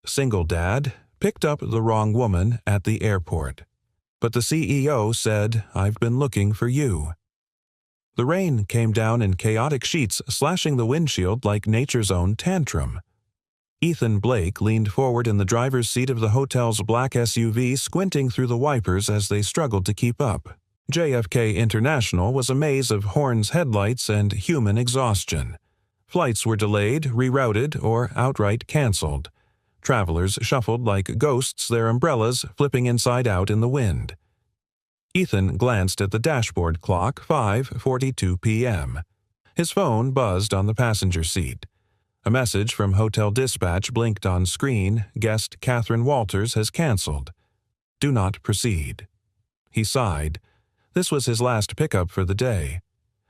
single dad, picked up the wrong woman at the airport. But the CEO said, "I've been looking for you." The rain came down in chaotic sheets, slashing the windshield like nature's own tantrum. Ethan Blake leaned forward in the driver's seat of the hotel's black SUV, squinting through the wipers as they struggled to keep up. JFK International was a maze of horns, headlights, and human exhaustion. Flights were delayed, rerouted, or outright canceled. Travelers shuffled like ghosts, their umbrellas flipping inside out in the wind. Ethan glanced at the dashboard clock, 5:42 p.m. His phone buzzed on the passenger seat. A message from hotel dispatch blinked on screen. Guest Catherine Walters has canceled. Do not proceed. He sighed. This was his last pickup for the day.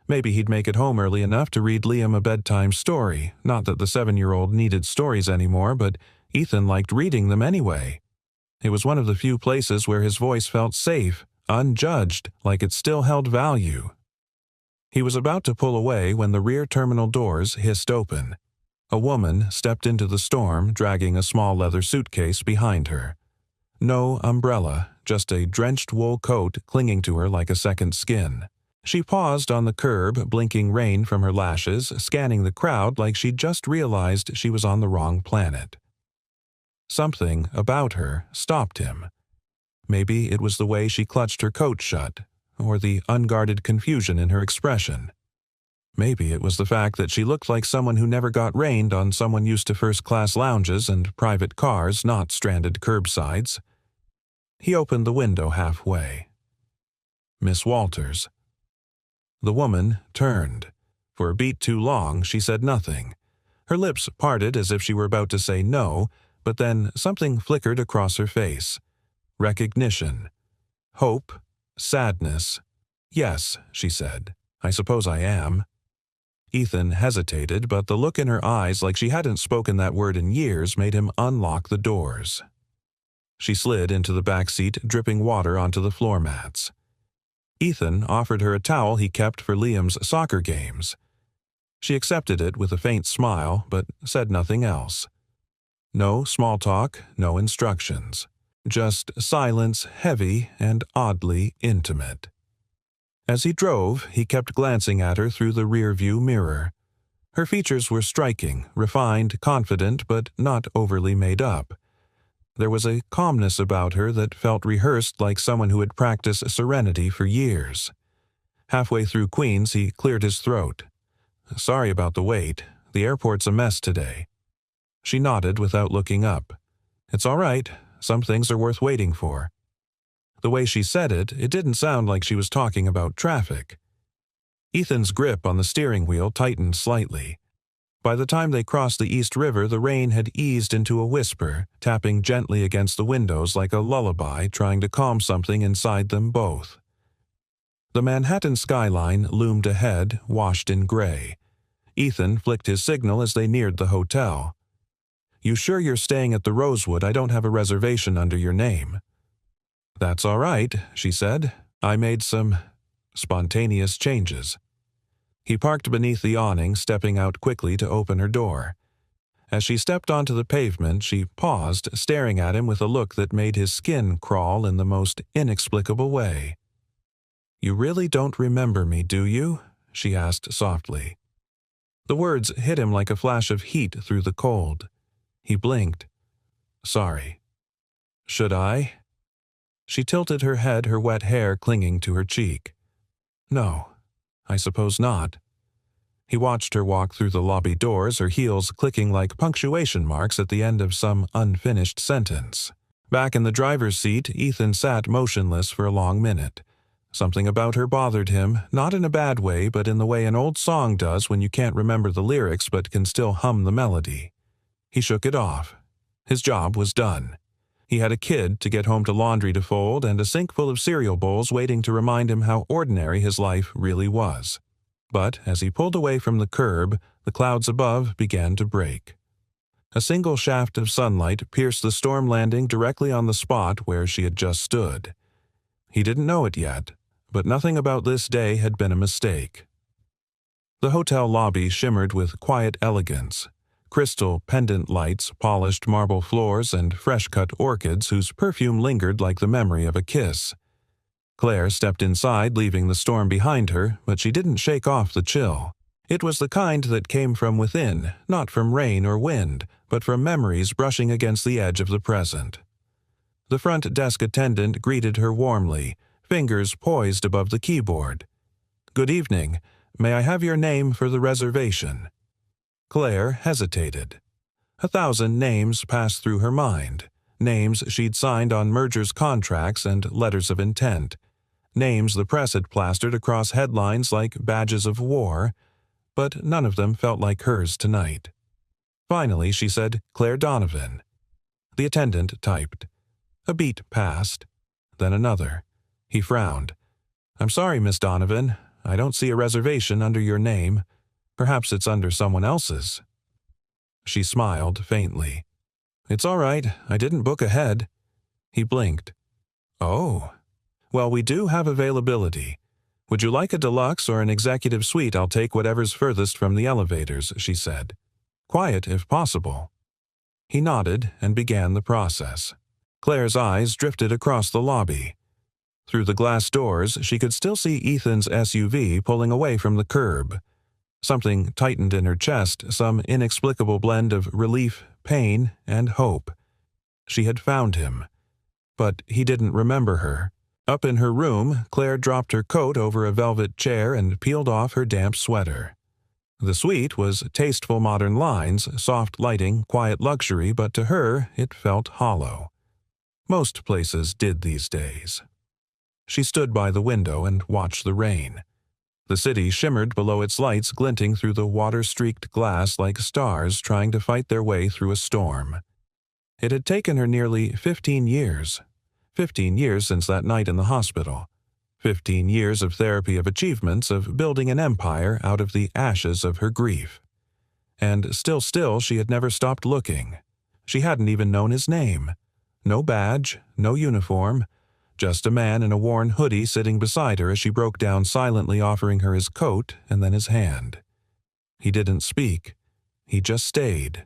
Maybe he'd make it home early enough to read Liam a bedtime story. Not that the 7-year-old needed stories anymore, but Ethan liked reading them anyway. It was one of the few places where his voice felt safe, unjudged, like it still held value. He was about to pull away when the rear terminal doors hissed open. A woman stepped into the storm, dragging a small leather suitcase behind her. No umbrella, just a drenched wool coat clinging to her like a second skin. She paused on the curb, blinking rain from her lashes, scanning the crowd like she'd just realized she was on the wrong planet. Something about her stopped him. Maybe it was the way she clutched her coat shut, or the unguarded confusion in her expression. Maybe it was the fact that she looked like someone who never got rained on, someone used to first-class lounges and private cars, not stranded curbsides. He opened the window halfway. Miss Walters. The woman turned. For a beat too long, she said nothing. Her lips parted as if she were about to say no, but then something flickered across her face. Recognition. Hope. Sadness. "Yes," she said. "I suppose I am." Ethan hesitated, but the look in her eyes, like she hadn't spoken that word in years, made him unlock the doors. She slid into the back seat, dripping water onto the floor mats. Ethan offered her a towel he kept for Liam's soccer games. She accepted it with a faint smile, but said nothing else. No small talk, no instructions. Just silence, heavy and oddly intimate. As he drove, he kept glancing at her through the rear-view mirror. Her features were striking, refined, confident, but not overly made up. There was a calmness about her that felt rehearsed, like someone who had practiced serenity for years. Halfway through Queens, he cleared his throat. "Sorry about the wait. The airport's a mess today." She nodded without looking up. "It's all right. Some things are worth waiting for." The way she said it, it didn't sound like she was talking about traffic. Ethan's grip on the steering wheel tightened slightly. By the time they crossed the East River, the rain had eased into a whisper, tapping gently against the windows like a lullaby, trying to calm something inside them both. The Manhattan skyline loomed ahead, washed in gray. Ethan flicked his signal as they neared the hotel. "You sure you're staying at the Rosewood? I don't have a reservation under your name." "That's all right," she said. "I made some spontaneous changes." He parked beneath the awning, stepping out quickly to open her door. As she stepped onto the pavement, she paused, staring at him with a look that made his skin crawl in the most inexplicable way. "You really don't remember me, do you?" she asked softly. The words hit him like a flash of heat through the cold. He blinked. "Sorry." "Should I?" She tilted her head, her wet hair clinging to her cheek. "No, I suppose not." He watched her walk through the lobby doors, her heels clicking like punctuation marks at the end of some unfinished sentence. Back in the driver's seat, Ethan sat motionless for a long minute. Something about her bothered him, not in a bad way, but in the way an old song does when you can't remember the lyrics but can still hum the melody. He shook it off. His job was done. He had a kid to get home to laundry to fold and a sink full of cereal bowls waiting to remind him how ordinary his life really was. But as he pulled away from the curb, the clouds above began to break. A single shaft of sunlight pierced the storm landing directly on the spot where she had just stood. He didn't know it yet, but nothing about this day had been a mistake. The hotel lobby shimmered with quiet elegance. crystal pendant lights, polished marble floors, and fresh-cut orchids whose perfume lingered like the memory of a kiss. Claire stepped inside, leaving the storm behind her, but she didn't shake off the chill. It was the kind that came from within, not from rain or wind, but from memories brushing against the edge of the present. The front desk attendant greeted her warmly, fingers poised above the keyboard. "Good evening. May I have your name for the reservation?" Claire hesitated. 1,000 names passed through her mind, names she'd signed on mergers contracts and letters of intent, names the press had plastered across headlines like badges of war, but none of them felt like hers tonight. Finally, she said, "Claire Donovan." The attendant typed. A beat passed, then another. He frowned. "I'm sorry, Miss Donovan. I don't see a reservation under your name. Perhaps it's under someone else's." She smiled faintly. "It's all right. I didn't book ahead." He blinked. "Oh. Well, we do have availability. Would you like a deluxe or an executive suite? I'll take whatever's furthest from the elevators," she said. "Quiet, if possible." He nodded and began the process. Claire's eyes drifted across the lobby. Through the glass doors, she could still see Ethan's SUV pulling away from the curb. Something tightened in her chest, some inexplicable blend of relief, pain, and hope. She had found him. But he didn't remember her. Up in her room, Claire dropped her coat over a velvet chair and peeled off her damp sweater. The suite was tasteful modern lines, soft lighting, quiet luxury, but to her it felt hollow. Most places did these days. She stood by the window and watched the rain. The city shimmered below its lights, glinting through the water-streaked glass like stars trying to fight their way through a storm. It had taken her nearly 15 years. 15 years since that night in the hospital. 15 years of therapy, of achievements, of building an empire out of the ashes of her grief. And still she had never stopped looking. She hadn't even known his name. No badge, no uniform, just a man in a worn hoodie sitting beside her as she broke down silently, offering her his coat and then his hand. He didn't speak. He just stayed.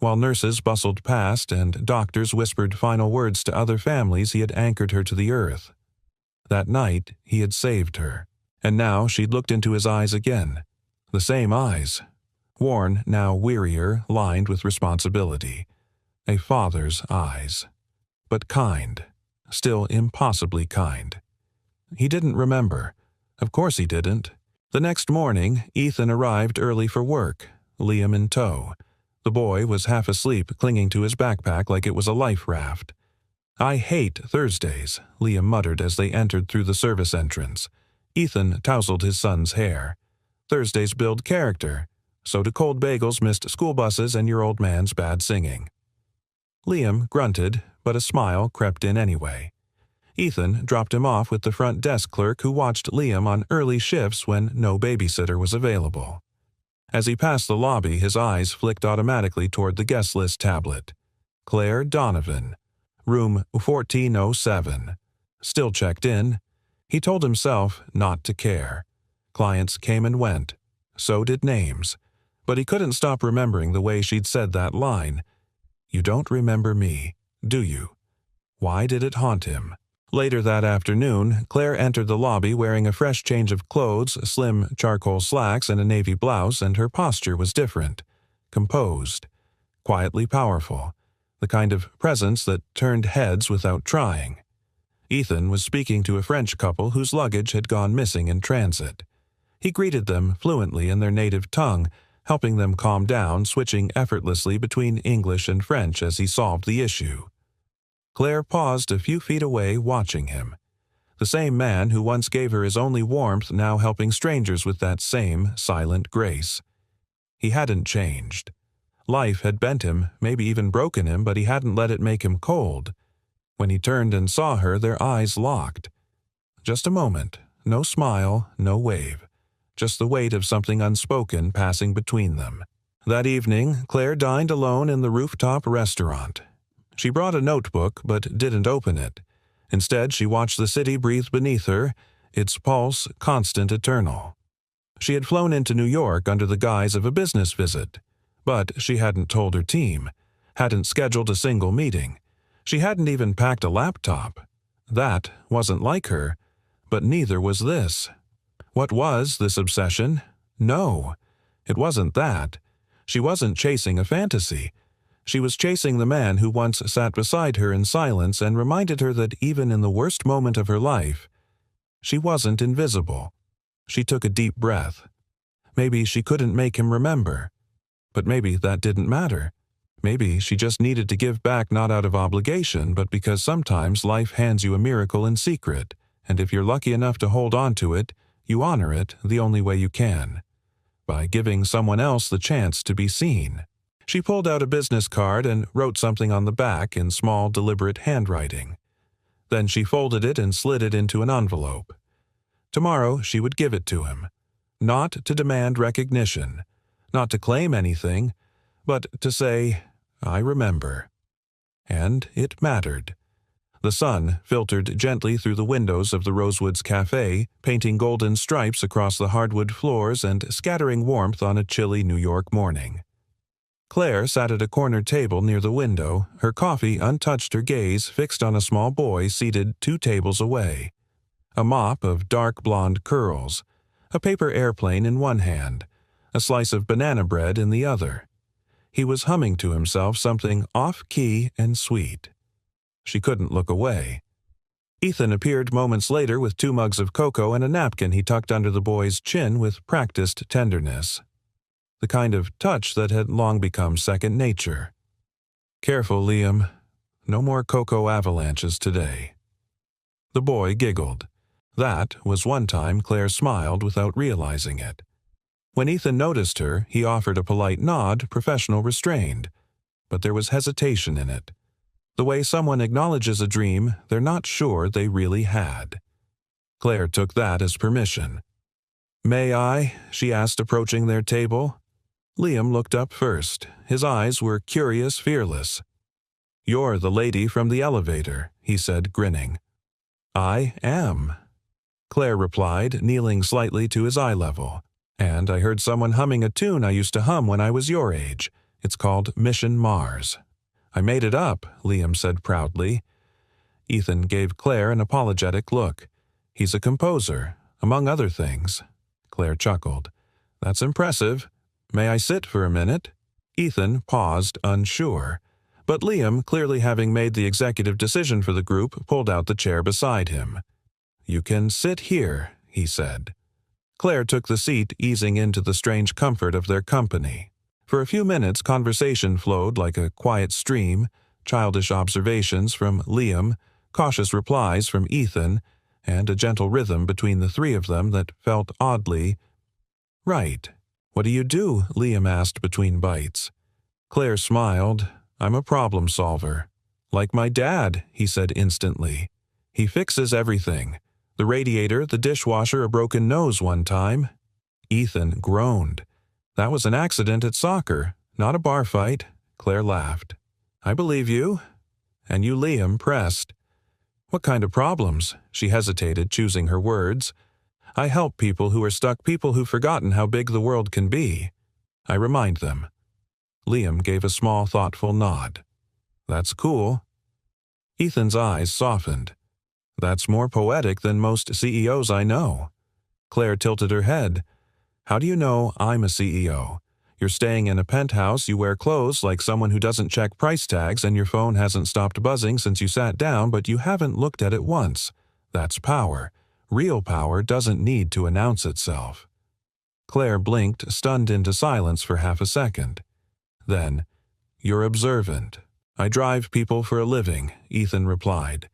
While nurses bustled past and doctors whispered final words to other families, he had anchored her to the earth. That night, he had saved her. And now she'd looked into his eyes again. The same eyes. Worn, now wearier, lined with responsibility. A father's eyes. But kind. Still impossibly kind. He didn't remember. Of course he didn't. The next morning, Ethan arrived early for work, Liam in tow. The boy was half asleep, clinging to his backpack like it was a life raft. "I hate Thursdays," Liam muttered as they entered through the service entrance. Ethan tousled his son's hair. "Thursdays build character. So do cold bagels, missed school buses, and your old man's bad singing." Liam grunted, but a smile crept in anyway. Ethan dropped him off with the front desk clerk who watched Liam on early shifts when no babysitter was available. As he passed the lobby, his eyes flicked automatically toward the guest list tablet. Claire Donovan, room 1407. Still checked in. He told himself not to care. Clients came and went. So did names. But he couldn't stop remembering the way she'd said that line. "You don't remember me, do you?" Why did it haunt him? Later that afternoon, Claire entered the lobby wearing a fresh change of clothes, slim charcoal slacks, and a navy blouse, and her posture was different. Composed. Quietly powerful. The kind of presence that turned heads without trying. Ethan was speaking to a French couple whose luggage had gone missing in transit. He greeted them fluently in their native tongue, helping them calm down, switching effortlessly between English and French as he solved the issue. Claire paused a few feet away, watching him. The same man who once gave her his only warmth, now helping strangers with that same silent grace. He hadn't changed. Life had bent him, maybe even broken him, but he hadn't let it make him cold. When he turned and saw her, their eyes locked. Just a moment, no smile, no wave. Just the weight of something unspoken passing between them. That evening, Claire dined alone in the rooftop restaurant. She brought a notebook, but didn't open it. Instead, she watched the city breathe beneath her, its pulse constant, eternal. She had flown into New York under the guise of a business visit, But she hadn't told her team, hadn't scheduled a single meeting. She hadn't even packed a laptop. That wasn't like her, but neither was this. What was this obsession? No, it wasn't that. She wasn't chasing a fantasy. She was chasing the man who once sat beside her in silence and reminded her that even in the worst moment of her life, she wasn't invisible. She took a deep breath. Maybe she couldn't make him remember. But maybe that didn't matter. Maybe she just needed to give back not out of obligation, but because sometimes life hands you a miracle in secret, and if you're lucky enough to hold on to it, you honor it the only way you can, by giving someone else the chance to be seen. She pulled out a business card and wrote something on the back in small, deliberate handwriting. Then she folded it and slid it into an envelope. Tomorrow she would give it to him, not to demand recognition, not to claim anything, but to say, "I remember." And it mattered. The sun filtered gently through the windows of the Rosewoods Cafe, painting golden stripes across the hardwood floors and scattering warmth on a chilly New York morning. Claire sat at a corner table near the window, her coffee untouched, her gaze fixed on a small boy seated 2 tables away. A mop of dark blonde curls, a paper airplane in one hand, a slice of banana bread in the other. He was humming to himself something off-key and sweet. She couldn't look away. Ethan appeared moments later with 2 mugs of cocoa and a napkin he tucked under the boy's chin with practiced tenderness. The kind of touch that had long become second nature. "Careful, Liam. No more cocoa avalanches today." The boy giggled. That was one time Claire smiled without realizing it. When Ethan noticed her, he offered a polite nod, professional restrained. But there was hesitation in it. The way someone acknowledges a dream they're not sure they really had. Claire took that as permission. "May I?" she asked, approaching their table. Liam looked up first. His eyes were curious, fearless. "You're the lady from the elevator," he said, grinning. "I am," Claire replied, kneeling slightly to his eye level. "And I heard someone humming a tune I used to hum when I was your age. It's called Mission Mars." "I made it up," Liam said proudly. Ethan gave Claire an apologetic look. "He's a composer, among other things." Claire chuckled. "That's impressive. May I sit for a minute?" Ethan paused, unsure. But Liam, clearly having made the executive decision for the group, pulled out the chair beside him. "You can sit here," he said. Claire took the seat, easing into the strange comfort of their company. For a few minutes conversation flowed like a quiet stream, childish observations from Liam, cautious replies from Ethan, and a gentle rhythm between the 3 of them that felt oddly right. "What do you do?" Liam asked between bites. Claire smiled. "I'm a problem solver." "Like my dad," he said instantly. "He fixes everything. The radiator, the dishwasher, a broken nose one time." Ethan groaned. "That was an accident at soccer, not a bar fight." Claire laughed. "I believe you." And you, Liam, pressed. "What kind of problems?" She hesitated, choosing her words. "I help people who are stuck, people who've forgotten how big the world can be. I remind them." Liam gave a small, thoughtful nod. "That's cool." Ethan's eyes softened. "That's more poetic than most CEOs I know." Claire tilted her head. "How do you know I'm a CEO? You're staying in a penthouse, you wear clothes like someone who doesn't check price tags, and your phone hasn't stopped buzzing since you sat down, but you haven't looked at it once. That's power. Real power doesn't need to announce itself." Claire blinked, stunned into silence for half a second. Then, "You're observant." "I drive people for a living," Ethan replied.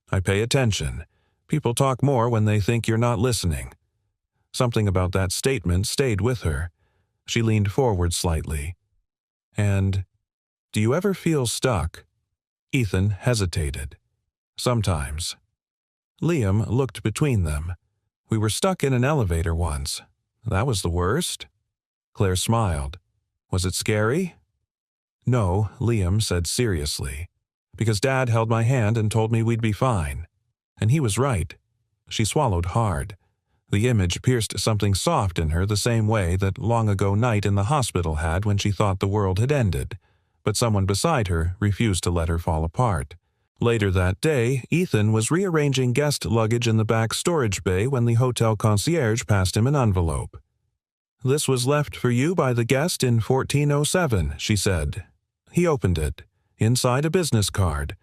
"I pay attention. People talk more when they think you're not listening." Something about that statement stayed with her. She leaned forward slightly. "And do you ever feel stuck?" Ethan hesitated. "Sometimes." Liam looked between them. "We were stuck in an elevator once. That was the worst." Claire smiled. "Was it scary?" "No," Liam said seriously. "Because Dad held my hand and told me we'd be fine. And he was right." She swallowed hard. The image pierced something soft in her the same way that long-ago night in the hospital had when she thought the world had ended, but someone beside her refused to let her fall apart. Later that day, Ethan was rearranging guest luggage in the back storage bay when the hotel concierge passed him an envelope. "This was left for you by the guest in 1407, she said. He opened it. Inside a business card.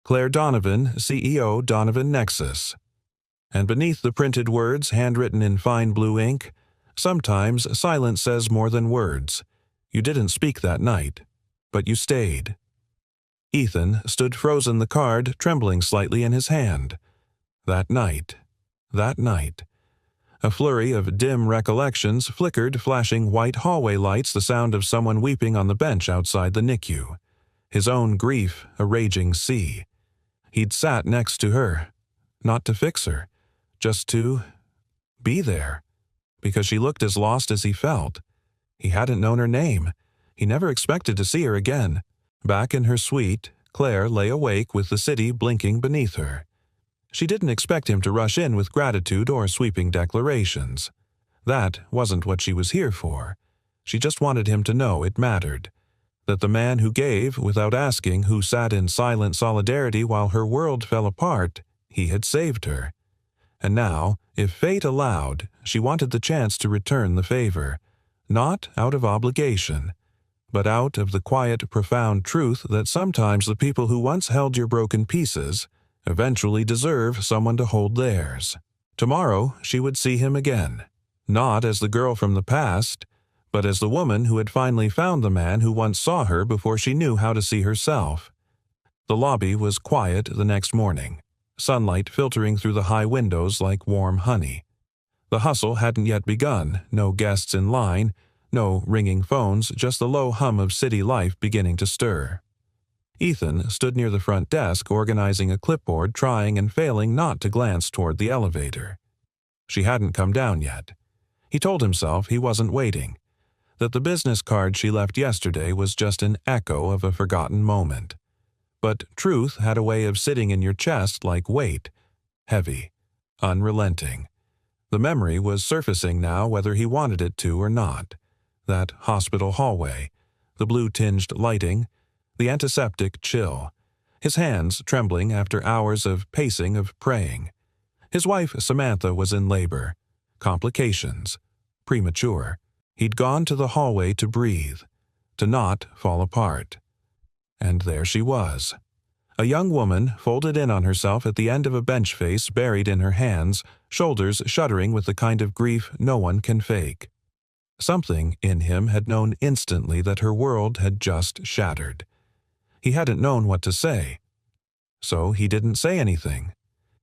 Claire Donovan, CEO, Donovan Nexus. And beneath the printed words, handwritten in fine blue ink, "Sometimes silence says more than words. You didn't speak that night, but you stayed." Ethan stood frozen, the card trembling slightly in his hand. That night. A flurry of dim recollections flickered, flashing white hallway lights, the sound of someone weeping on the bench outside the NICU. His own grief, a raging sea. He'd sat next to her. Not to fix her. Just to be there. Because she looked as lost as he felt. He hadn't known her name. He never expected to see her again. Back in her suite, Claire lay awake with the city blinking beneath her. She didn't expect him to rush in with gratitude or sweeping declarations. That wasn't what she was here for. She just wanted him to know it mattered. That the man who gave, without asking, who sat in silent solidarity while her world fell apart, he had saved her. And now, if fate allowed, she wanted the chance to return the favor. Not out of obligation, but out of the quiet, profound truth that sometimes the people who once held your broken pieces eventually deserve someone to hold theirs. Tomorrow she would see him again, not as the girl from the past, but as the woman who had finally found the man who once saw her before she knew how to see herself. The lobby was quiet the next morning, sunlight filtering through the high windows like warm honey. The hustle hadn't yet begun, no guests in line, no ringing phones, just the low hum of city life beginning to stir. Ethan stood near the front desk, organizing a clipboard, trying and failing not to glance toward the elevator. She hadn't come down yet. He told himself he wasn't waiting, that the business card she left yesterday was just an echo of a forgotten moment. But truth had a way of sitting in your chest like weight, heavy, unrelenting. The memory was surfacing now whether he wanted it to or not. That hospital hallway, the blue-tinged lighting, the antiseptic chill, his hands trembling after hours of pacing, of praying. His wife, Samantha, was in labor. Complications. Premature. He'd gone to the hallway to breathe, to not fall apart. And there she was. A young woman, folded in on herself at the end of a bench face buried in her hands, shoulders shuddering with the kind of grief no one can fake. Something in him had known instantly that her world had just shattered. He hadn't known what to say. So he didn't say anything.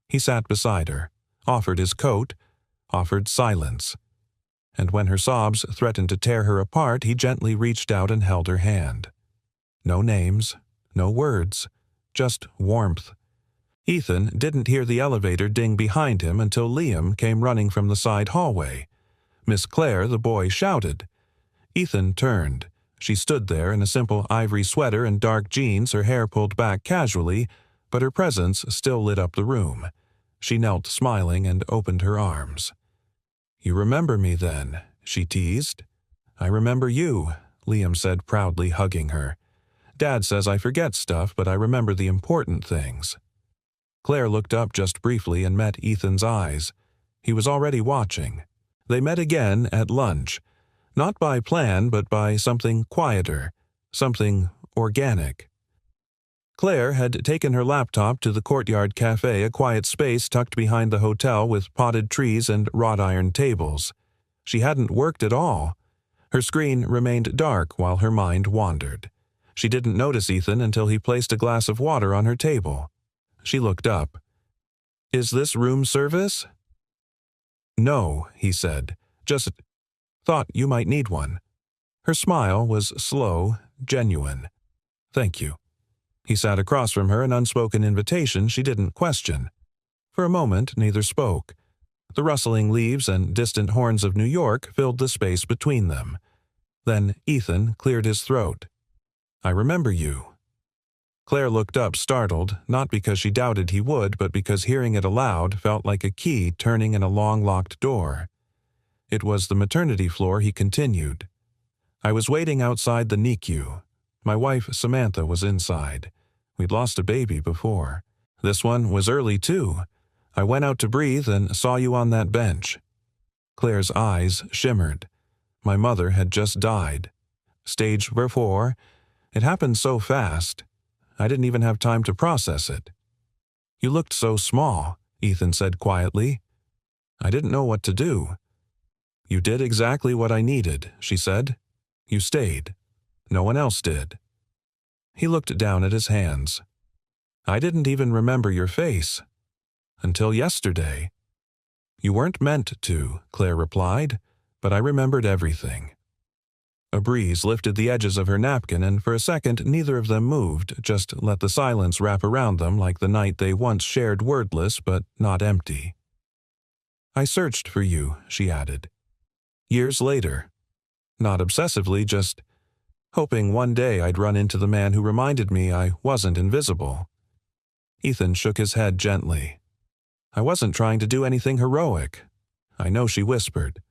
He sat beside her, offered his coat, offered silence. And when her sobs threatened to tear her apart, he gently reached out and held her hand. No names, no words, just warmth. Ethan didn't hear the elevator ding behind him until Liam came running from the side hallway. "Miss Claire," the boy shouted. Ethan turned. She stood there in a simple ivory sweater and dark jeans, her hair pulled back casually, but her presence still lit up the room. She knelt smiling and opened her arms. "You remember me then," she teased. "I remember you," Liam said proudly, hugging her. "Dad says I forget stuff, but I remember the important things." Claire looked up just briefly and met Ethan's eyes. He was already watching. They met again at lunch, not by plan but by something quieter, something organic. Claire had taken her laptop to the Courtyard Cafe, a quiet space tucked behind the hotel with potted trees and wrought-iron tables. She hadn't worked at all. Her screen remained dark while her mind wandered. She didn't notice Ethan until he placed a glass of water on her table. She looked up. "Is this room service?" "No," he said. "Just thought you might need one." Her smile was slow, genuine. "Thank you." He sat across from her, an unspoken invitation she didn't question. For a moment, neither spoke. The rustling leaves and distant horns of New York filled the space between them. Then Ethan cleared his throat. "I remember you." Claire looked up startled, not because she doubted he would, but because hearing it aloud felt like a key turning in a long-locked door. It was the maternity floor, he continued. I was waiting outside the NICU. My wife, Samantha, was inside. We'd lost a baby before. This one was early, too. I went out to breathe and saw you on that bench. Claire's eyes shimmered. My mother had just died. Stage 4. It happened so fast. I didn't even have time to process it. You looked so small, Ethan said quietly. I didn't know what to do. You did exactly what I needed, she said. You stayed. No one else did. He looked down at his hands. I didn't even remember your face. Until yesterday. You weren't meant to, Claire replied, but I remembered everything. A breeze lifted the edges of her napkin, and for a second neither of them moved, just let the silence wrap around them like the night they once shared, wordless but not empty. I searched for you, she added. Years later. Not obsessively, just hoping one day I'd run into the man who reminded me I wasn't invisible. Ethan shook his head gently. I wasn't trying to do anything heroic. I know, she whispered.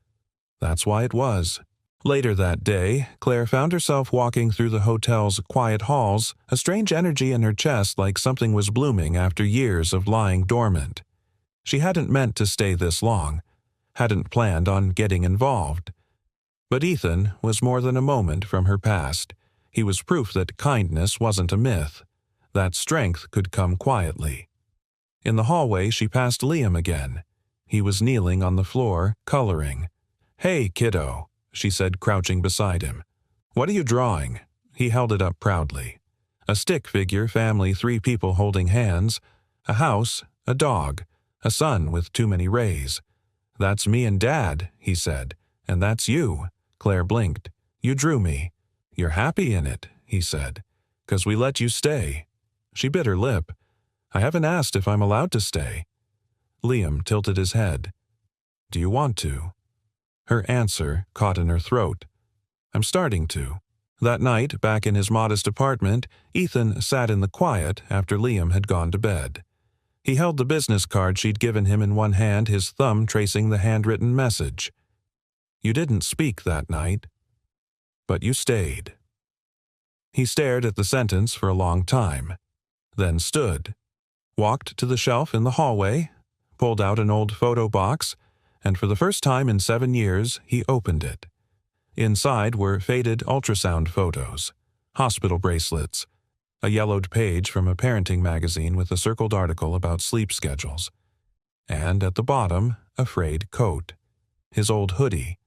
That's why it was. Later that day, Claire found herself walking through the hotel's quiet halls, a strange energy in her chest like something was blooming after years of lying dormant. She hadn't meant to stay this long, hadn't planned on getting involved. But Ethan was more than a moment from her past. He was proof that kindness wasn't a myth, that strength could come quietly. In the hallway, she passed Liam again. He was kneeling on the floor, coloring. Hey, kiddo, she said, crouching beside him. What are you drawing? He held it up proudly. A stick figure family, 3 people holding hands, a house, a dog, a sun with too many rays. That's me and Dad, he said, and that's you. Claire blinked. You drew me. You're happy in it, he said, 'cause we let you stay. She bit her lip. I haven't asked if I'm allowed to stay. Liam tilted his head. Do you want to? Her answer caught in her throat. I'm starting to. That night, back in his modest apartment, Ethan sat in the quiet after Liam had gone to bed. He held the business card she'd given him in one hand, his thumb tracing the handwritten message. You didn't speak that night, but you stayed. He stared at the sentence for a long time, then stood, walked to the shelf in the hallway, pulled out an old photo box, and for the first time in 7 years, he opened it. Inside were faded ultrasound photos, hospital bracelets, a yellowed page from a parenting magazine with a circled article about sleep schedules, and at the bottom, a frayed coat. His old hoodie,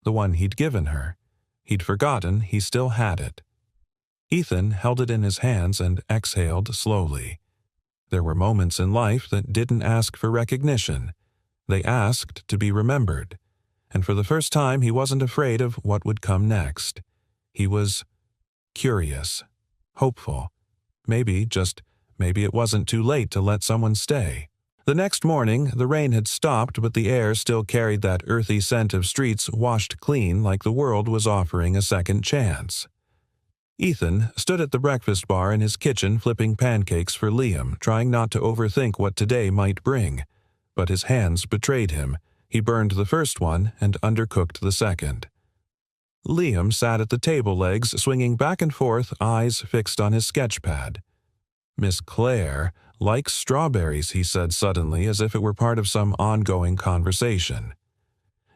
the one he'd given her. He'd forgotten he still had it. Ethan held it in his hands and exhaled slowly. There were moments in life that didn't ask for recognition. They asked to be remembered. And for the first time, he wasn't afraid of what would come next. He was curious, hopeful. Maybe it wasn't too late to let someone stay. The next morning, the rain had stopped, but the air still carried that earthy scent of streets washed clean, like the world was offering a second chance. Ethan stood at the breakfast bar in his kitchen flipping pancakes for Liam, trying not to overthink what today might bring. But his hands betrayed him. He burned the first one and undercooked the second. Liam sat at the table legs, swinging back and forth, eyes fixed on his sketch pad. Miss Claire likes strawberries, he said suddenly, as if it were part of some ongoing conversation.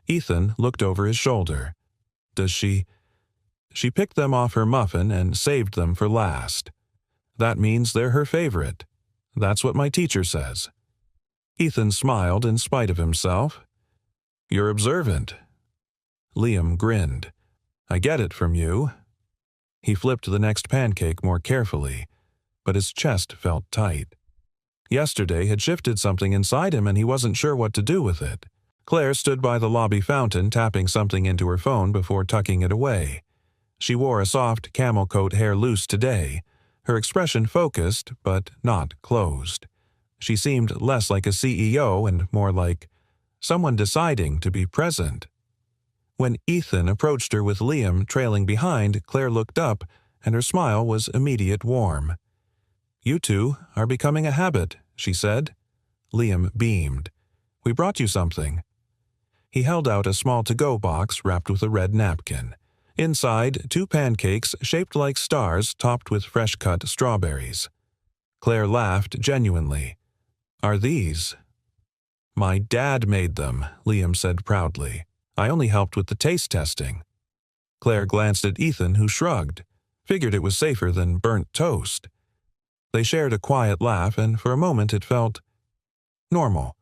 Ethan looked over his shoulder. Does she? She picked them off her muffin and saved them for last. That means they're her favorite. That's what my teacher says. Ethan smiled in spite of himself. You're observant. Liam grinned. I get it from you. He flipped the next pancake more carefully, but his chest felt tight. Yesterday had shifted something inside him and he wasn't sure what to do with it. Claire stood by the lobby fountain, tapping something into her phone before tucking it away. She wore a soft camel coat, hair loose today, her expression focused but not closed. She seemed less like a CEO and more like someone deciding to be present. When Ethan approached her with Liam trailing behind, Claire looked up, and her smile was immediate warm. "You two are becoming a habit," she said. Liam beamed. "We brought you something." He held out a small to-go box wrapped with a red napkin. Inside, 2 pancakes shaped like stars topped with fresh-cut strawberries. Claire laughed genuinely. "Are these?" "My dad made them," Liam said proudly. "I only helped with the taste testing." Claire glanced at Ethan, who shrugged, figured it was safer than burnt toast. They shared a quiet laugh, and for a moment it felt normal,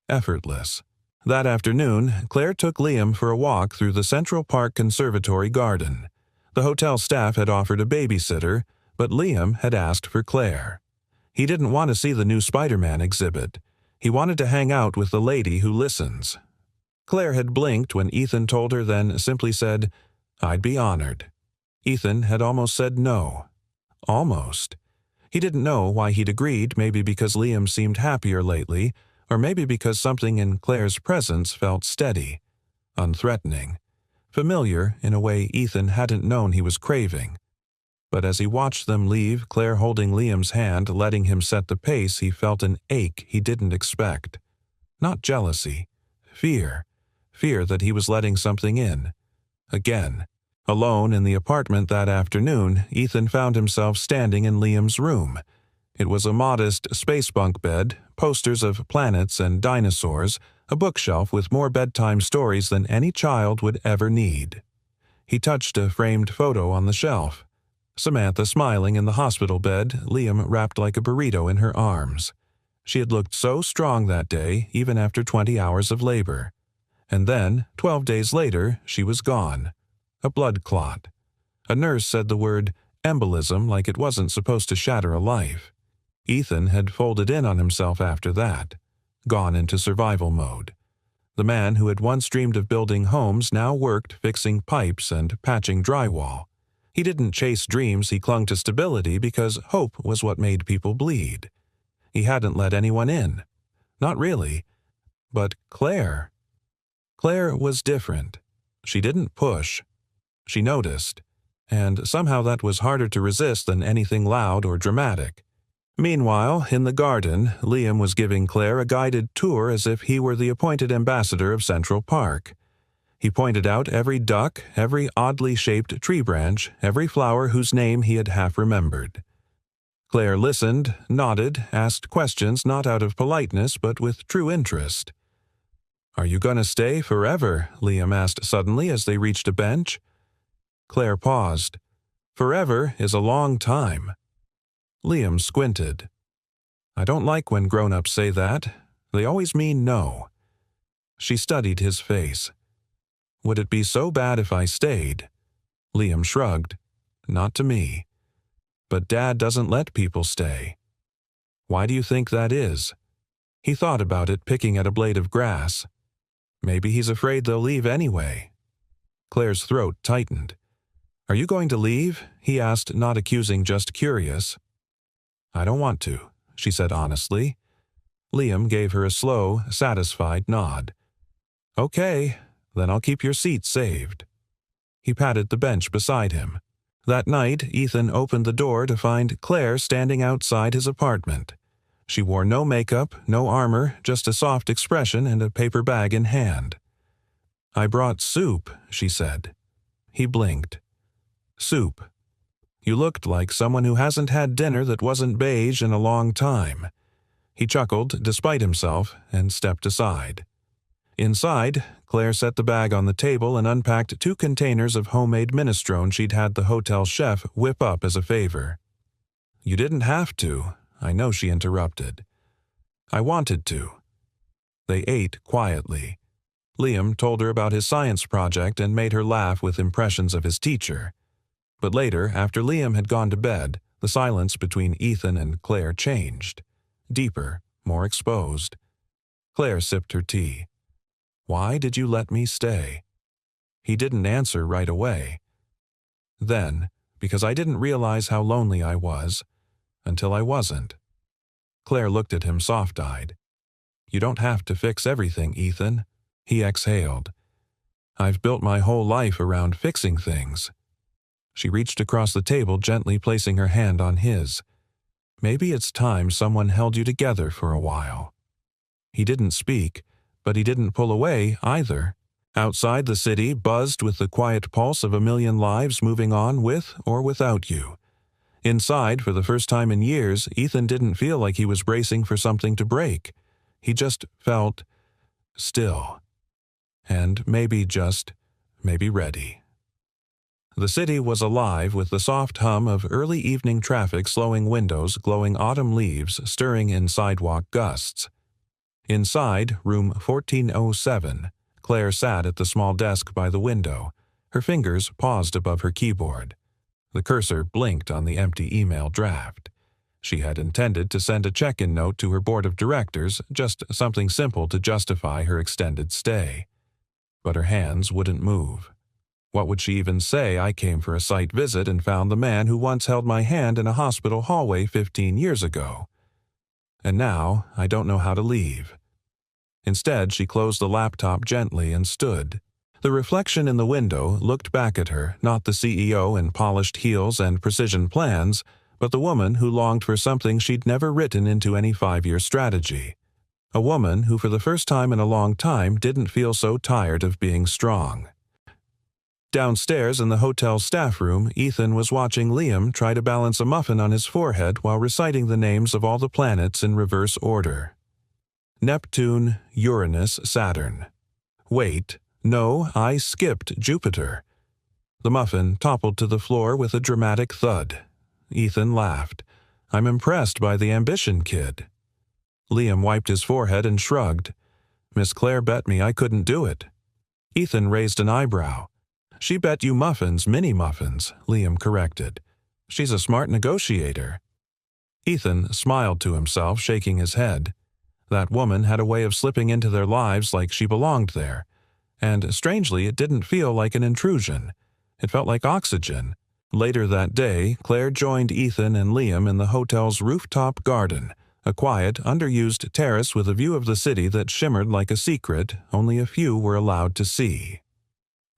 effortless. That afternoon, Claire took Liam for a walk through the Central Park Conservatory garden. The hotel staff had offered a babysitter, but Liam had asked for Claire. He didn't want to see the new Spider-Man exhibit. He wanted to hang out with the lady who listens. Claire had blinked when Ethan told her, then simply said, "I'd be honored." Ethan had almost said no. Almost. He didn't know why he'd agreed, maybe because Liam seemed happier lately, or maybe because something in Claire's presence felt steady, unthreatening, familiar in a way Ethan hadn't known he was craving. But as he watched them leave, Claire holding Liam's hand, letting him set the pace, he felt an ache he didn't expect. Not jealousy, fear. Fear that he was letting something in. Again. Alone in the apartment that afternoon, Ethan found himself standing in Liam's room. It was a modest space bunk bed, posters of planets and dinosaurs, a bookshelf with more bedtime stories than any child would ever need. He touched a framed photo on the shelf. Samantha smiling in the hospital bed, Liam wrapped like a burrito in her arms. She had looked so strong that day, even after 20 hours of labor. And then, 12 days later, she was gone. A blood clot. A nurse said the word embolism like it wasn't supposed to shatter a life. Ethan had folded in on himself after that, gone into survival mode. The man who had once dreamed of building homes now worked fixing pipes and patching drywall. He didn't chase dreams, he clung to stability because hope was what made people bleed. He hadn't let anyone in. Not really. But Claire. Claire was different. She didn't push. She noticed. And somehow that was harder to resist than anything loud or dramatic. Meanwhile, in the garden, Liam was giving Claire a guided tour as if he were the appointed ambassador of Central Park. He pointed out every duck, every oddly shaped tree branch, every flower whose name he had half remembered. Claire listened, nodded, asked questions not out of politeness but with true interest. "Are you going to stay forever?" Liam asked suddenly as they reached a bench. Claire paused. "Forever is a long time." Liam squinted. "I don't like when grown-ups say that. They always mean no." She studied his face. "Would it be so bad if I stayed?" Liam shrugged. "Not to me. But Dad doesn't let people stay." "Why do you think that is?" He thought about it, picking at a blade of grass. "Maybe he's afraid they'll leave anyway." Claire's throat tightened. "Are you going to leave?" he asked, not accusing, just curious. "I don't want to," she said honestly. Liam gave her a slow, satisfied nod. "Okay, then I'll keep your seat saved." He patted the bench beside him. That night, Ethan opened the door to find Claire standing outside his apartment. She wore no makeup, no armor, just a soft expression and a paper bag in hand. "I brought soup," she said. He blinked. "Soup. You looked like someone who hasn't had dinner that wasn't beige in a long time." He chuckled, despite himself, and stepped aside. Inside, Claire set the bag on the table and unpacked 2 containers of homemade minestrone she'd had the hotel chef whip up as a favor. "You didn't have to," I know she interrupted. "I wanted to." They ate quietly. Liam told her about his science project and made her laugh with impressions of his teacher. But later, after Liam had gone to bed, the silence between Ethan and Claire changed. Deeper, more exposed. Claire sipped her tea. "Why did you let me stay?" He didn't answer right away. "Then, because I didn't realize how lonely I was, until I wasn't." Claire looked at him soft-eyed. "You don't have to fix everything, Ethan." He exhaled. "I've built my whole life around fixing things." She reached across the table, gently placing her hand on his. Maybe it's time someone held you together for a while." He didn't speak, but he didn't pull away either. Outside, the city buzzed with the quiet pulse of a million lives moving on with or without you. Inside, for the first time in years, Ethan didn't feel like he was bracing for something to break. He just felt still. And maybe ready. The city was alive with the soft hum of early evening traffic slowing windows, glowing autumn leaves stirring in sidewalk gusts. Inside, room 1407, Claire sat at the small desk by the window, her fingers paused above her keyboard. The cursor blinked on the empty email draft. She had intended to send a check-in note to her board of directors, just something simple to justify her extended stay. But her hands wouldn't move. What would she even say? I came for a site visit and found the man who once held my hand in a hospital hallway 15 years ago. And now I don't know how to leave. Instead, she closed the laptop gently and stood. The reflection in the window looked back at her, not the CEO in polished heels and precision plans, but the woman who longed for something she'd never written into any 5-year strategy. A woman who for the first time in a long time didn't feel so tired of being strong. Downstairs in the hotel staff room, Ethan was watching Liam try to balance a muffin on his forehead while reciting the names of all the planets in reverse order. Neptune, Uranus, Saturn. Wait, no, I skipped Jupiter. The muffin toppled to the floor with a dramatic thud. Ethan laughed. I'm impressed by the ambition, kid. Liam wiped his forehead and shrugged. Miss Claire bet me I couldn't do it. Ethan raised an eyebrow. She bet you muffins, mini muffins, Liam corrected. She's a smart negotiator. Ethan smiled to himself, shaking his head. That woman had a way of slipping into their lives like she belonged there. And strangely, it didn't feel like an intrusion. It felt like oxygen. Later that day, Claire joined Ethan and Liam in the hotel's rooftop garden, a quiet, underused terrace with a view of the city that shimmered like a secret only a few were allowed to see.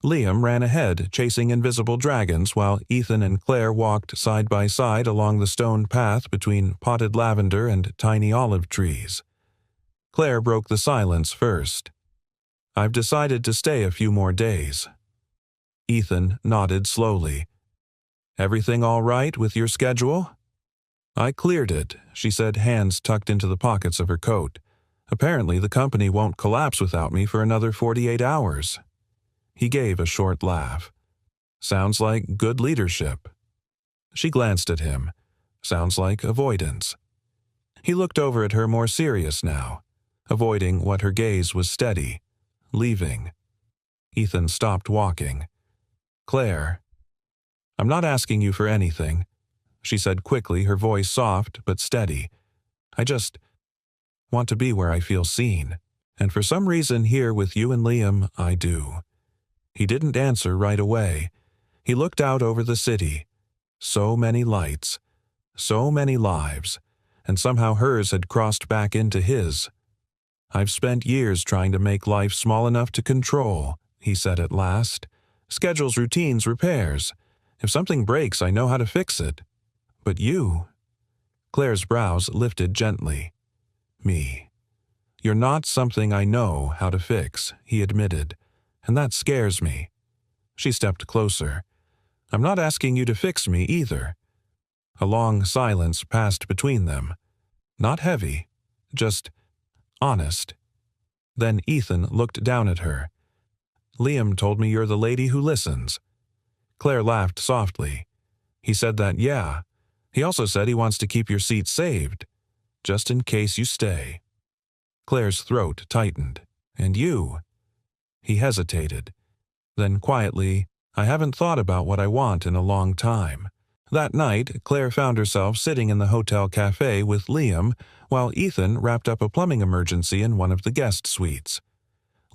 Liam ran ahead, chasing invisible dragons, while Ethan and Claire walked side by side along the stone path between potted lavender and tiny olive trees. Claire broke the silence first. I've decided to stay a few more days. Ethan nodded slowly. Everything all right with your schedule? I cleared it, she said, hands tucked into the pockets of her coat. Apparently the company won't collapse without me for another 48 hours. He gave a short laugh. Sounds like good leadership. She glanced at him. Sounds like avoidance. He looked over at her more serious now, avoiding what her gaze was steady, leaving. Ethan stopped walking. Claire, I'm not asking you for anything, she said quickly, her voice soft but steady. I just want to be where I feel seen, and for some reason here with you and Liam, I do. He didn't answer right away. He looked out over the city. So many lights, so many lives, and somehow hers had crossed back into his. I've spent years trying to make life small enough to control, he said at last. Schedules, routines, repairs. If something breaks, I know how to fix it. But you... Claire's brows lifted gently. Me. You're not something I know how to fix, he admitted. And that scares me. She stepped closer. I'm not asking you to fix me either. A long silence passed between them. Not heavy, just honest. Then Ethan looked down at her. Liam told me you're the lady who listens. Claire laughed softly. He said that, yeah. He also said he wants to keep your seat saved, just in case you stay. Claire's throat tightened. And you? He hesitated. Then quietly, I haven't thought about what I want in a long time. That night, Claire found herself sitting in the hotel cafe with Liam while Ethan wrapped up a plumbing emergency in one of the guest suites.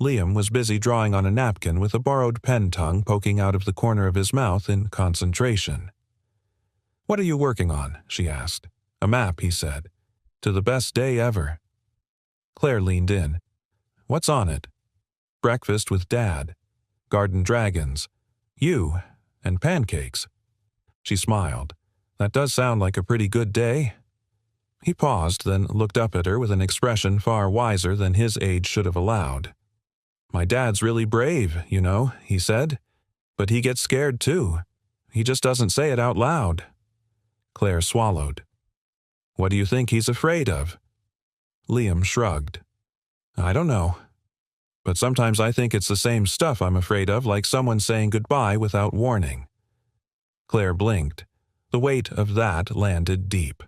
Liam was busy drawing on a napkin with a borrowed pen tongue poking out of the corner of his mouth in concentration. What are you working on? She asked. A map, he said. To the best day ever. Claire leaned in. What's on it? Breakfast with Dad. Garden dragons. You. And pancakes. She smiled. That does sound like a pretty good day. He paused, then looked up at her with an expression far wiser than his age should have allowed. "My dad's really brave, you know," he said. "But he gets scared too. He just doesn't say it out loud." Claire swallowed. "What do you think he's afraid of?" Liam shrugged. "I don't know. But sometimes I think it's the same stuff I'm afraid of, like someone saying goodbye without warning." Claire blinked. The weight of that landed deep.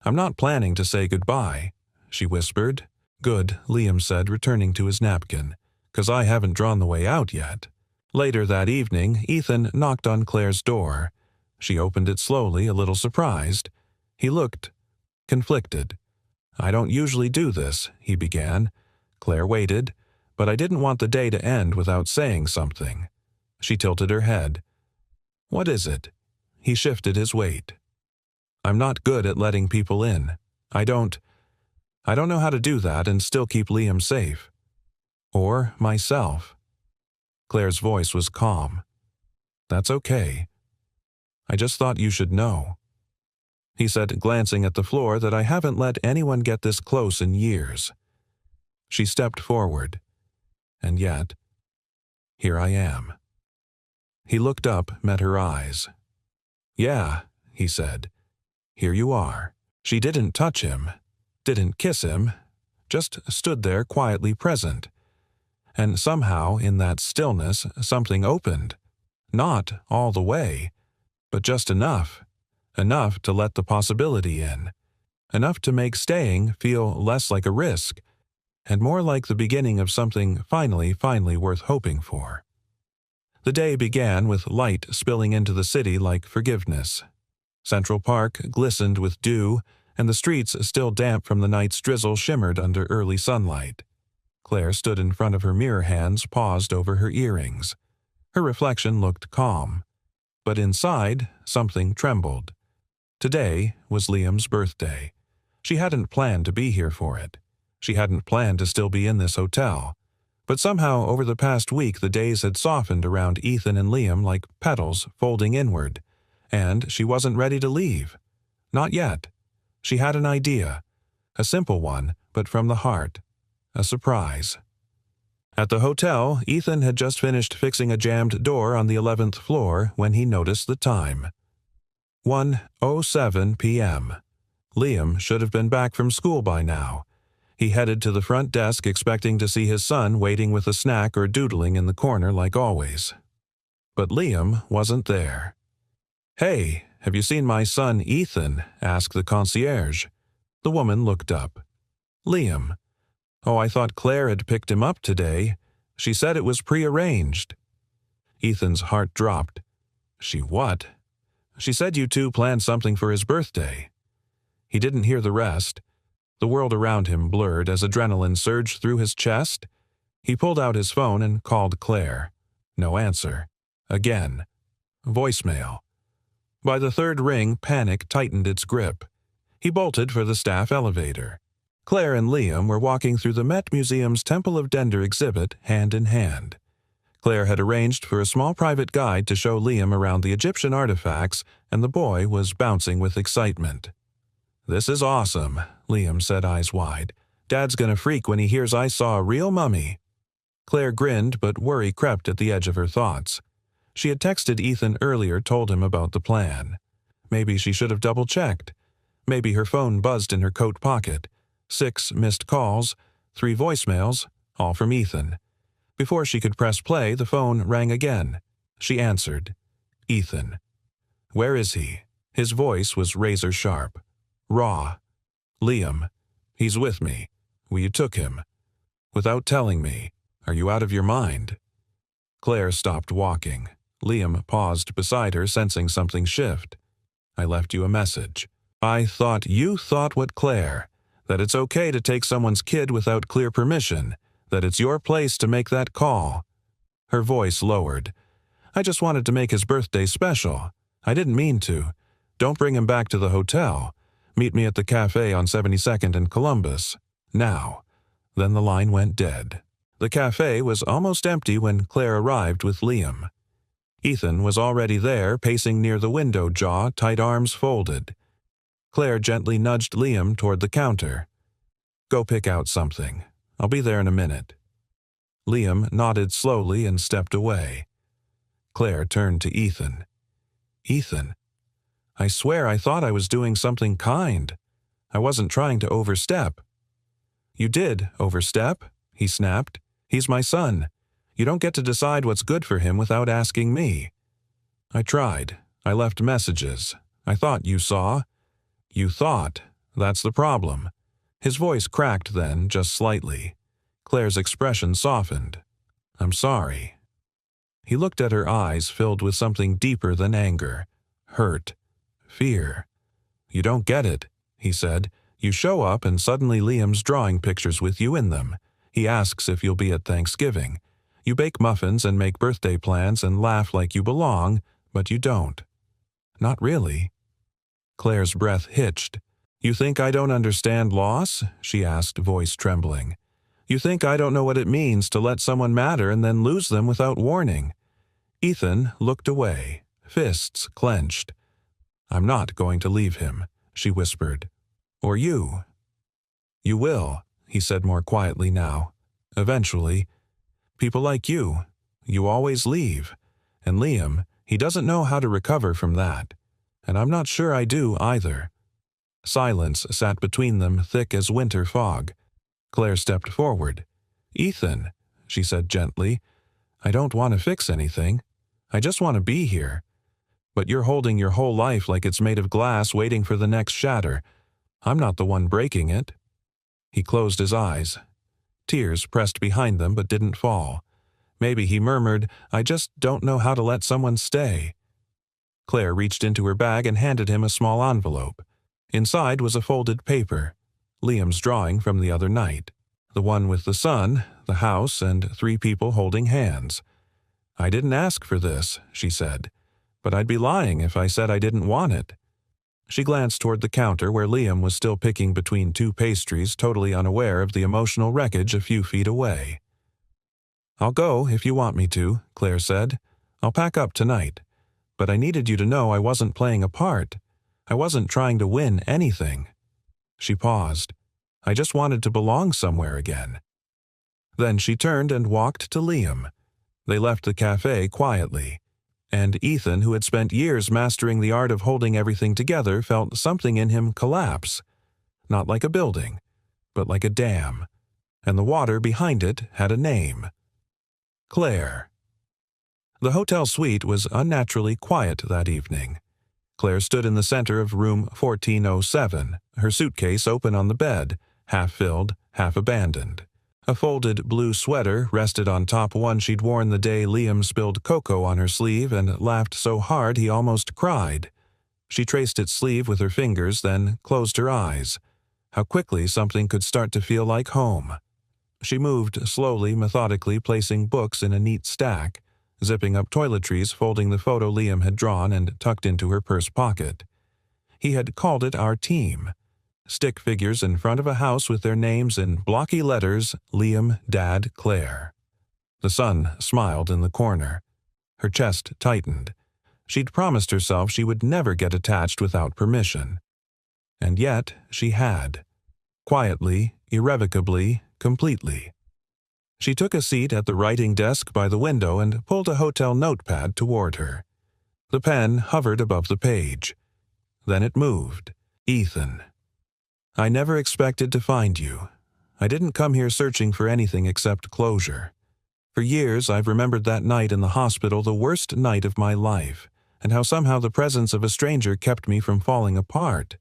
"I'm not planning to say goodbye," she whispered. "Good," Liam said, returning to his napkin, "'cause I haven't drawn the way out yet." Later that evening, Ethan knocked on Claire's door. She opened it slowly, a little surprised. He looked conflicted. "I don't usually do this," he began. Claire waited, but I didn't want the day to end without saying something. She tilted her head. "What is it?" He shifted his weight. "I'm not good at letting people in. I don't know how to do that and still keep Liam safe. Or myself." Claire's voice was calm. "That's okay. I just thought you should know." He said, glancing at the floor, that I haven't let anyone get this close in years. She stepped forward. And yet, here I am. He looked up, met her eyes. "Yeah," he said. "Here you are." She didn't touch him, didn't kiss him, just stood there quietly present. And somehow, in that stillness, something opened. Not all the way, but just enough. Enough to let the possibility in. Enough to make staying feel less like a risk, and more like the beginning of something finally worth hoping for. The day began with light spilling into the city like forgiveness. Central Park glistened with dew, and the streets, still damp from the night's drizzle, shimmered under early sunlight. Claire stood in front of her mirror, hands paused over her earrings. Her reflection looked calm. But inside, something trembled. Today was Liam's birthday. She hadn't planned to be here for it. She hadn't planned to still be in this hotel. But somehow, over the past week, the days had softened around Ethan and Liam like petals folding inward. And she wasn't ready to leave. Not yet. She had an idea. A simple one, but from the heart. A surprise. At the hotel, Ethan had just finished fixing a jammed door on the 11th floor when he noticed the time. 1:07 p.m. Liam should have been back from school by now. He headed to the front desk expecting to see his son waiting with a snack or doodling in the corner like always. But Liam wasn't there. "Hey, have you seen my son Ethan?" asked the concierge. The woman looked up. "Liam. Oh, I thought Claire had picked him up today. She said it was prearranged." Ethan's heart dropped. "She what?" "She said you two planned something for his birthday." He didn't hear the rest. The world around him blurred as adrenaline surged through his chest. He pulled out his phone and called Claire. No answer. Again. Voicemail. By the third ring, panic tightened its grip. He bolted for the staff elevator. Claire and Liam were walking through the Met Museum's Temple of Dender exhibit hand in hand. Claire had arranged for a small private guide to show Liam around the Egyptian artifacts, and the boy was bouncing with excitement. "This is awesome," Liam said, eyes wide. "Dad's gonna freak when he hears I saw a real mummy." Claire grinned, but worry crept at the edge of her thoughts. She had texted Ethan earlier, told him about the plan. Maybe she should have double-checked. Maybe her phone buzzed in her coat pocket. 6 missed calls, 3 voicemails, all from Ethan. Before she could press play, the phone rang again. She answered. Ethan. "Where is he?" His voice was razor-sharp. Raw. "Liam. He's with me. Well, you took him. Without telling me. Are you out of your mind?" Claire stopped walking. Liam paused beside her, sensing something shift. "I left you a message. I thought you thought what Claire, that it's okay to take someone's kid without clear permission, that it's your place to make that call." Her voice lowered. "I just wanted to make his birthday special. I didn't mean to. Don't bring him back to the hotel. Meet me at the cafe on 72nd and Columbus. Now." Then the line went dead. The cafe was almost empty when Claire arrived with Liam. Ethan was already there, pacing near the window, jaw, tight arms folded. Claire gently nudged Liam toward the counter. "Go pick out something. I'll be there in a minute." Liam nodded slowly and stepped away. Claire turned to Ethan. "Ethan, I swear I thought I was doing something kind. I wasn't trying to overstep." "You did overstep," he snapped. "He's my son. You don't get to decide what's good for him without asking me." "I tried. I left messages. I thought you saw." "You thought. That's the problem." His voice cracked then, just slightly. Claire's expression softened. "I'm sorry." He looked at her eyes filled with something deeper than anger. Hurt. Fear. "You don't get it," he said. "You show up and suddenly Liam's drawing pictures with you in them. He asks if you'll be at Thanksgiving. You bake muffins and make birthday plans and laugh like you belong, but you don't." "Not really." Claire's breath hitched. "You think I don't understand loss?" she asked, voice trembling. "You think I don't know what it means to let someone matter and then lose them without warning?" Ethan looked away, fists clenched. "I'm not going to leave him," she whispered. "Or you." "You will," he said more quietly now. "Eventually. People like you. You always leave. And Liam, he doesn't know how to recover from that. And I'm not sure I do either." Silence sat between them, thick as winter fog. Claire stepped forward. "Ethan," she said gently, "I don't want to fix anything. I just want to be here. But you're holding your whole life like it's made of glass waiting for the next shatter. I'm not the one breaking it." He closed his eyes. Tears pressed behind them but didn't fall. Maybe he murmured, "I just don't know how to let someone stay." Claire reached into her bag and handed him a small envelope. Inside was a folded paper. Liam's drawing from the other night. The one with the sun, the house, and 3 people holding hands. "I didn't ask for this," she said. "But I'd be lying if I said I didn't want it." She glanced toward the counter where Liam was still picking between 2 pastries, totally unaware of the emotional wreckage a few feet away. "I'll go if you want me to," Claire said. "I'll pack up tonight. But I needed you to know I wasn't playing a part. I wasn't trying to win anything." She paused. "I just wanted to belong somewhere again." Then she turned and walked to Liam. They left the cafe quietly. And Ethan, who had spent years mastering the art of holding everything together, felt something in him collapse. Not like a building, but like a dam. And the water behind it had a name. Claire. The hotel suite was unnaturally quiet that evening. Claire stood in the center of room 1407, her suitcase open on the bed, half filled, half abandoned. A folded blue sweater rested on top one she'd worn the day Liam spilled cocoa on her sleeve and laughed so hard he almost cried. She traced its sleeve with her fingers, then closed her eyes. How quickly something could start to feel like home. She moved slowly, methodically, placing books in a neat stack, zipping up toiletries, folding the photo Liam had drawn and tucked into her purse pocket. He had called it Our Team. Stick figures in front of a house with their names in blocky letters, Liam, Dad, Claire. The sun smiled in the corner. Her chest tightened. She'd promised herself she would never get attached without permission. And yet she had. Quietly, irrevocably, completely. She took a seat at the writing desk by the window and pulled a hotel notepad toward her. The pen hovered above the page. Then it moved. Ethan. I never expected to find you. I didn't come here searching for anything except closure. For years I've remembered that night in the hospital, the worst night of my life, and how somehow the presence of a stranger kept me from falling apart.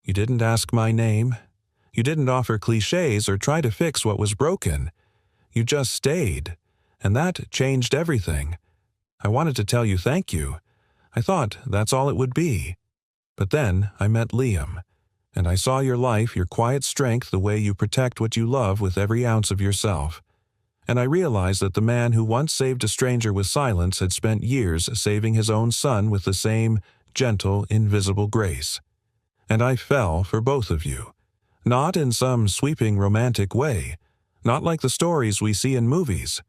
You didn't ask my name. You didn't offer cliches or try to fix what was broken. You just stayed, and that changed everything. I wanted to tell you thank you. I thought that's all it would be. But then I met Liam, and I saw your life, your quiet strength, the way you protect what you love with every ounce of yourself. And I realized that the man who once saved a stranger with silence had spent years saving his own son with the same gentle, invisible grace. And I fell for both of you. Not in some sweeping romantic way, not like the stories we see in movies,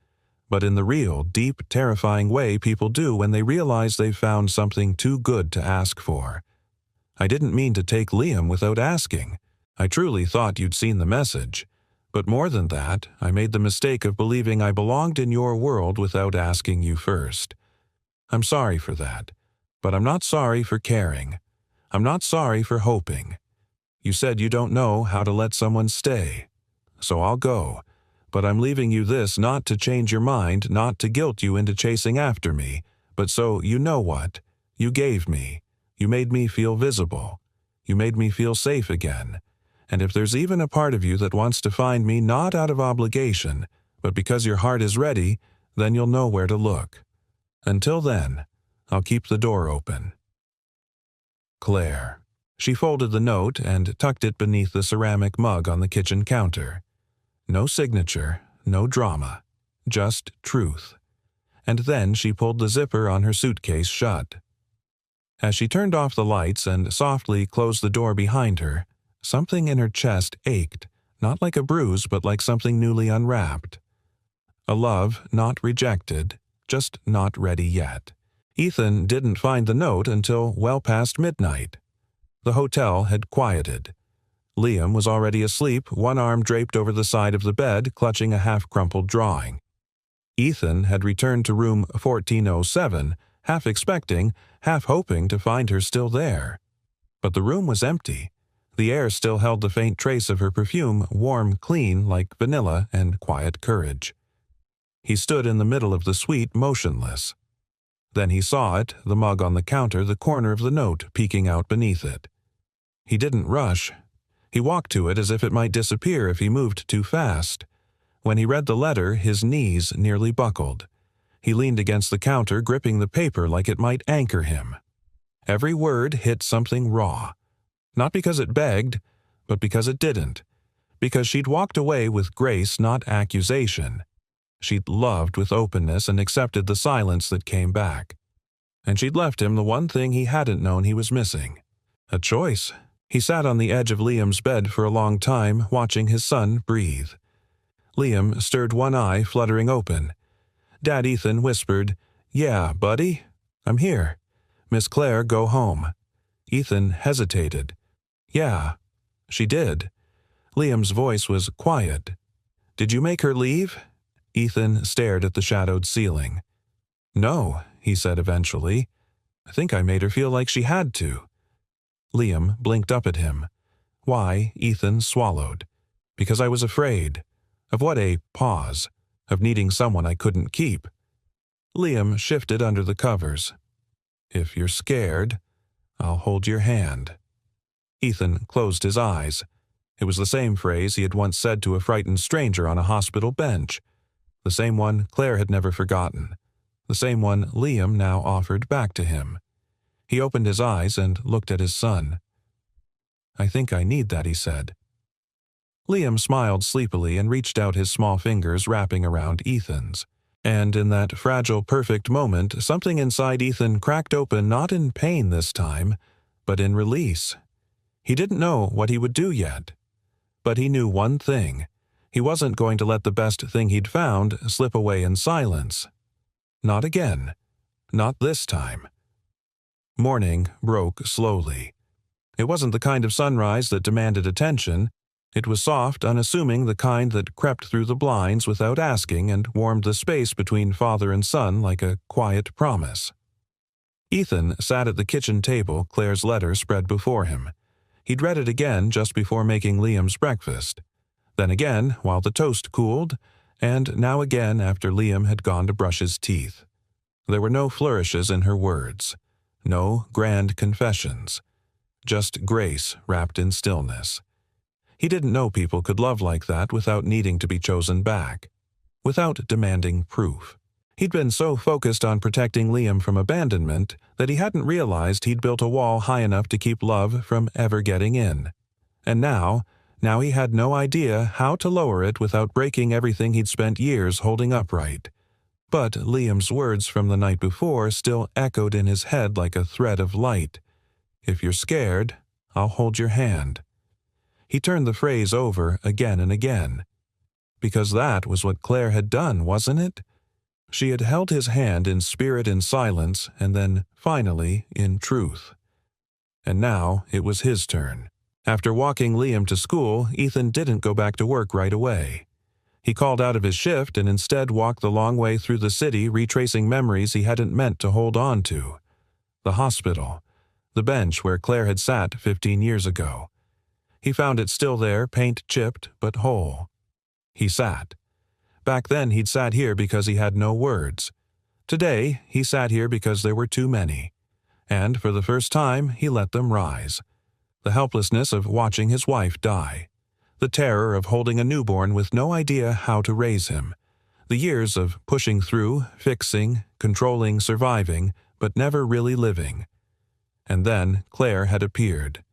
but in the real, deep, terrifying way people do when they realize they've found something too good to ask for. I didn't mean to take Liam without asking. I truly thought you'd seen the message. But more than that, I made the mistake of believing I belonged in your world without asking you first. I'm sorry for that, but I'm not sorry for caring. I'm not sorry for hoping. You said you don't know how to let someone stay. So I'll go, but I'm leaving you this not to change your mind, not to guilt you into chasing after me, but so you know what you gave me. You made me feel visible. You made me feel safe again. And if there's even a part of you that wants to find me not out of obligation, but because your heart is ready, then you'll know where to look. Until then, I'll keep the door open. Claire. She folded the note and tucked it beneath the ceramic mug on the kitchen counter. No signature, no drama, just truth. And then she pulled the zipper on her suitcase shut. As she turned off the lights and softly closed the door behind her, something in her chest ached, not like a bruise but like something newly unwrapped. A love not rejected, just not ready yet. Ethan didn't find the note until well past midnight. The hotel had quieted. Liam was already asleep, one arm draped over the side of the bed, clutching a half-crumpled drawing. Ethan had returned to room 1407, half expecting, half hoping to find her still there. But the room was empty. The air still held the faint trace of her perfume, warm, clean, like vanilla and quiet courage. He stood in the middle of the suite, motionless. Then he saw it, the mug on the counter, the corner of the note peeking out beneath it. He didn't rush. He walked to it as if it might disappear if he moved too fast. When he read the letter, his knees nearly buckled. He leaned against the counter, gripping the paper like it might anchor him. Every word hit something raw. Not because it begged, but because it didn't. Because she'd walked away with grace, not accusation. She'd loved with openness and accepted the silence that came back. And she'd left him the one thing he hadn't known he was missing. A choice. He sat on the edge of Liam's bed for a long time, watching his son breathe. Liam stirred one eye, fluttering open. Dad Ethan whispered, "Yeah, buddy, I'm here. Miss Claire, go home." Ethan hesitated. "Yeah, she did." Liam's voice was quiet. "Did you make her leave?" Ethan stared at the shadowed ceiling. "No," he said eventually. "I think I made her feel like she had to." Liam blinked up at him. "Why?" Ethan swallowed. "Because I was afraid. Of what a pause. Of needing someone I couldn't keep." Liam shifted under the covers. "If you're scared, I'll hold your hand." Ethan closed his eyes. It was the same phrase he had once said to a frightened stranger on a hospital bench. The same one Claire had never forgotten. The same one Liam now offered back to him. He opened his eyes and looked at his son. "I think I need that," he said. Liam smiled sleepily and reached out his small fingers, wrapping around Ethan's. And in that fragile, perfect moment, something inside Ethan cracked open, not in pain this time, but in release. He didn't know what he would do yet. But he knew one thing. He wasn't going to let the best thing he'd found slip away in silence. Not again. Not this time. Morning broke slowly. It wasn't the kind of sunrise that demanded attention. It was soft, unassuming, the kind that crept through the blinds without asking and warmed the space between father and son like a quiet promise. Ethan sat at the kitchen table, Claire's letter spread before him. He'd read it again just before making Liam's breakfast. Then again while the toast cooled, and now again after Liam had gone to brush his teeth. There were no flourishes in her words. No grand confessions. Just grace wrapped in stillness. He didn't know people could love like that without needing to be chosen back. Without demanding proof. He'd been so focused on protecting Liam from abandonment that he hadn't realized he'd built a wall high enough to keep love from ever getting in. And now he had no idea how to lower it without breaking everything he'd spent years holding upright. But Liam's words from the night before still echoed in his head like a thread of light. "If you're scared, I'll hold your hand." He turned the phrase over again and again. Because that was what Claire had done, wasn't it? She had held his hand in spirit in silence, and then, finally, in truth. And now it was his turn. After walking Liam to school, Ethan didn't go back to work right away. He called out of his shift and instead walked the long way through the city, retracing memories he hadn't meant to hold on to. The hospital. The bench where Claire had sat 15 years ago. He found it still there, paint chipped but whole. He sat. Back then he'd sat here because he had no words. Today he sat here because there were too many. And for the first time he let them rise. The helplessness of watching his wife die. The terror of holding a newborn with no idea how to raise him. The years of pushing through, fixing, controlling, surviving, but never really living. And then Claire had appeared.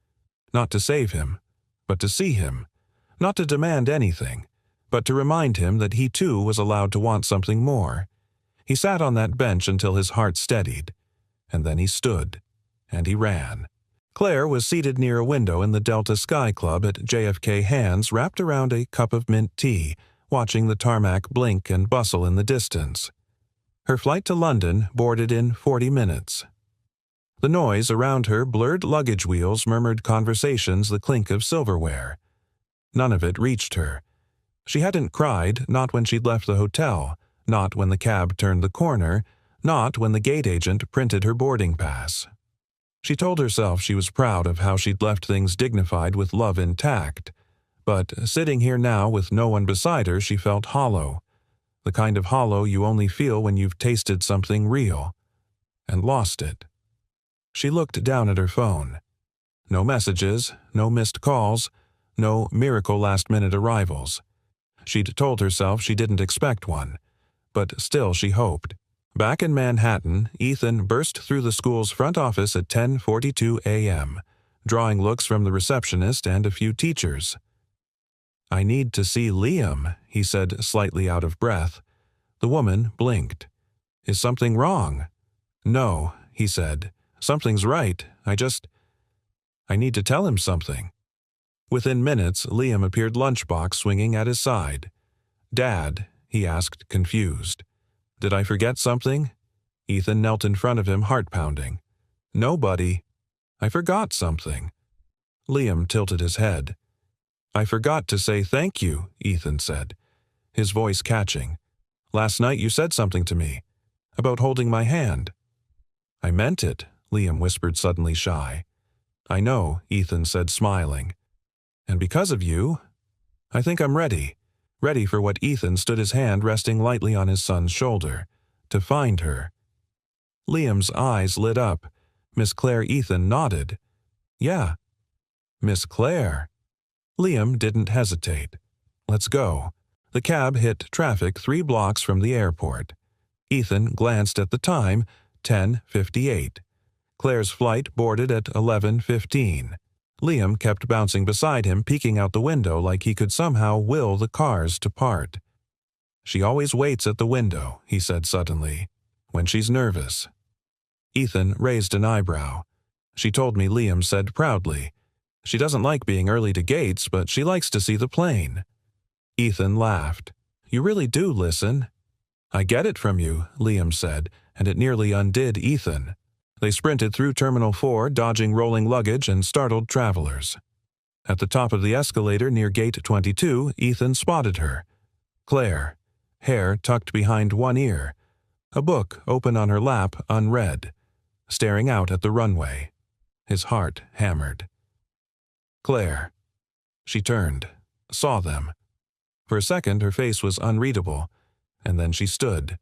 Not to save him, but to see him. Not to demand anything, but to remind him that he too was allowed to want something more. He sat on that bench until his heart steadied. And then he stood. And he ran. Claire was seated near a window in the Delta Sky Club at JFK, hands wrapped around a cup of mint tea, watching the tarmac blink and bustle in the distance. Her flight to London boarded in 40 minutes. The noise around her blurred luggage wheels murmured conversations, the clink of silverware. None of it reached her. She hadn't cried, not when she'd left the hotel, not when the cab turned the corner, not when the gate agent printed her boarding pass. She told herself she was proud of how she'd left things dignified with love intact, but sitting here now with no one beside her, she felt hollow. The kind of hollow you only feel when you've tasted something real, and lost it. She looked down at her phone. No messages, no missed calls, no miracle last-minute arrivals. She'd told herself she didn't expect one, but still she hoped. Back in Manhattan, Ethan burst through the school's front office at 10:42 a.m., drawing looks from the receptionist and a few teachers. "I need to see Liam," he said, slightly out of breath. The woman blinked. "Is something wrong?" "No," he said. "Something's right. I need to tell him something." Within minutes, Liam appeared, lunchbox swinging at his side. "Dad," he asked, confused. "Did I forget something?" Ethan knelt in front of him, heart pounding. "No, buddy. I forgot something." Liam tilted his head. "I forgot to say thank you," Ethan said, his voice catching. "Last night you said something to me, about holding my hand." "I meant it," Liam whispered, suddenly shy. "I know," Ethan said, smiling. "And because of you, I think I'm ready. Ready for what." Ethan stood, his hand resting lightly on his son's shoulder. "To find her." Liam's eyes lit up. "Miss Claire?" Ethan nodded. "Yeah." "Miss Claire." Liam didn't hesitate. "Let's go." The cab hit traffic 3 blocks from the airport. Ethan glanced at the time, 10:58. Claire's flight boarded at 11:15. Liam kept bouncing beside him, peeking out the window like he could somehow will the cars to part. "She always waits at the window," he said suddenly, "when she's nervous." Ethan raised an eyebrow. "She told me," Liam said proudly. "She doesn't like being early to gates, but she likes to see the plane." Ethan laughed. "You really do listen." "I get it from you," Liam said, and it nearly undid Ethan. They sprinted through Terminal 4, dodging rolling luggage and startled travelers. At the top of the escalator near Gate 22, Ethan spotted her. Claire, hair tucked behind one ear, a book open on her lap, unread, staring out at the runway. His heart hammered. Claire. She turned, saw them. For a second her face was unreadable, and then she stood.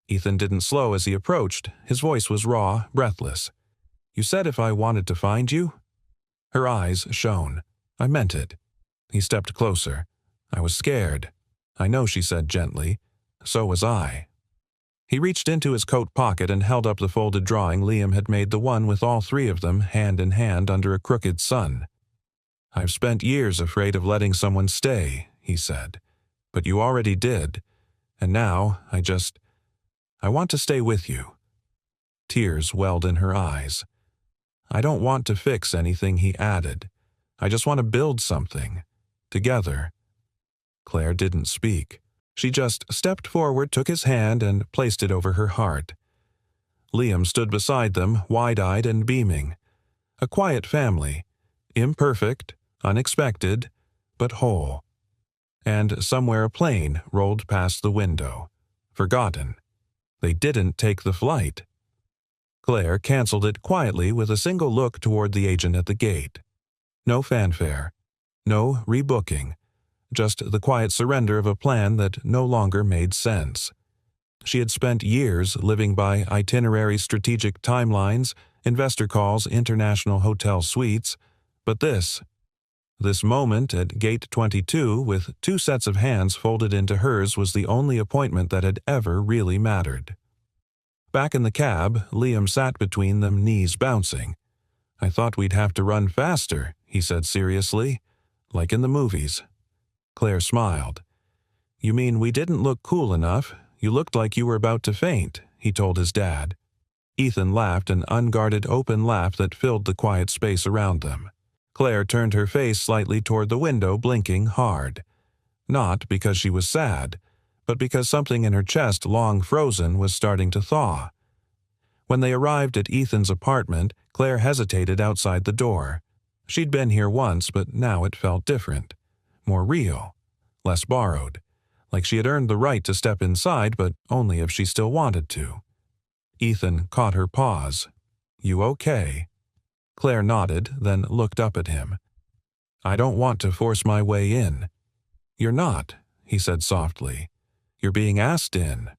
Ethan didn't slow as he approached. His voice was raw, breathless. "You said if I wanted to find you?" Her eyes shone. "I meant it." He stepped closer. "I was scared." "I know," she said gently. "So was I." He reached into his coat pocket and held up the folded drawing Liam had made, the one with all 3 of them, hand in hand under a crooked sun. "I've spent years afraid of letting someone stay," he said. "But you already did. And now, I want to stay with you." Tears welled in her eyes. "I don't want to fix anything," he added. "I just want to build something. Together." Claire didn't speak. She just stepped forward, took his hand, and placed it over her heart. Liam stood beside them, wide-eyed and beaming. A quiet family, imperfect, unexpected, but whole. And somewhere a plane rolled past the window. Forgotten. They didn't take the flight. Claire canceled it quietly with a single look toward the agent at the gate. No fanfare. No rebooking. Just the quiet surrender of a plan that no longer made sense. She had spent years living by itinerary strategic timelines, investor calls, international hotel suites, but this moment at Gate 22 with 2 sets of hands folded into hers was the only appointment that had ever really mattered. Back in the cab, Liam sat between them, knees bouncing. "I thought we'd have to run faster," he said seriously, "like in the movies." Claire smiled. "You mean we didn't look cool enough? You looked like you were about to faint," he told his dad. Ethan laughed, an unguarded open laugh that filled the quiet space around them. Claire turned her face slightly toward the window, blinking hard. Not because she was sad, but because something in her chest, long frozen, was starting to thaw. When they arrived at Ethan's apartment, Claire hesitated outside the door. She'd been here once, but now it felt different. More real. Less borrowed. Like she had earned the right to step inside, but only if she still wanted to. Ethan caught her pause. "You okay?" Claire nodded, then looked up at him. "I don't want to force my way in." "You're not," he said softly. "You're being asked in."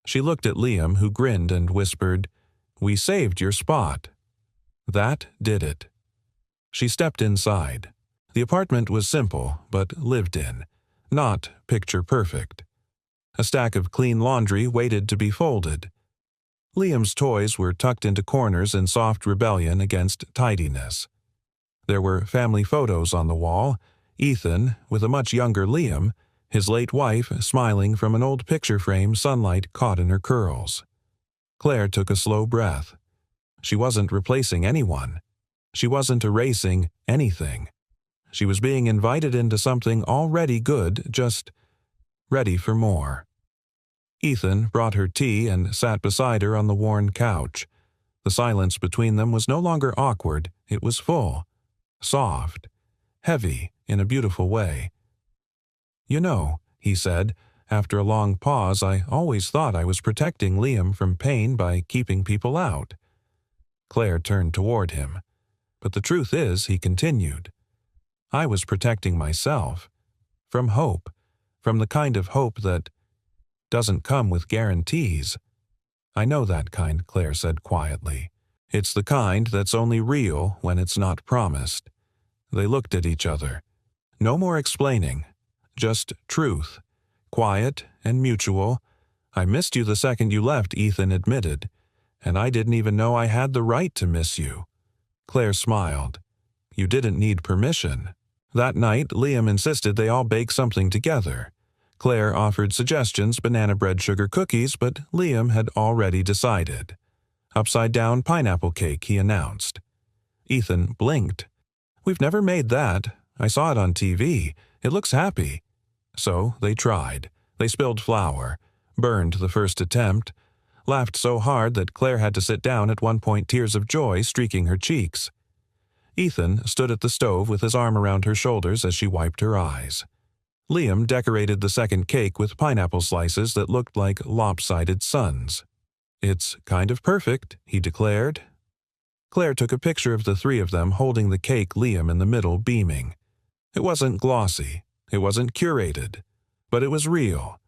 She looked at Liam, who grinned and whispered, "We saved your spot." That did it. She stepped inside. The apartment was simple, but lived in. Not picture perfect. A stack of clean laundry waited to be folded. Liam's toys were tucked into corners in soft rebellion against tidiness. There were family photos on the wall, Ethan with a much younger Liam, his late wife smiling from an old picture frame, sunlight caught in her curls. Claire took a slow breath. She wasn't replacing anyone. She wasn't erasing anything. She was being invited into something already good, just ready for more. Ethan brought her tea and sat beside her on the worn couch. The silence between them was no longer awkward, it was full, soft, heavy in a beautiful way. "You know," he said, after a long pause, "I always thought I was protecting Liam from pain by keeping people out." Claire turned toward him. "But the truth is," he continued, "I was protecting myself. From hope. From the kind of hope that doesn't come with guarantees." "I know that kind," Claire said quietly. "It's the kind that's only real when it's not promised." They looked at each other. No more explaining. Just truth. Quiet and mutual. "I missed you the second you left," Ethan admitted. "And I didn't even know I had the right to miss you." Claire smiled. "You didn't need permission." That night, Liam insisted they all bake something together. Claire offered suggestions, banana bread sugar cookies, but Liam had already decided. "Upside-down pineapple cake," he announced. Ethan blinked. "We've never made that. I saw it on TV. It looks happy." So they tried. They spilled flour, burned the first attempt, laughed so hard that Claire had to sit down at one point, tears of joy streaking her cheeks. Ethan stood at the stove with his arm around her shoulders as she wiped her eyes. Liam decorated the second cake with pineapple slices that looked like lopsided suns. "It's kind of perfect," he declared. Claire took a picture of the three of them holding the cake, Liam in the middle, beaming. It wasn't glossy, it wasn't curated, but it was real.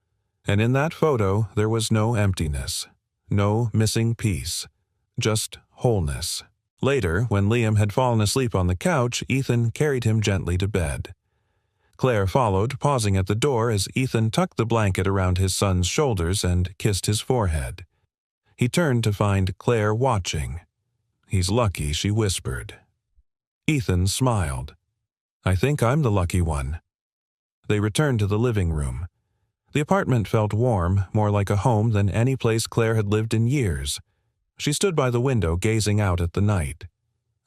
And in that photo there was no emptiness, no missing piece, just wholeness. Later, when Liam had fallen asleep on the couch, Ethan carried him gently to bed. Claire followed, pausing at the door as Ethan tucked the blanket around his son's shoulders and kissed his forehead. He turned to find Claire watching. "He's lucky," she whispered. Ethan smiled. "I think I'm the lucky one." They returned to the living room. The apartment felt warm, more like a home than any place Claire had lived in years. She stood by the window, gazing out at the night.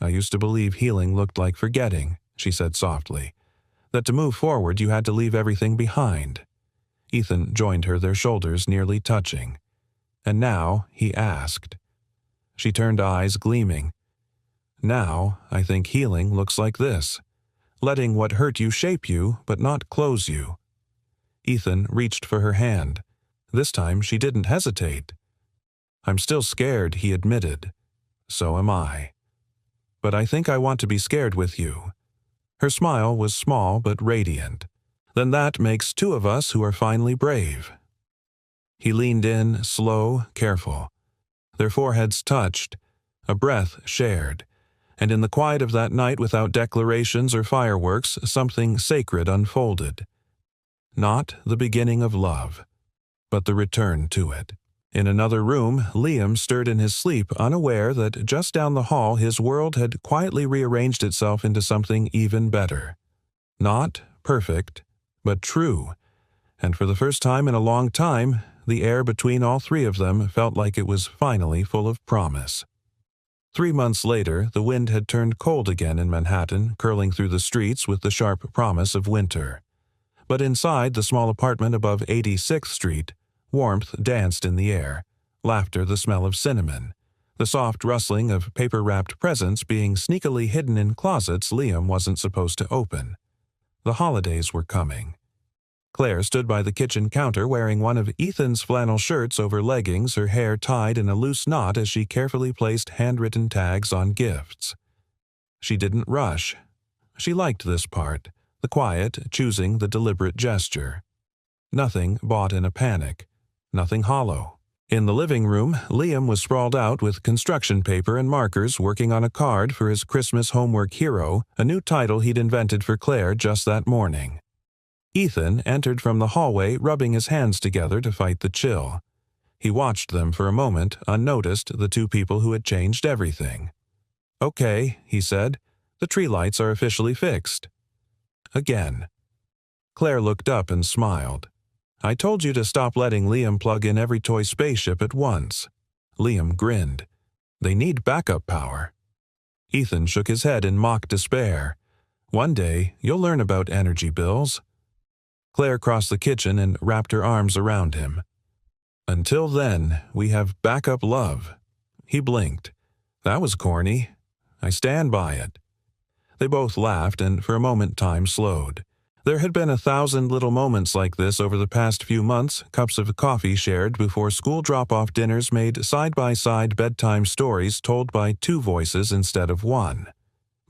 "I used to believe healing looked like forgetting," she said softly. "That to move forward you had to leave everything behind." Ethan joined her, their shoulders nearly touching. "And now?" he asked. She turned, eyes gleaming. Now, I think healing looks like this. Letting what hurt you shape you, but not close you. Ethan reached for her hand. This time she didn't hesitate. I'm still scared, he admitted. So am I. But I think I want to be scared with you. Her smile was small but radiant. Then that makes two of us who are finally brave. He leaned in, slow, careful. Their foreheads touched, a breath shared, and in the quiet of that night without declarations or fireworks, something sacred unfolded. Not the beginning of love, but the return to it. In another room, Liam stirred in his sleep, unaware that just down the hall his world had quietly rearranged itself into something even better. Not perfect, but true, and for the first time in a long time, the air between all three of them felt like it was finally full of promise. 3 months later, the wind had turned cold again in Manhattan, curling through the streets with the sharp promise of winter. But inside the small apartment above 86th Street, warmth danced in the air, laughter the smell of cinnamon, the soft rustling of paper-wrapped presents being sneakily hidden in closets Liam wasn't supposed to open. The holidays were coming. Claire stood by the kitchen counter wearing one of Ethan's flannel shirts over leggings, her hair tied in a loose knot as she carefully placed handwritten tags on gifts. She didn't rush. She liked this part, the quiet, choosing the deliberate gesture. Nothing bought in a panic. Nothing hollow. In the living room, Liam was sprawled out with construction paper and markers working on a card for his Christmas homework hero, a new title he'd invented for Claire just that morning. Ethan entered from the hallway, rubbing his hands together to fight the chill. He watched them for a moment, unnoticed, the two people who had changed everything. "Okay," he said. "The tree lights are officially fixed." Again. Claire looked up and smiled. "I told you to stop letting Liam plug in every toy spaceship at once." Liam grinned. "They need backup power." Ethan shook his head in mock despair. "One day, you'll learn about energy bills." Claire crossed the kitchen and wrapped her arms around him. "Until then, we have backup love." He blinked. "That was corny. I stand by it." They both laughed, and for a moment time slowed. There had been 1,000 little moments like this over the past few months, cups of coffee shared before school drop-off dinners made side-by-side bedtime stories told by two voices instead of one.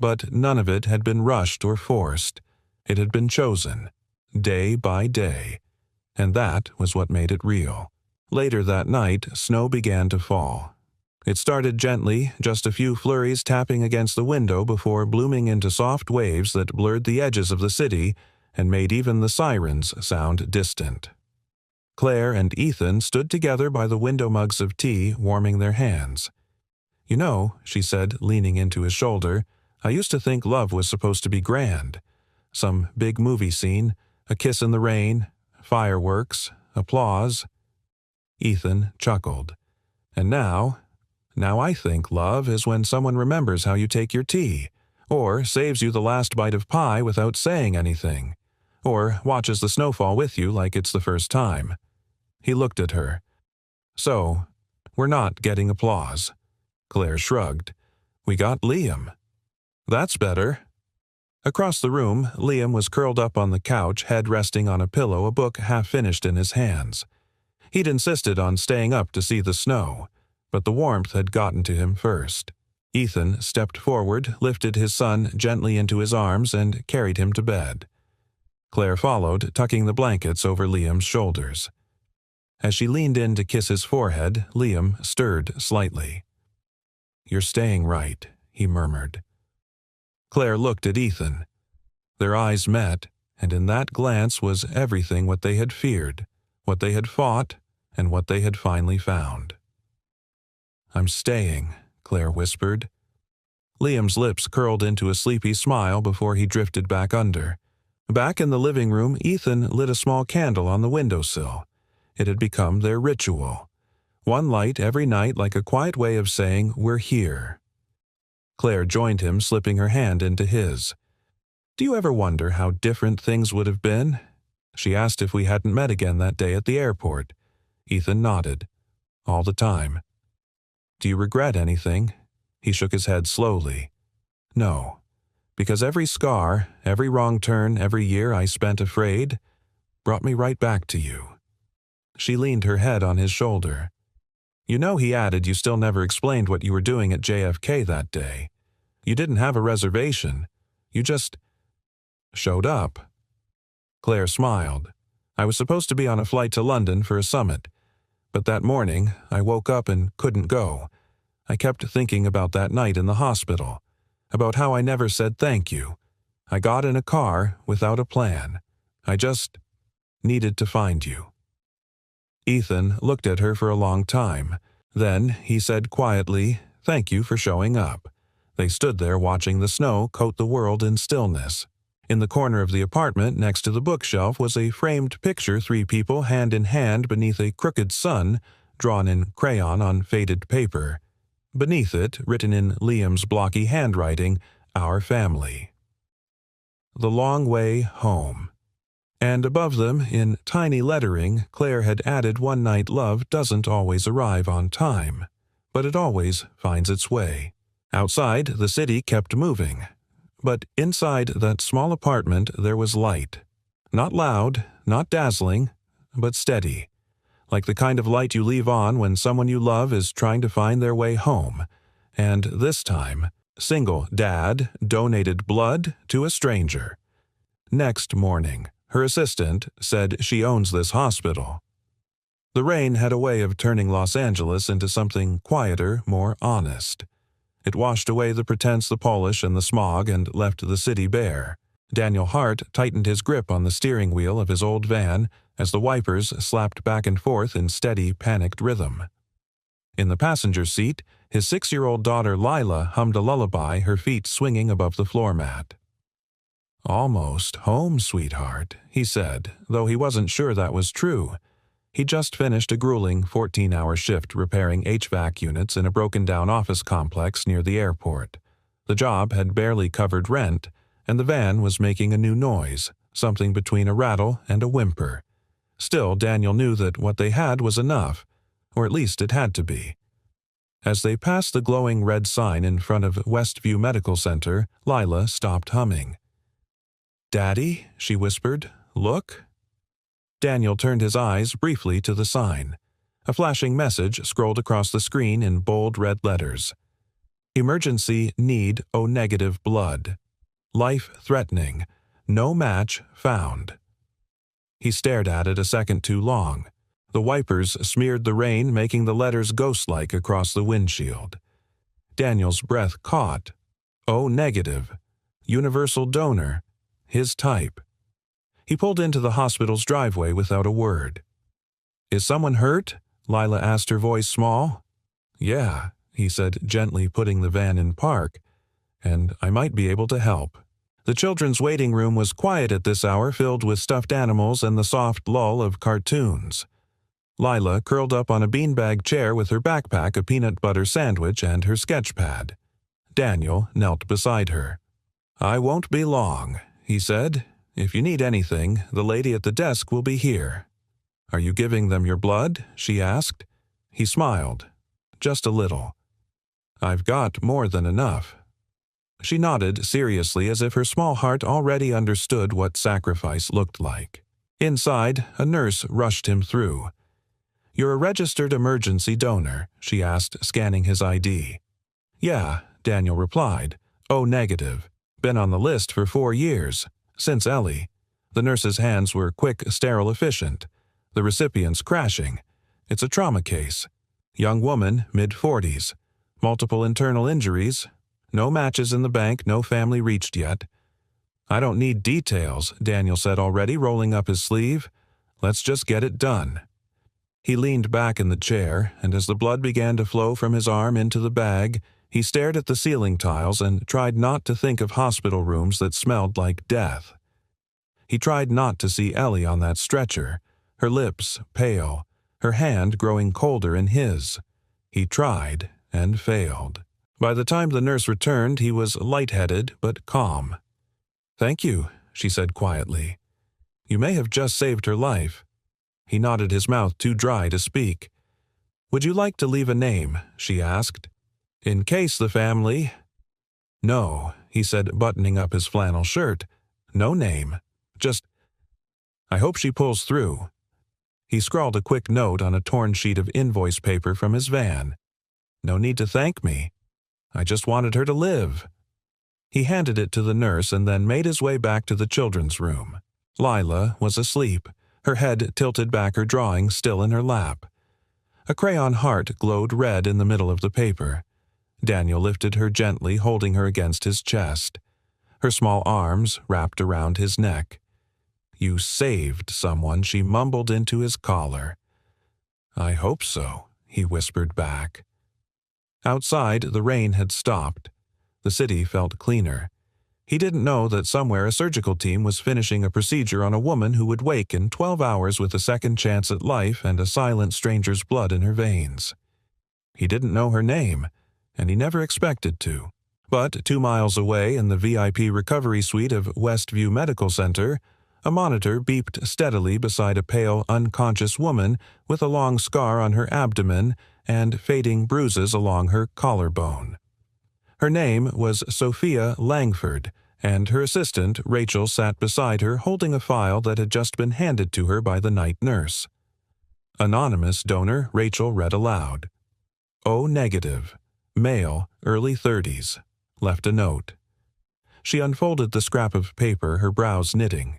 But none of it had been rushed or forced. It had been chosen, day by day, and that was what made it real. Later that night, snow began to fall. It started gently, just a few flurries tapping against the window before blooming into soft waves that blurred the edges of the city and made even the sirens sound distant. Claire and Ethan stood together by the window mugs of tea, warming their hands. "You know," she said, leaning into his shoulder, "I used to think love was supposed to be grand. Some big movie scene, a kiss in the rain, fireworks, applause." Ethan chuckled. "And now I think love is when someone remembers how you take your tea, or saves you the last bite of pie without saying anything, or watches the snowfall with you like it's the first time." He looked at her. "So, we're not getting applause." Claire shrugged. "We got Liam." "That's better." Across the room, Liam was curled up on the couch, head resting on a pillow, a book half-finished in his hands. He'd insisted on staying up to see the snow, but the warmth had gotten to him first. Ethan stepped forward, lifted his son gently into his arms, and carried him to bed. Claire followed, tucking the blankets over Liam's shoulders. As she leaned in to kiss his forehead, Liam stirred slightly. "You're staying right," he murmured. Claire looked at Ethan. Their eyes met, and in that glance was everything what they had feared, what they had fought, and what they had finally found. "I'm staying," Claire whispered. Liam's lips curled into a sleepy smile before he drifted back under. Back in the living room, Ethan lit a small candle on the windowsill. It had become their ritual. One light every night, like a quiet way of saying, "We're here." Claire joined him, slipping her hand into his. "Do you ever wonder how different things would have been?" She asked if we hadn't met again that day at the airport. Ethan nodded. "All the time." "Do you regret anything?" He shook his head slowly. No, because every scar, every wrong turn, every year I spent afraid, brought me right back to you." She leaned her head on his shoulder. "You know," he added, "you still never explained what you were doing at JFK that day. You didn't have a reservation. You just showed up." Claire smiled. "I was supposed to be on a flight to London for a summit, but that morning I woke up and couldn't go. I kept thinking about that night in the hospital, about how I never said thank you. I got in a car without a plan. I just needed to find you." Ethan looked at her for a long time. Then he said quietly, "Thank you for showing up." They stood there watching the snow coat the world in stillness. In the corner of the apartment next to the bookshelf was a framed picture, three people hand in hand beneath a crooked sun, drawn in crayon on faded paper. Beneath it, written in Liam's blocky handwriting, "Our family." The long way home. And above them, in tiny lettering, Claire had added, "One night love doesn't always arrive on time, but it always finds its way." Outside, the city kept moving. But inside that small apartment there was light. Not loud, not dazzling, but steady. Like the kind of light you leave on when someone you love is trying to find their way home. And this time, single dad donated blood to a stranger. Next morning, her assistant said she owns this hospital. The rain had a way of turning Los Angeles into something quieter, more honest. It washed away the pretense, the polish, and the smog, and left the city bare. Daniel Hart tightened his grip on the steering wheel of his old van as the wipers slapped back and forth in steady, panicked rhythm. In the passenger seat, his 6-year-old daughter Lila hummed a lullaby, her feet swinging above the floor mat. "Almost home, sweetheart," he said, though he wasn't sure that was true. He just finished a grueling 14-hour shift repairing HVAC units in a broken-down office complex near the airport. The job had barely covered rent, and the van was making a new noise, something between a rattle and a whimper. Still, Daniel knew that what they had was enough, or at least it had to be. As they passed the glowing red sign in front of Westview Medical Center, Lila stopped humming. "Daddy," she whispered, "look." Daniel turned his eyes briefly to the sign. A flashing message scrolled across the screen in bold red letters. "Emergency need O-negative blood. Life threatening. No match found." He stared at it a second too long. The wipers smeared the rain, making the letters ghost-like across the windshield. Daniel's breath caught. O-negative. Universal donor. His type. He pulled into the hospital's driveway without a word. "Is someone hurt?" Lila asked, her voice small. "Yeah," he said, gently putting the van in park. "And I might be able to help." The children's waiting room was quiet at this hour, filled with stuffed animals and the soft lull of cartoons. Lila curled up on a beanbag chair with her backpack, a peanut butter sandwich, and her sketch pad. Daniel knelt beside her. "I won't be long," he said. "If you need anything, the lady at the desk will be here." "Are you giving them your blood?" she asked. He smiled. "Just a little." "I've got more than enough." She nodded seriously, as if her small heart already understood what sacrifice looked like. Inside, a nurse rushed him through. "You're a registered emergency donor?" she asked, scanning his ID. "Yeah," Daniel replied. "O-negative. Been on the list for 4 years. Since Ellie." The nurse's hands were quick, sterile, efficient. The recipient's crashing. "It's a trauma case. Young woman, mid-40s. Multiple internal injuries. No matches in the bank, no family reached yet." "I don't need details," Daniel said already, rolling up his sleeve. "Let's just get it done." He leaned back in the chair, and as the blood began to flow from his arm into the bag, he stared at the ceiling tiles and tried not to think of hospital rooms that smelled like death. He tried not to see Ellie on that stretcher, her lips pale, her hand growing colder in his. He tried and failed. By the time the nurse returned, he was lightheaded but calm. "Thank you," she said quietly. "You may have just saved her life." He nodded, his mouth too dry to speak. "Would you like to leave a name?" she asked. "In case the family—" No, he said, buttoning up his flannel shirt. No name. Just, I hope she pulls through. He scrawled a quick note on a torn sheet of invoice paper from his van. No need to thank me. I just wanted her to live. He handed it to the nurse and then made his way back to the children's room. Lila was asleep, her head tilted back, her drawing still in her lap. A crayon heart glowed red in the middle of the paper. Daniel lifted her gently, holding her against his chest. Her small arms wrapped around his neck. You saved someone, she mumbled into his collar. I hope so, he whispered back. Outside, the rain had stopped. The city felt cleaner. He didn't know that somewhere a surgical team was finishing a procedure on a woman who would wake in 12 hours with a second chance at life and a silent stranger's blood in her veins. He didn't know her name, and he never expected to. But 2 miles away in the VIP recovery suite of Westview Medical Center, a monitor beeped steadily beside a pale, unconscious woman with a long scar on her abdomen and fading bruises along her collarbone. Her name was Sophia Langford, and her assistant, Rachel, sat beside her holding a file that had just been handed to her by the night nurse. Anonymous donor, Rachel read aloud. O negative, male, early 30s, left a note. She unfolded the scrap of paper, her brows knitting.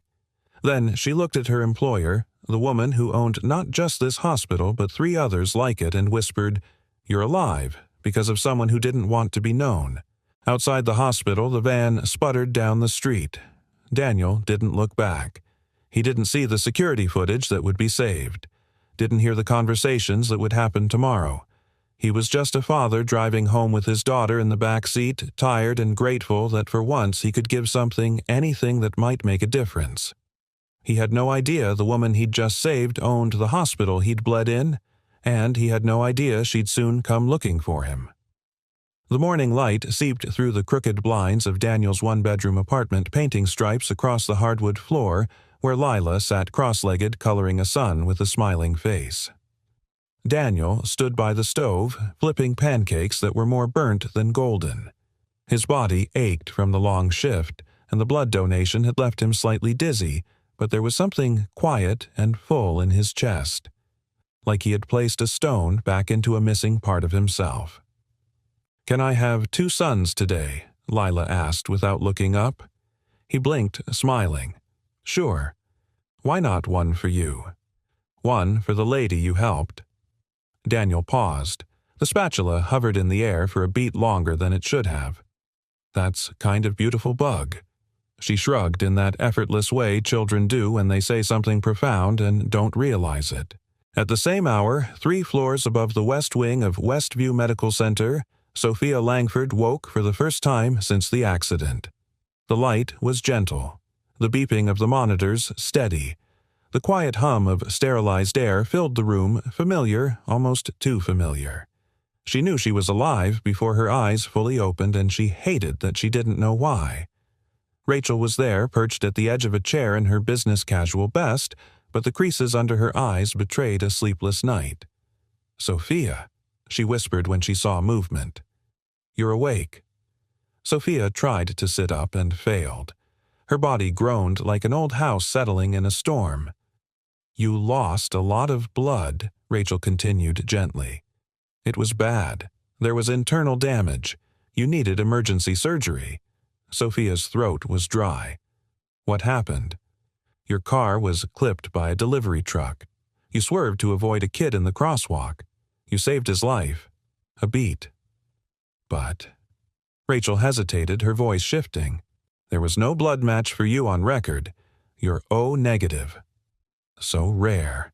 Then she looked at her employer, the woman who owned not just this hospital but 3 others like it, and whispered, You're alive, because of someone who didn't want to be known. Outside the hospital, the van sputtered down the street. Daniel didn't look back. He didn't see the security footage that would be saved. Didn't hear the conversations that would happen tomorrow. He was just a father driving home with his daughter in the back seat, tired and grateful that for once he could give something, anything that might make a difference. He had no idea the woman he'd just saved owned the hospital he'd bled in, and he had no idea she'd soon come looking for him. The morning light seeped through the crooked blinds of Daniel's 1-bedroom apartment, painting stripes across the hardwood floor where Lila sat cross-legged coloring a sun with a smiling face. Daniel stood by the stove, flipping pancakes that were more burnt than golden. His body ached from the long shift, and the blood donation had left him slightly dizzy, but there was something quiet and full in his chest, like he had placed a stone back into a missing part of himself. Can I have 2 sons today? Lila asked without looking up. He blinked, smiling. Sure. Why not 1 for you? 1 for the lady you helped. Daniel paused. The spatula hovered in the air for a beat longer than it should have. That's kind of beautiful bug. She shrugged in that effortless way children do when they say something profound and don't realize it. At the same hour, 3 floors above the west wing of Westview Medical Center, Sophia Langford woke for the first time since the accident. The light was gentle, the beeping of the monitors steady. The quiet hum of sterilized air filled the room, familiar, almost too familiar. She knew she was alive before her eyes fully opened, and she hated that she didn't know why. Rachel was there, perched at the edge of a chair in her business casual best, but the creases under her eyes betrayed a sleepless night. Sophia, she whispered when she saw movement. You're awake. Sophia tried to sit up and failed. Her body groaned like an old house settling in a storm. You lost a lot of blood, Rachel continued gently. It was bad. There was internal damage. You needed emergency surgery. Sophia's throat was dry. What happened? Your car was clipped by a delivery truck. You swerved to avoid a kid in the crosswalk. You saved his life. A beat. But... Rachel hesitated, her voice shifting. There was no blood match for you on record. You're O negative. So rare.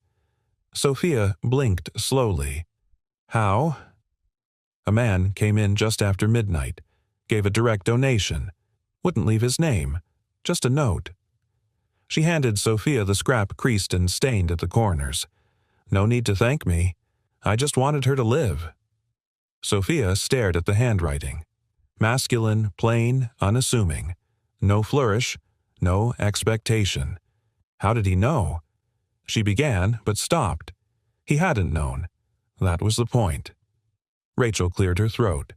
Sophia blinked slowly. How? A man came in just after midnight, gave a direct donation, wouldn't leave his name, just a note. She handed Sophia the scrap creased and stained at the corners. No need to thank me. I just wanted her to live. Sophia stared at the handwriting. Masculine, plain, unassuming. No flourish, no expectation. How did he know? She began, but stopped. He hadn't known. That was the point. Rachel cleared her throat.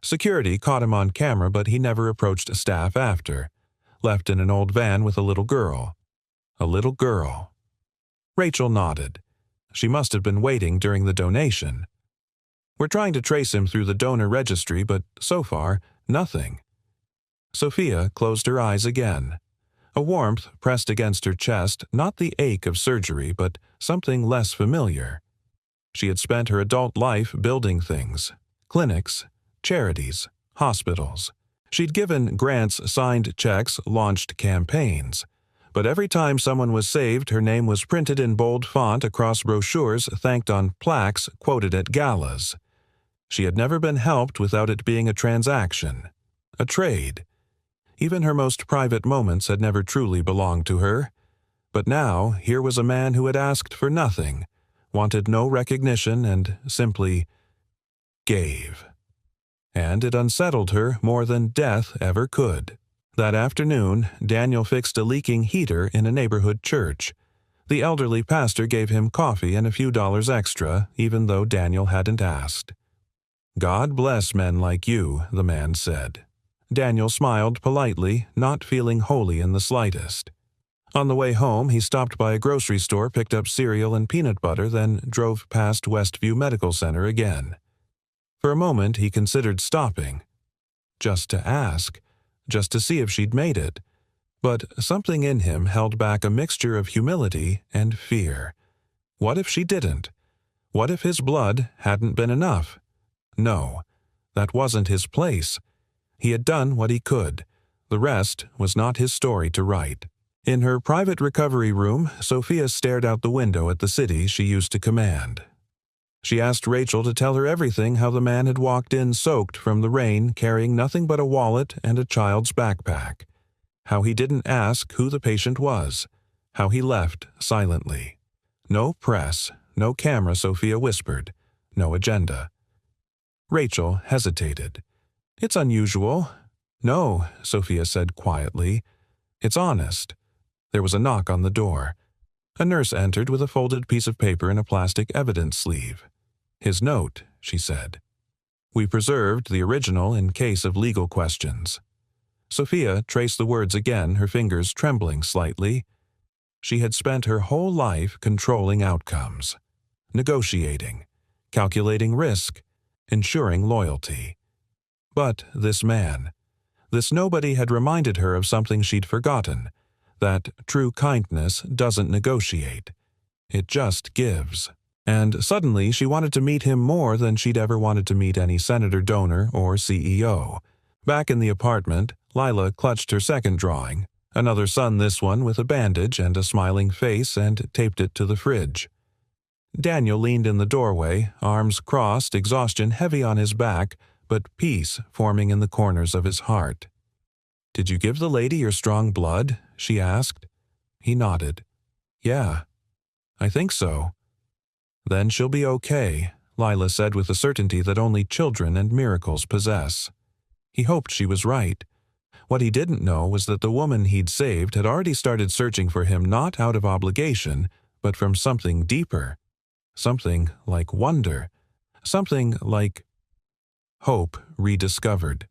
Security caught him on camera, but he never approached staff after. Left in an old van with a little girl. A little girl. Rachel nodded. She must have been waiting during the donation. We're trying to trace him through the donor registry, but so far, nothing. Sophia closed her eyes again. A warmth pressed against her chest, not the ache of surgery, but something less familiar. She had spent her adult life building things. Clinics, charities, hospitals. She'd given grants, signed checks, launched campaigns. But every time someone was saved, her name was printed in bold font across brochures, thanked on plaques, quoted at galas. She had never been helped without it being a transaction, a trade. Even her most private moments had never truly belonged to her. But now, here was a man who had asked for nothing, wanted no recognition, and simply gave. And it unsettled her more than death ever could. That afternoon, Daniel fixed a leaking heater in a neighborhood church. The elderly pastor gave him coffee and a few dollars extra, even though Daniel hadn't asked. "God bless men like you," the man said. Daniel smiled politely, not feeling holy in the slightest. On the way home, he stopped by a grocery store, picked up cereal and peanut butter, then drove past Westview Medical Center again. For a moment, he considered stopping. Just to ask. Just to see if she'd made it. But something in him held back a mixture of humility and fear. What if she didn't? What if his blood hadn't been enough? No, that wasn't his place. He had done what he could. The rest was not his story to write. In her private recovery room, Sophia stared out the window at the city she used to command. She asked Rachel to tell her everything, how the man had walked in soaked from the rain, carrying nothing but a wallet and a child's backpack. How he didn't ask who the patient was. How he left silently. No press, no camera, Sophia whispered. No agenda. Rachel hesitated. "It's unusual." "No," Sophia said quietly. "It's honest." There was a knock on the door. A nurse entered with a folded piece of paper in a plastic evidence sleeve. "His note," she said. "We preserved the original in case of legal questions." Sophia traced the words again, her fingers trembling slightly. She had spent her whole life controlling outcomes, negotiating, calculating risk, ensuring loyalty. But this man, this nobody had reminded her of something she'd forgotten, that true kindness doesn't negotiate. It just gives. And suddenly she wanted to meet him more than she'd ever wanted to meet any senator, donor, or CEO. Back in the apartment, Lila clutched her second drawing, another son this one with a bandage and a smiling face, and taped it to the fridge. Daniel leaned in the doorway, arms crossed, exhaustion heavy on his back, but peace forming in the corners of his heart. "Did you give the lady your strong blood?" she asked. He nodded. "Yeah, I think so." "Then she'll be okay," Lila said with a certainty that only children and miracles possess. He hoped she was right. What he didn't know was that the woman he'd saved had already started searching for him, not out of obligation, but from something deeper. Something like wonder. Something like hope rediscovered.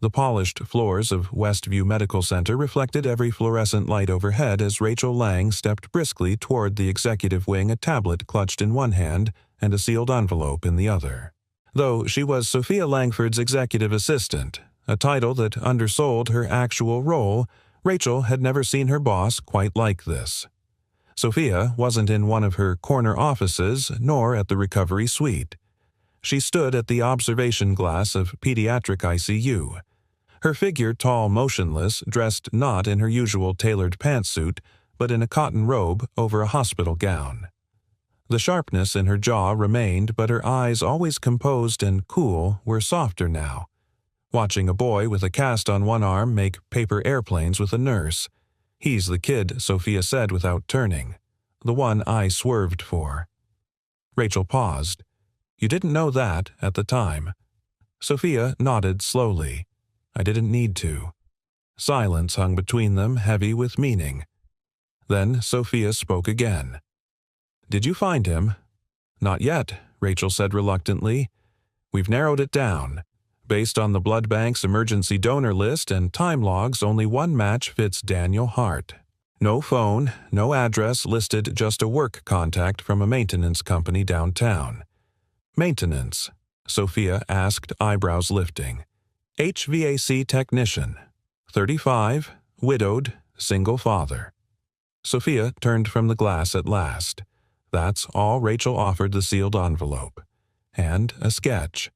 The polished floors of Westview Medical Center reflected every fluorescent light overhead as Rachel Lang stepped briskly toward the executive wing, a tablet clutched in one hand and a sealed envelope in the other. Though she was Sophia Langford's executive assistant, a title that undersold her actual role, Rachel had never seen her boss quite like this. Sophia wasn't in one of her corner offices, nor at the recovery suite. She stood at the observation glass of pediatric ICU. Her figure tall, motionless, dressed not in her usual tailored pantsuit, but in a cotton robe over a hospital gown. The sharpness in her jaw remained, but her eyes, always composed and cool, were softer now. Watching a boy with a cast on one arm make paper airplanes with a nurse. "He's the kid," Sophia said without turning. "The one I swerved for." Rachel paused. "You didn't know that at the time." Sophia nodded slowly. "I didn't need to." Silence hung between them, heavy with meaning. Then Sophia spoke again. "Did you find him?" "Not yet," Rachel said reluctantly. "We've narrowed it down. Based on the blood bank's emergency donor list and time logs, only one match fits Daniel Hart. No phone, no address listed, just a work contact from a maintenance company downtown. Maintenance, Sophia asked, eyebrows lifting. HVAC technician. 35, widowed, single father. Sophia turned from the glass at last. That's all Rachel offered the sealed envelope. And a sketch.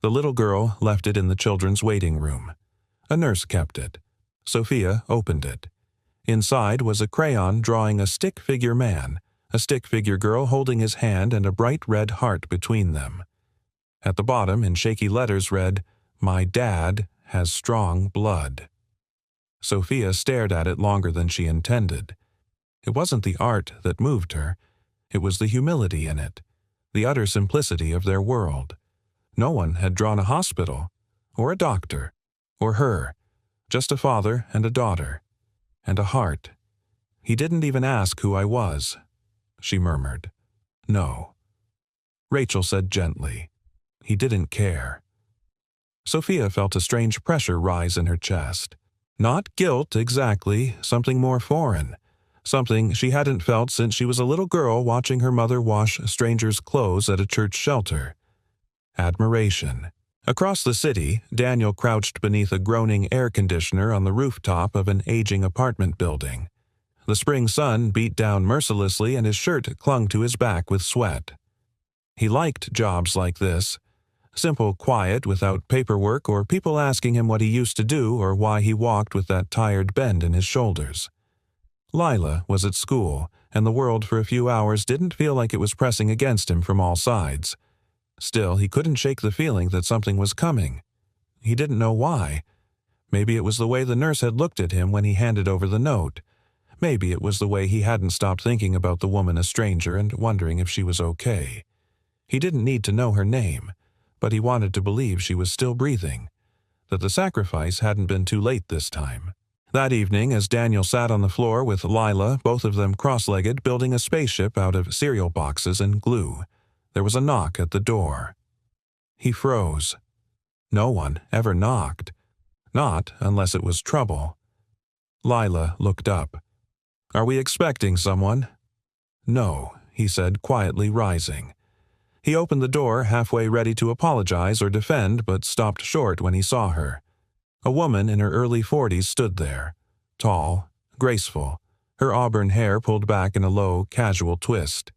The little girl left it in the children's waiting room. A nurse kept it. Sophia opened it. Inside was a crayon drawing a stick-figure man, a stick-figure girl holding his hand and a bright red heart between them. At the bottom, in shaky letters, read, "My dad has strong blood." Sophia stared at it longer than she intended. It wasn't the art that moved her. It was the humility in it, the utter simplicity of their world. No one had drawn a hospital, or a doctor, or her, just a father and a daughter, and a heart. "He didn't even ask who I was," she murmured. "No." Rachel said gently, "He didn't care." Sophia felt a strange pressure rise in her chest. Not guilt exactly, something more foreign. Something she hadn't felt since she was a little girl watching her mother wash strangers' clothes at a church shelter. Admiration. Across the city, Daniel crouched beneath a groaning air conditioner on the rooftop of an aging apartment building. The spring sun beat down mercilessly and his shirt clung to his back with sweat. He liked jobs like this. Simple quiet without paperwork or people asking him what he used to do or why he walked with that tired bend in his shoulders. Lila was at school, and the world for a few hours didn't feel like it was pressing against him from all sides. Still, he couldn't shake the feeling that something was coming. He didn't know why. Maybe it was the way the nurse had looked at him when he handed over the note. Maybe it was the way he hadn't stopped thinking about the woman a stranger and wondering if she was okay. He didn't need to know her name, but he wanted to believe she was still breathing, that the sacrifice hadn't been too late this time. That evening, as Daniel sat on the floor with Lila, both of them cross-legged, building a spaceship out of cereal boxes and glue, there was a knock at the door. He froze. No one ever knocked. Not unless it was trouble. Lila looked up. "Are we expecting someone?" "No," he said, quietly rising. He opened the door, halfway ready to apologize or defend, but stopped short when he saw her. A woman in her early 40s stood there, tall, graceful, her auburn hair pulled back in a low, casual twist.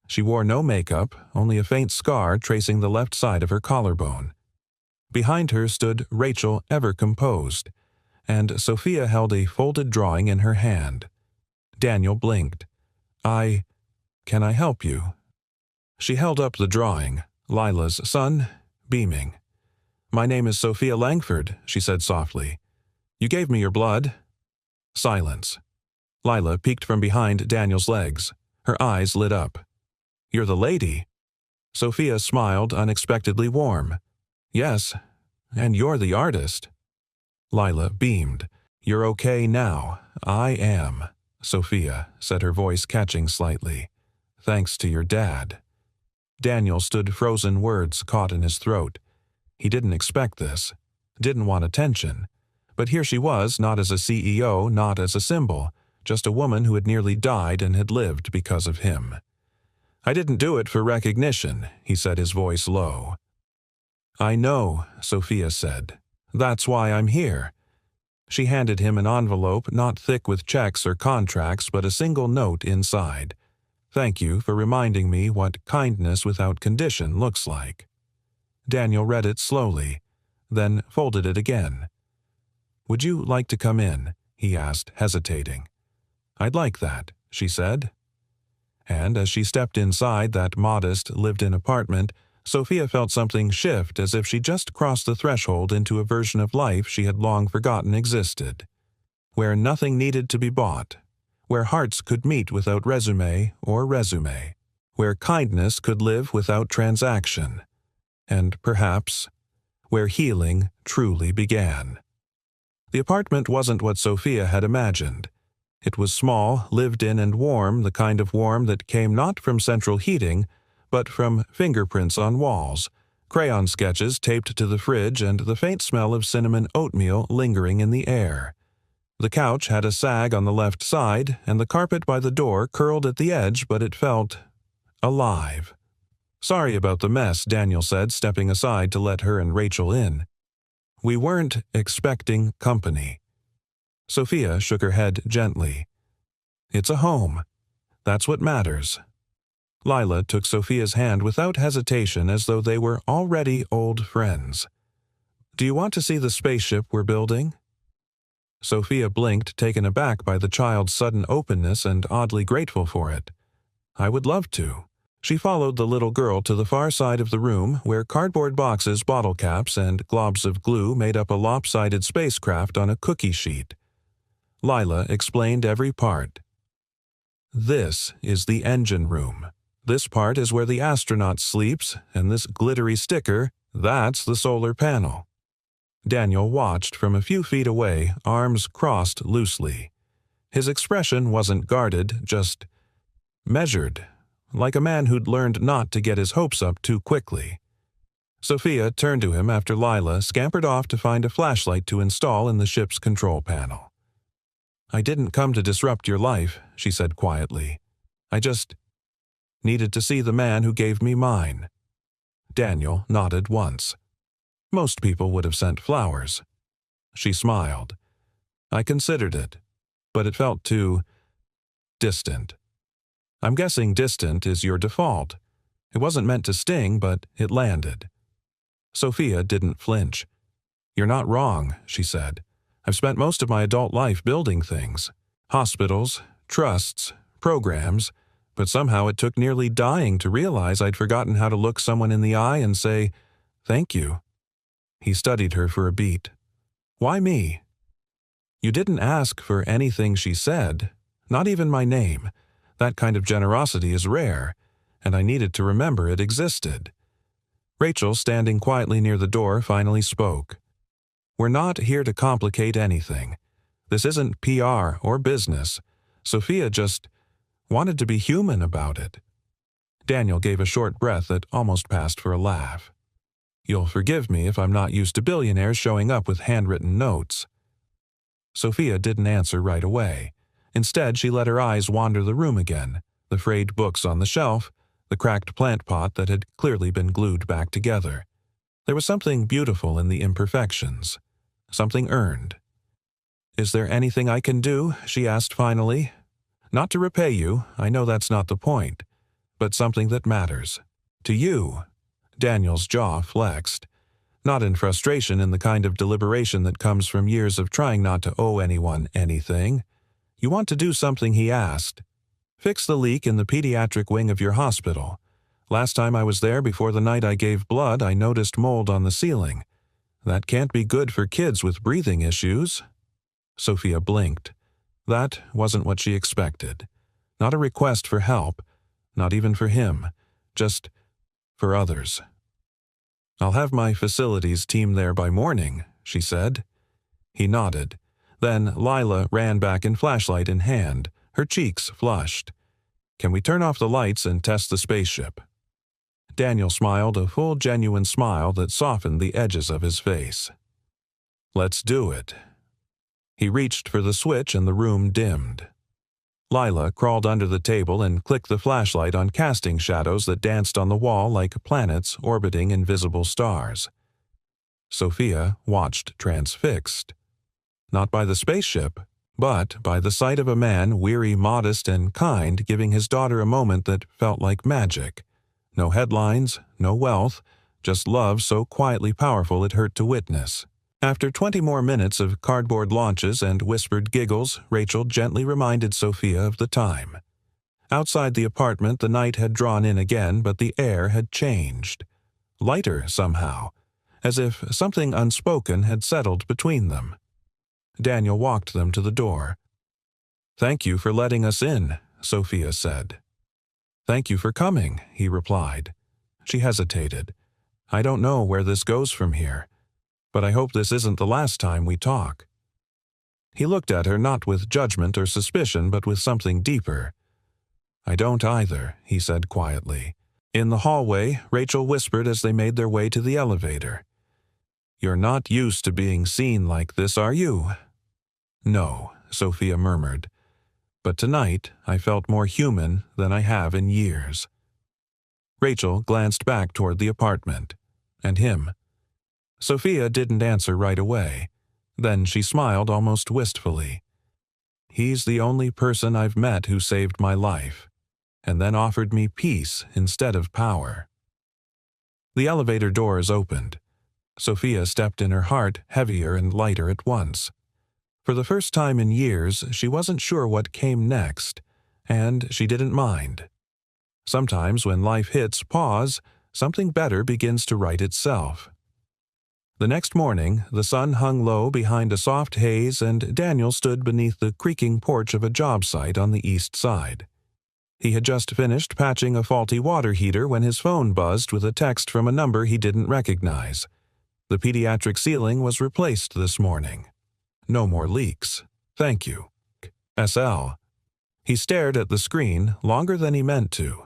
She wore no makeup, only a faint scar tracing the left side of her collarbone. Behind her stood Rachel, ever composed, and Sophia held a folded drawing in her hand. Daniel blinked. Can I help you?" She held up the drawing, Lila's son, beaming. "My name is Sophia Langford," she said softly. "You gave me your blood." Silence. Lila peeked from behind Daniel's legs. Her eyes lit up. "You're the lady." Sophia smiled, unexpectedly warm. "Yes, and you're the artist." Lila beamed. "You're okay now. I am," Sophia said, her voice catching slightly. "Thanks to your dad." Daniel stood, frozen words caught in his throat. He didn't expect this, didn't want attention. But here she was, not as a CEO, not as a symbol, just a woman who had nearly died and had lived because of him. "I didn't do it for recognition," he said, his voice low. "I know," Sophia said. "That's why I'm here." She handed him an envelope not thick with checks or contracts, but a single note inside. "Thank you for reminding me what kindness without condition looks like." Daniel read it slowly, then folded it again. "Would you like to come in?" he asked, hesitating. "I'd like that," she said. And as she stepped inside that modest, lived-in apartment, Sophia felt something shift, as if she just crossed the threshold into a version of life she had long forgotten existed, where nothing needed to be bought, where hearts could meet without resume, where kindness could live without transaction, and perhaps where healing truly began. The apartment wasn't what Sophia had imagined. It was small, lived in, and warm, the kind of warm that came not from central heating, but from fingerprints on walls, crayon sketches taped to the fridge and the faint smell of cinnamon oatmeal lingering in the air. The couch had a sag on the left side, and the carpet by the door curled at the edge, but it felt alive. "Sorry about the mess," Daniel said, stepping aside to let her and Rachel in. "We weren't expecting company." Sophia shook her head gently. "It's a home. That's what matters." Lila took Sophia's hand without hesitation, as though they were already old friends. "Do you want to see the spaceship we're building?" Sophia blinked, taken aback by the child's sudden openness and oddly grateful for it. "I would love to." She followed the little girl to the far side of the room, where cardboard boxes, bottle caps, and globs of glue made up a lopsided spacecraft on a cookie sheet. Lila explained every part. "This is the engine room. This part is where the astronaut sleeps, and this glittery sticker, that's the solar panel." Daniel watched from a few feet away, arms crossed loosely. His expression wasn't guarded, just measured, like a man who'd learned not to get his hopes up too quickly. Sophia turned to him after Lila scampered off to find a flashlight to install in the ship's control panel. "I didn't come to disrupt your life," she said quietly. "I just needed to see the man who gave me mine." Daniel nodded once. Most people would have sent flowers. She smiled. "I considered it, but it felt too distant." "I'm guessing distant is your default. It wasn't meant to sting, but it landed." Sophia didn't flinch. "You're not wrong," she said. "I've spent most of my adult life building things. Hospitals, trusts, programs, but somehow it took nearly dying to realize I'd forgotten how to look someone in the eye and say, 'Thank you.'" He studied her for a beat. "Why me?" "You didn't ask for anything," she said. "Not even my name. That kind of generosity is rare, and I needed to remember it existed." Rachel, standing quietly near the door, finally spoke. "We're not here to complicate anything. This isn't PR or business. Sophia just wanted to be human about it." Daniel gave a short breath that almost passed for a laugh. "You'll forgive me if I'm not used to billionaires showing up with handwritten notes." Sophia didn't answer right away. Instead, she let her eyes wander the room again, the frayed books on the shelf, the cracked plant pot that had clearly been glued back together. There was something beautiful in the imperfections, something earned. "Is there anything I can do?" she asked finally. "Not to repay you, I know that's not the point, but something that matters. To you." Daniel's jaw flexed. Not in frustration, in the kind of deliberation that comes from years of trying not to owe anyone anything. "You want to do something," he asked. "Fix the leak in the pediatric wing of your hospital. Last time I was there, before the night I gave blood, I noticed mold on the ceiling. That can't be good for kids with breathing issues." Sophia blinked. That wasn't what she expected. Not a request for help, not even for him, just for others. "I'll have my facilities team there by morning," she said. He nodded. Then Lila ran back in flashlight in hand, her cheeks flushed. "Can we turn off the lights and test the spaceship?" Daniel smiled, a full, genuine smile that softened the edges of his face. "Let's do it." He reached for the switch and the room dimmed. Lila crawled under the table and clicked the flashlight on casting shadows that danced on the wall like planets orbiting invisible stars. Sophia watched transfixed. Not by the spaceship, but by the sight of a man, weary, modest, and kind, giving his daughter a moment that felt like magic. No headlines, no wealth, just love so quietly powerful it hurt to witness. After 20 more minutes of cardboard launches and whispered giggles, Rachel gently reminded Sophia of the time. Outside the apartment, the night had drawn in again, but the air had changed. Lighter, somehow, as if something unspoken had settled between them. Daniel walked them to the door. "Thank you for letting us in," Sophia said. "Thank you for coming," he replied. She hesitated. "I don't know where this goes from here, but I hope this isn't the last time we talk." He looked at her not with judgment or suspicion, but with something deeper. "I don't either," he said quietly. In the hallway, Rachel whispered as they made their way to the elevator. "You're not used to being seen like this, are you?" "No," Sophia murmured. "But tonight I felt more human than I have in years." Rachel glanced back toward the apartment. And him. Sophia didn't answer right away. Then she smiled almost wistfully. "He's the only person I've met who saved my life, and then offered me peace instead of power." The elevator doors opened. Sophia stepped in, her heart heavier and lighter at once. For the first time in years, she wasn't sure what came next, and she didn't mind. Sometimes when life hits pause, something better begins to right itself. The next morning, the sun hung low behind a soft haze, and Daniel stood beneath the creaking porch of a job site on the east side. He had just finished patching a faulty water heater when his phone buzzed with a text from a number he didn't recognize. The pediatric ceiling was replaced this morning. No more leaks. Thank you. SL. He stared at the screen longer than he meant to.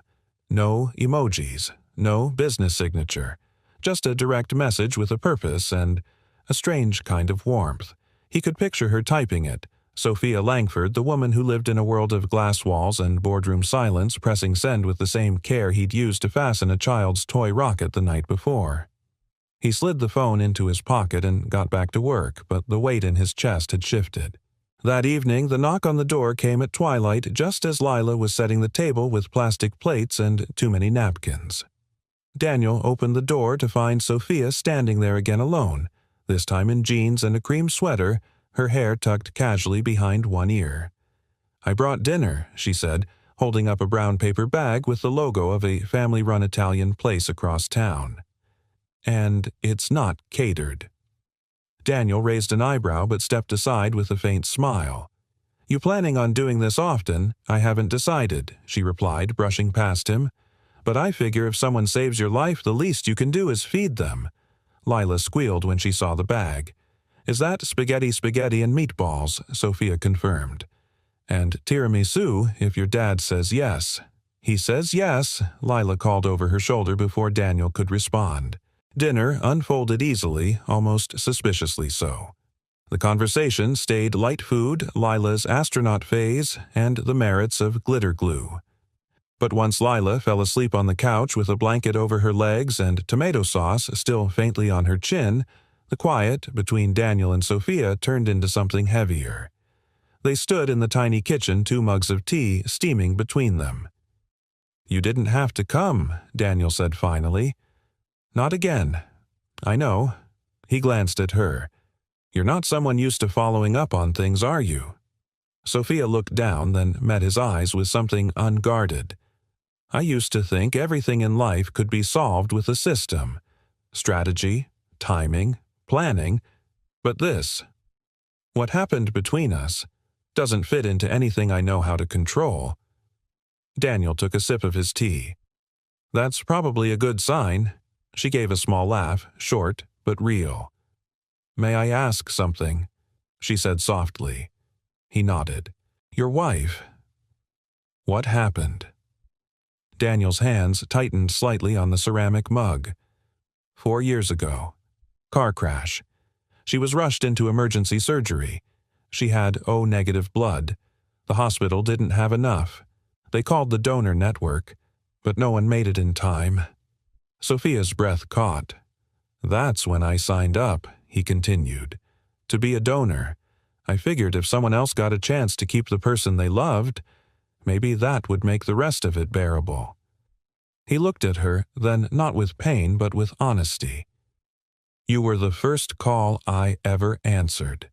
No emojis, no business signature, just a direct message with a purpose and a strange kind of warmth. He could picture her typing it, Sophia Langford, the woman who lived in a world of glass walls and boardroom silence, pressing send with the same care he'd used to fasten a child's toy rocket the night before. He slid the phone into his pocket and got back to work, but the weight in his chest had shifted. That evening, the knock on the door came at twilight just as Lila was setting the table with plastic plates and too many napkins. Daniel opened the door to find Sophia standing there again alone, this time in jeans and a cream sweater, her hair tucked casually behind one ear. "I brought dinner," she said, holding up a brown paper bag with the logo of a family-run Italian place across town. "And it's not catered." Daniel raised an eyebrow but stepped aside with a faint smile. "You planning on doing this often?" "I haven't decided," she replied, brushing past him. "But I figure if someone saves your life, the least you can do is feed them." Lila squealed when she saw the bag. "Is that spaghetti and meatballs?" Sophia confirmed. "And tiramisu, if your dad says yes." "He says yes," Lila called over her shoulder before Daniel could respond. Dinner unfolded easily, almost suspiciously so. The conversation stayed light food, Lila's astronaut phase, and the merits of glitter glue. But once Lila fell asleep on the couch with a blanket over her legs and tomato sauce still faintly on her chin, the quiet between Daniel and Sophia turned into something heavier. They stood in the tiny kitchen, 2 mugs of tea steaming between them. "You didn't have to come," Daniel said finally. "Not again." "I know." He glanced at her. "You're not someone used to following up on things, are you?" Sophia looked down, then met his eyes with something unguarded. "I used to think everything in life could be solved with a system. Strategy, timing, planning. But this, what happened between us, doesn't fit into anything I know how to control." Daniel took a sip of his tea. "That's probably a good sign." She gave a small laugh, short but real. "May I ask something?" she said softly. He nodded. "Your wife." "What happened?" Daniel's hands tightened slightly on the ceramic mug. 4 years ago. Car crash. She was rushed into emergency surgery. She had O-negative blood. The hospital didn't have enough. They called the donor network, but no one made it in time. Sophia's breath caught. "That's when I signed up," he continued. "To be a donor. I figured if someone else got a chance to keep the person they loved, maybe that would make the rest of it bearable." He looked at her, then not with pain but with honesty. "You were the first call I ever answered."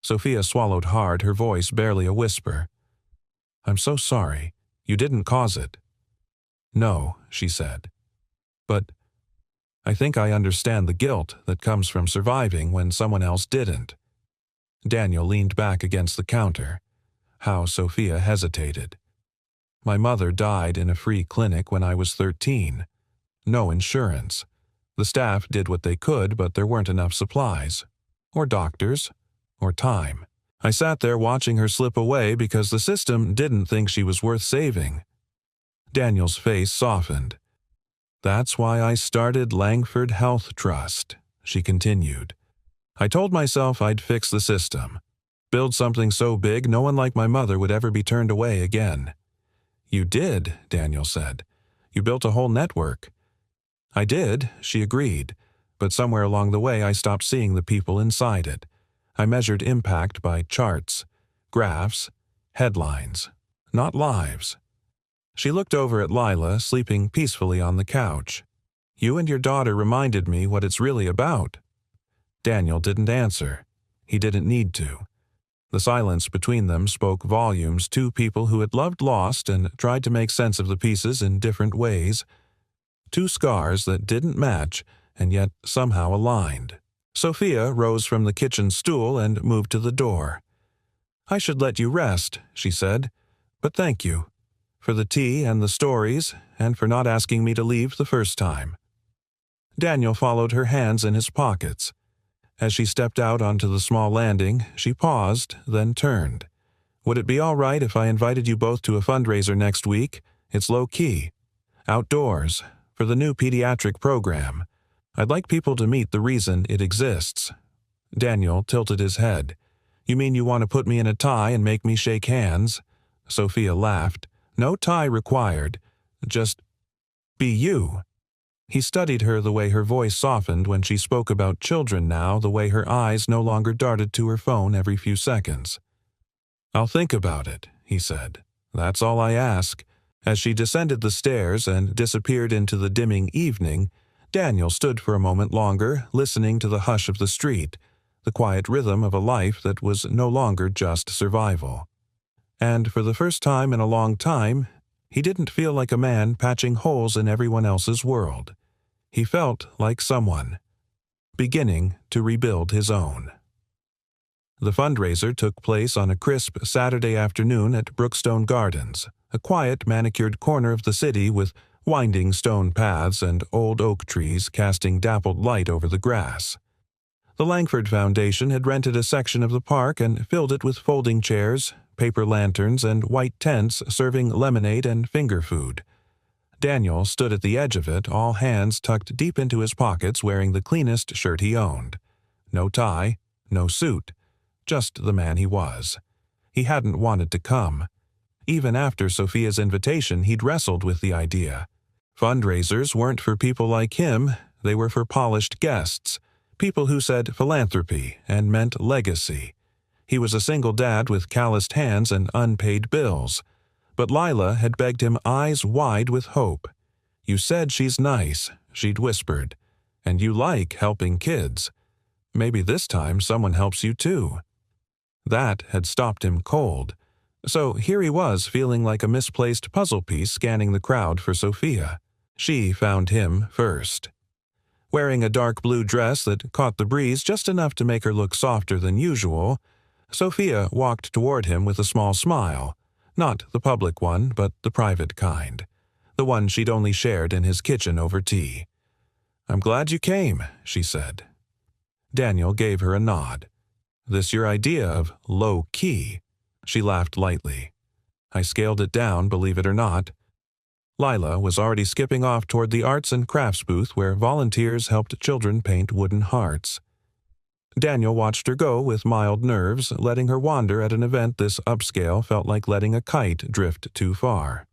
Sophia swallowed hard, her voice barely a whisper. "I'm so sorry. You didn't cause it." "No," she said. "But I think I understand the guilt that comes from surviving when someone else didn't." Daniel leaned back against the counter. How Sophia hesitated. "My mother died in a free clinic when I was 13. No insurance. The staff did what they could, but there weren't enough supplies. Or doctors. Or time. I sat there watching her slip away because the system didn't think she was worth saving." Daniel's face softened. That's why I started Langford Health Trust, she continued. I told myself I'd fix the system. Build something so big no one like my mother would ever be turned away again. You did, Daniel said. You built a whole network. I did, she agreed, but somewhere along the way I stopped seeing the people inside it. I measured impact by charts, graphs, headlines, not lives. She looked over at Lila, sleeping peacefully on the couch. You and your daughter reminded me what it's really about. Daniel didn't answer. He didn't need to. The silence between them spoke volumes, two people who had loved lost and tried to make sense of the pieces in different ways. Two scars that didn't match and yet somehow aligned. Sophia rose from the kitchen stool and moved to the door. I should let you rest, she said, but thank you. For the tea and the stories, and for not asking me to leave the first time. Daniel followed her hands in his pockets. As she stepped out onto the small landing, she paused, then turned. Would it be all right if I invited you both to a fundraiser next week? It's low-key. Outdoors, for the new pediatric program. I'd like people to meet the reason it exists. Daniel tilted his head. You mean you want to put me in a tie and make me shake hands? Sophia laughed. No tie required. Just be you. He studied her the way her voice softened when she spoke about children now, the way her eyes no longer darted to her phone every few seconds. I'll think about it, he said. That's all I ask. As she descended the stairs and disappeared into the dimming evening, Daniel stood for a moment longer, listening to the hush of the street, the quiet rhythm of a life that was no longer just survival. And for the first time in a long time, he didn't feel like a man patching holes in everyone else's world. He felt like someone, beginning to rebuild his own. The fundraiser took place on a crisp Saturday afternoon at Brookstone Gardens, a quiet, manicured corner of the city with winding stone paths and old oak trees casting dappled light over the grass. The Langford Foundation had rented a section of the park and filled it with folding chairs, paper lanterns, and white tents serving lemonade and finger food. Daniel stood at the edge of it, all hands tucked deep into his pockets, wearing the cleanest shirt he owned. No tie, no suit, just the man he was. He hadn't wanted to come. Even after Sophia's invitation, he'd wrestled with the idea. Fundraisers weren't for people like him, they were for polished guests, people who said philanthropy and meant legacy. He was a single dad with calloused hands and unpaid bills. But Lila had begged him eyes wide with hope. You said she's nice, she'd whispered, and you like helping kids. Maybe this time someone helps you too. That had stopped him cold. So here he was feeling like a misplaced puzzle piece scanning the crowd for Sophia. She found him first. Wearing a dark blue dress that caught the breeze just enough to make her look softer than usual, Sophia walked toward him with a small smile, not the public one, but the private kind, the one she'd only shared in his kitchen over tea. I'm glad you came, she said. Daniel gave her a nod. This your idea of low-key? She laughed lightly. I scaled it down, believe it or not. Lila was already skipping off toward the arts and crafts booth where volunteers helped children paint wooden hearts. Daniel watched her go with mild nerves, letting her wander at an event this upscale felt like letting a kite drift too far.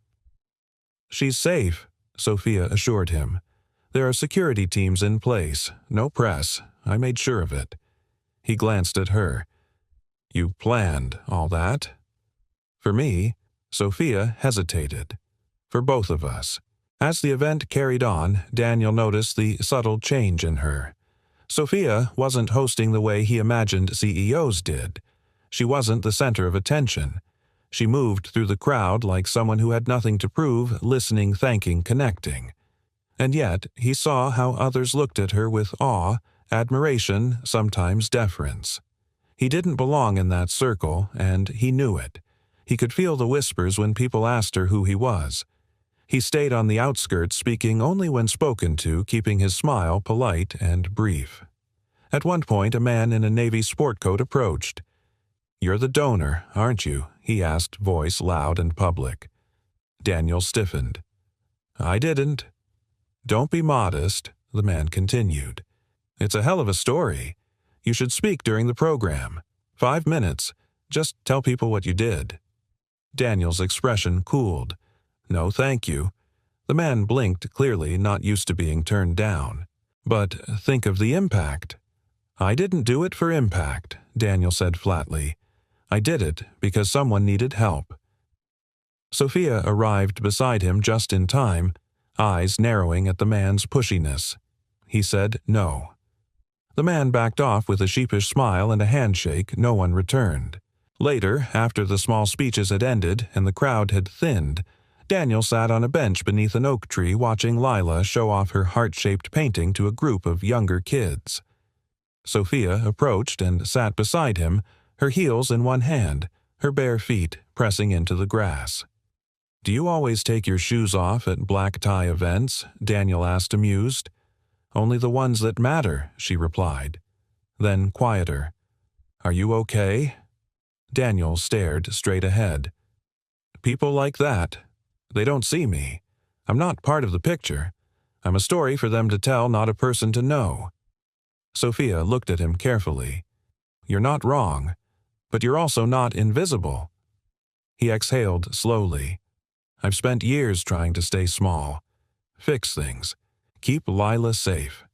She's safe, Sophia assured him. There are security teams in place, no press. I made sure of it. He glanced at her. You planned all that? For me, Sophia hesitated. For both of us. As the event carried on, Daniel noticed the subtle change in her. Sophia wasn't hosting the way he imagined CEOs did. She wasn't the center of attention. She moved through the crowd like someone who had nothing to prove, listening, thanking, connecting. And yet, he saw how others looked at her with awe, admiration, sometimes deference. He didn't belong in that circle, and he knew it. He could feel the whispers when people asked her who he was. He stayed on the outskirts, speaking only when spoken to, keeping his smile polite and brief. At one point, a man in a Navy sport coat approached. You're the donor, aren't you? He asked, voice loud and public. Daniel stiffened. I didn't. Don't be modest, the man continued. It's a hell of a story. You should speak during the program. 5 minutes. Just tell people what you did. Daniel's expression cooled. No, thank you. The man blinked, clearly not used to being turned down. But think of the impact. I didn't do it for impact, Daniel said flatly. I did it because someone needed help. Sophia arrived beside him just in time, eyes narrowing at the man's pushiness. He said no. The man backed off with a sheepish smile and a handshake no one returned. Later, after the small speeches had ended and the crowd had thinned, Daniel sat on a bench beneath an oak tree watching Lila show off her heart-shaped painting to a group of younger kids. Sophia approached and sat beside him, her heels in one hand, her bare feet pressing into the grass. Do you always take your shoes off at black tie events? Daniel asked, amused. Only the ones that matter, she replied. Then quieter. Are you okay? Daniel stared straight ahead. People like that. They don't see me. I'm not part of the picture. I'm a story for them to tell, not a person to know. Sophia looked at him carefully. You're not wrong, but you're also not invisible. He exhaled slowly. I've spent years trying to stay small. Fix things. Keep Lila safe.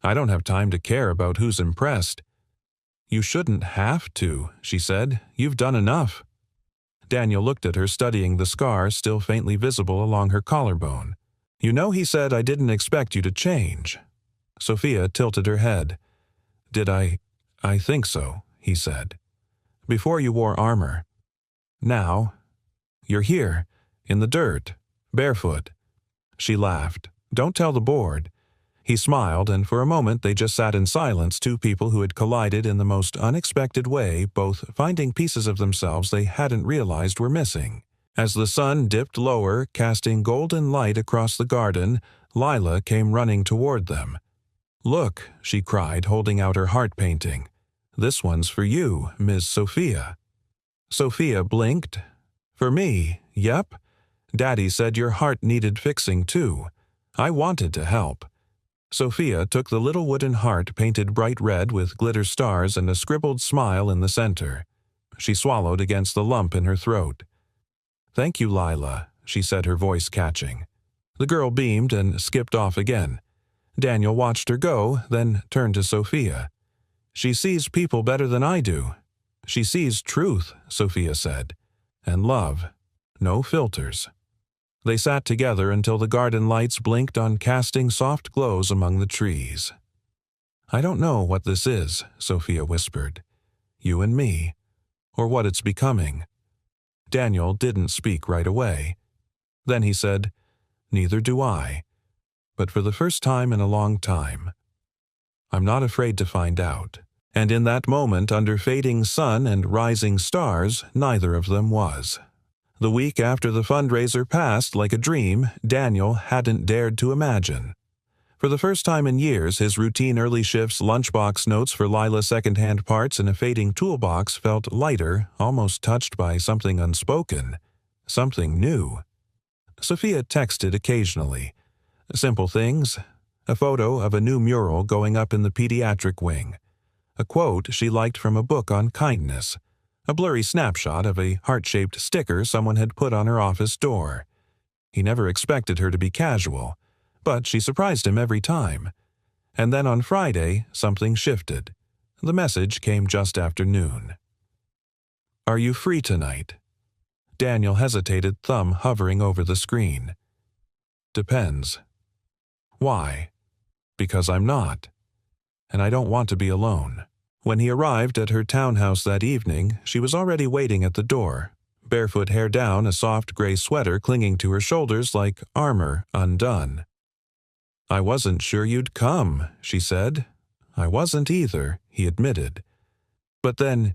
I don't have time to care about who's impressed. You shouldn't have to, she said. You've done enough. Daniel looked at her, studying the scar still faintly visible along her collarbone. You know he said I didn't expect you to change. Sophia tilted her head. Did I think so, he said. Before you wore armor. Now, you're here, in the dirt, barefoot. She laughed. Don't tell the board. He smiled, and for a moment they just sat in silence, two people who had collided in the most unexpected way, both finding pieces of themselves they hadn't realized were missing. As the sun dipped lower, casting golden light across the garden, Lila came running toward them. Look, she cried, holding out her heart painting. This one's for you, Miss Sophia. Sophia blinked. For me, yep. Daddy said your heart needed fixing too. I wanted to help. Sophia took the little wooden heart painted bright red with glitter stars and a scribbled smile in the center. She swallowed against the lump in her throat. Thank you, Lila, she said, her voice catching. The girl beamed and skipped off again. Daniel watched her go, then turned to Sophia. She sees people better than I do. She sees truth, Sophia said, and love. No filters. They sat together until the garden lights blinked on, casting soft glows among the trees. I don't know what this is, Sophia whispered. You and me. Or what it's becoming. Daniel didn't speak right away. Then he said, Neither do I. But for the first time in a long time. I'm not afraid to find out. And in that moment, under fading sun and rising stars, neither of them was. The week after the fundraiser passed like a dream Daniel hadn't dared to imagine. For the first time in years, his routine early shifts, lunchbox notes for Lila's second-hand parts, and a fading toolbox felt lighter, almost touched by something unspoken, something new. Sophia texted occasionally. Simple things. A photo of a new mural going up in the pediatric wing. A quote she liked from a book on kindness. A blurry snapshot of a heart-shaped sticker someone had put on her office door. He never expected her to be casual, but she surprised him every time. And then on Friday, something shifted. The message came just after noon. Are you free tonight? Daniel hesitated, thumb hovering over the screen. Depends. Why? Because I'm not. And I don't want to be alone. When he arrived at her townhouse that evening, she was already waiting at the door, barefoot hair down, a soft gray sweater clinging to her shoulders like armor undone. I wasn't sure you'd come, she said. I wasn't either, he admitted. But then,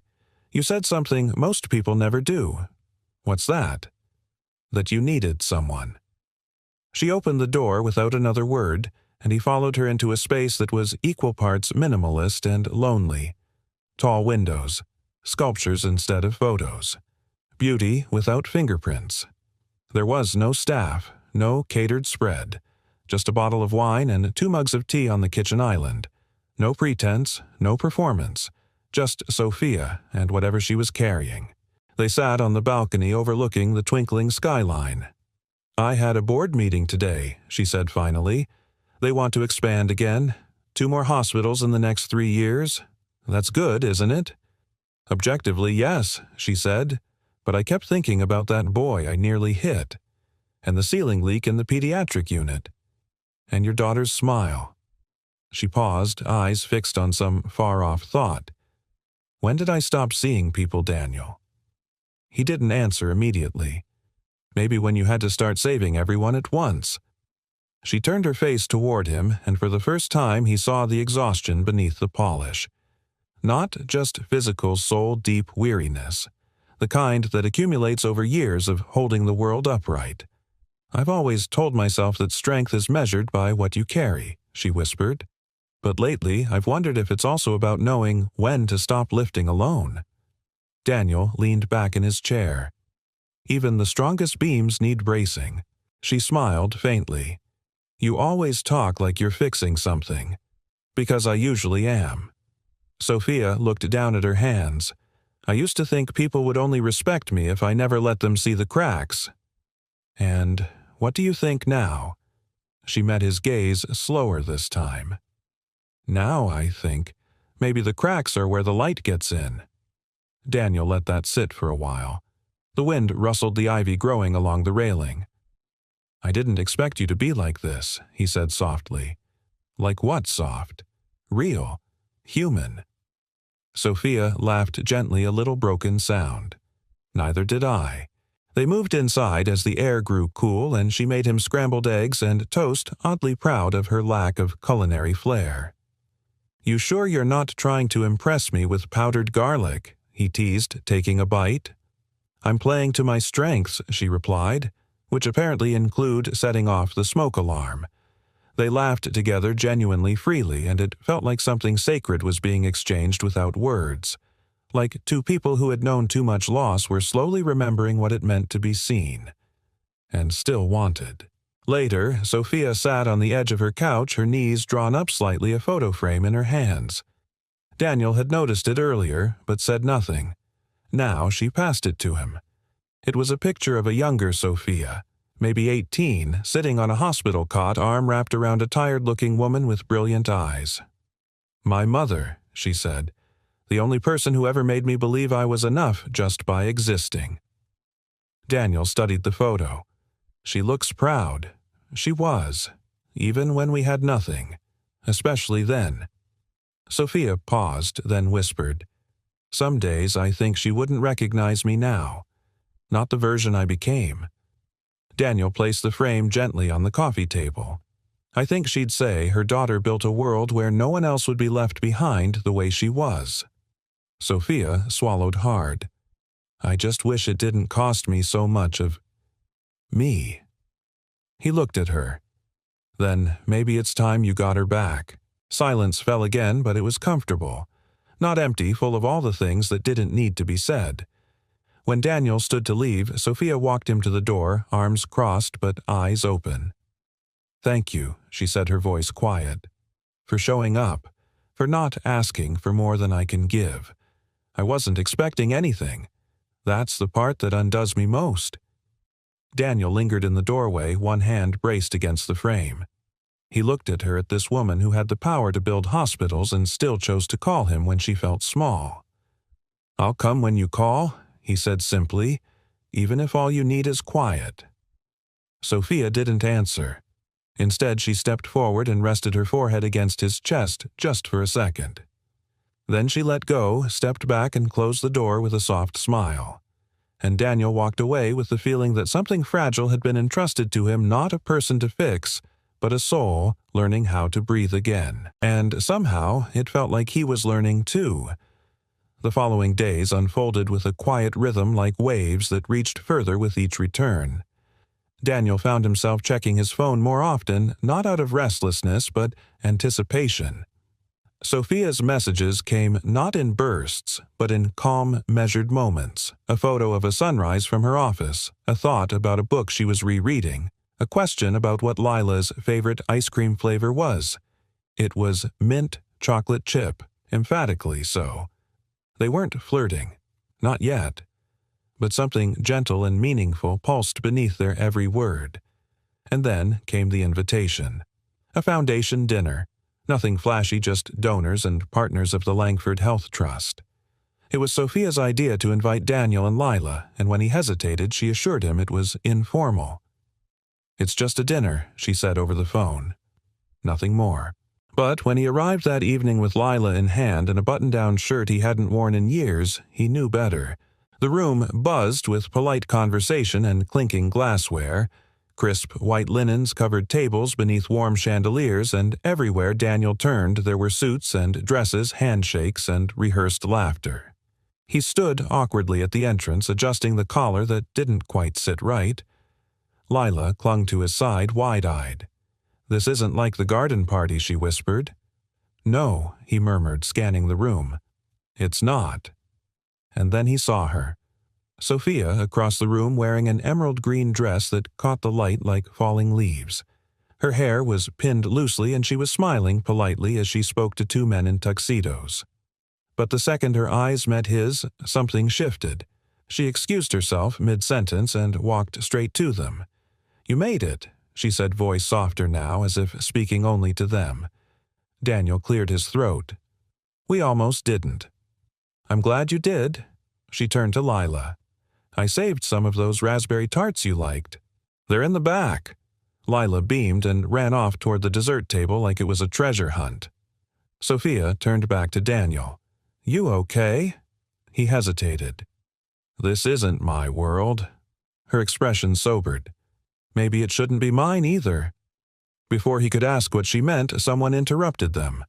you said something most people never do. What's that? That you needed someone. She opened the door without another word, and he followed her into a space that was equal parts minimalist and lonely. Tall windows, sculptures instead of photos. Beauty without fingerprints. There was no staff, no catered spread. Just a bottle of wine and 2 mugs of tea on the kitchen island. No pretense, no performance. Just Sophia and whatever she was carrying. They sat on the balcony overlooking the twinkling skyline. "I had a board meeting today," she said finally. "They want to expand again. 2 more hospitals in the next 3 years. That's good, isn't it?" "Objectively, yes," she said. "But I kept thinking about that boy I nearly hit. And the ceiling leak in the pediatric unit. And your daughter's smile." She paused, eyes fixed on some far-off thought. "When did I stop seeing people, Daniel?" He didn't answer immediately. "Maybe when you had to start saving everyone at once." She turned her face toward him, and for the first time he saw the exhaustion beneath the polish. Not just physical, soul-deep weariness, the kind that accumulates over years of holding the world upright. "I've always told myself that strength is measured by what you carry," she whispered. "But lately I've wondered if it's also about knowing when to stop lifting alone." Daniel leaned back in his chair. "Even the strongest beams need bracing." She smiled faintly. "You always talk like you're fixing something." "Because I usually am." Sophia looked down at her hands. "I used to think people would only respect me if I never let them see the cracks." "And what do you think now?" She met his gaze slower this time. "Now I think maybe the cracks are where the light gets in." Daniel let that sit for a while. The wind rustled the ivy growing along the railing. "I didn't expect you to be like this," he said softly. "Like what soft? Real? Human?" Sophia laughed gently, a little broken sound. "Neither did I." They moved inside as the air grew cool, and she made him scrambled eggs and toast, oddly proud of her lack of culinary flair. "You sure you're not trying to impress me with powdered garlic?" he teased, taking a bite. "I'm playing to my strengths," she replied, which apparently include setting off the smoke alarm. They laughed together genuinely freely, and it felt like something sacred was being exchanged without words. Like 2 people who had known too much loss were slowly remembering what it meant to be seen. And still wanted. Later, Sophia sat on the edge of her couch, her knees drawn up slightly, a photo frame in her hands. Daniel had noticed it earlier, but said nothing. Now she passed it to him. It was a picture of a younger Sophia, maybe 18, sitting on a hospital cot, arm wrapped around a tired-looking woman with brilliant eyes. "My mother," she said. "The only person who ever made me believe I was enough just by existing." Daniel studied the photo. "She looks proud." She was, even when we had nothing, especially then. Sophia paused, then whispered, "Some days I think she wouldn't recognize me now. Not the version I became." Daniel placed the frame gently on the coffee table. "I think she'd say her daughter built a world where no one else would be left behind the way she was." Sophia swallowed hard. "I just wish it didn't cost me so much of me." He looked at her. "Then maybe it's time you got her back." Silence fell again, but it was comfortable. Not empty, full of all the things that didn't need to be said. When Daniel stood to leave, Sophia walked him to the door, arms crossed but eyes open. "Thank you," she said, her voice quiet. "For showing up, for not asking for more than I can give. I wasn't expecting anything. That's the part that undoes me most." Daniel lingered in the doorway, one hand braced against the frame. He looked at her, at this woman who had the power to build hospitals and still chose to call him when she felt small. "I'll come when you call," he said simply, "even if all you need is quiet." Sophia didn't answer. Instead, she stepped forward and rested her forehead against his chest just for a second. Then she let go, stepped back, and closed the door with a soft smile. And Daniel walked away with the feeling that something fragile had been entrusted to him, not a person to fix, but a soul learning how to breathe again. And somehow it felt like he was learning too. The following days unfolded with a quiet rhythm like waves that reached further with each return. Daniel found himself checking his phone more often, not out of restlessness, but anticipation. Sophia's messages came not in bursts, but in calm, measured moments. A photo of a sunrise from her office, a thought about a book she was rereading, a question about what Lila's favorite ice cream flavor was. It was mint chocolate chip, emphatically so. They weren't flirting. Not yet. But something gentle and meaningful pulsed beneath their every word. And then came the invitation. A foundation dinner. Nothing flashy, just donors and partners of the Langford Health Trust. It was Sophia's idea to invite Daniel and Lila, and when he hesitated, she assured him it was informal. "It's just a dinner," she said over the phone. Nothing more. But when he arrived that evening with Lila in hand and a button-down shirt he hadn't worn in years, he knew better. The room buzzed with polite conversation and clinking glassware, crisp white linens covered tables beneath warm chandeliers, and everywhere Daniel turned there were suits and dresses, handshakes, and rehearsed laughter. He stood awkwardly at the entrance, adjusting the collar that didn't quite sit right. Lila clung to his side, wide-eyed. "This isn't like the garden party," she whispered. "No," he murmured, scanning the room. "It's not." And then he saw her. Sophia, across the room, wearing an emerald-green dress that caught the light like falling leaves. Her hair was pinned loosely, and she was smiling politely as she spoke to two men in tuxedos. But the second her eyes met his, something shifted. She excused herself mid-sentence and walked straight to them. "You made it," she said, voice softer now, as if speaking only to them. Daniel cleared his throat. "We almost didn't." "I'm glad you did." She turned to Lila. "I saved some of those raspberry tarts you liked. They're in the back." Lila beamed and ran off toward the dessert table like it was a treasure hunt. Sophia turned back to Daniel. "You okay?" He hesitated. "This isn't my world." Her expression sobered. "Maybe it shouldn't be mine either." Before he could ask what she meant, someone interrupted them.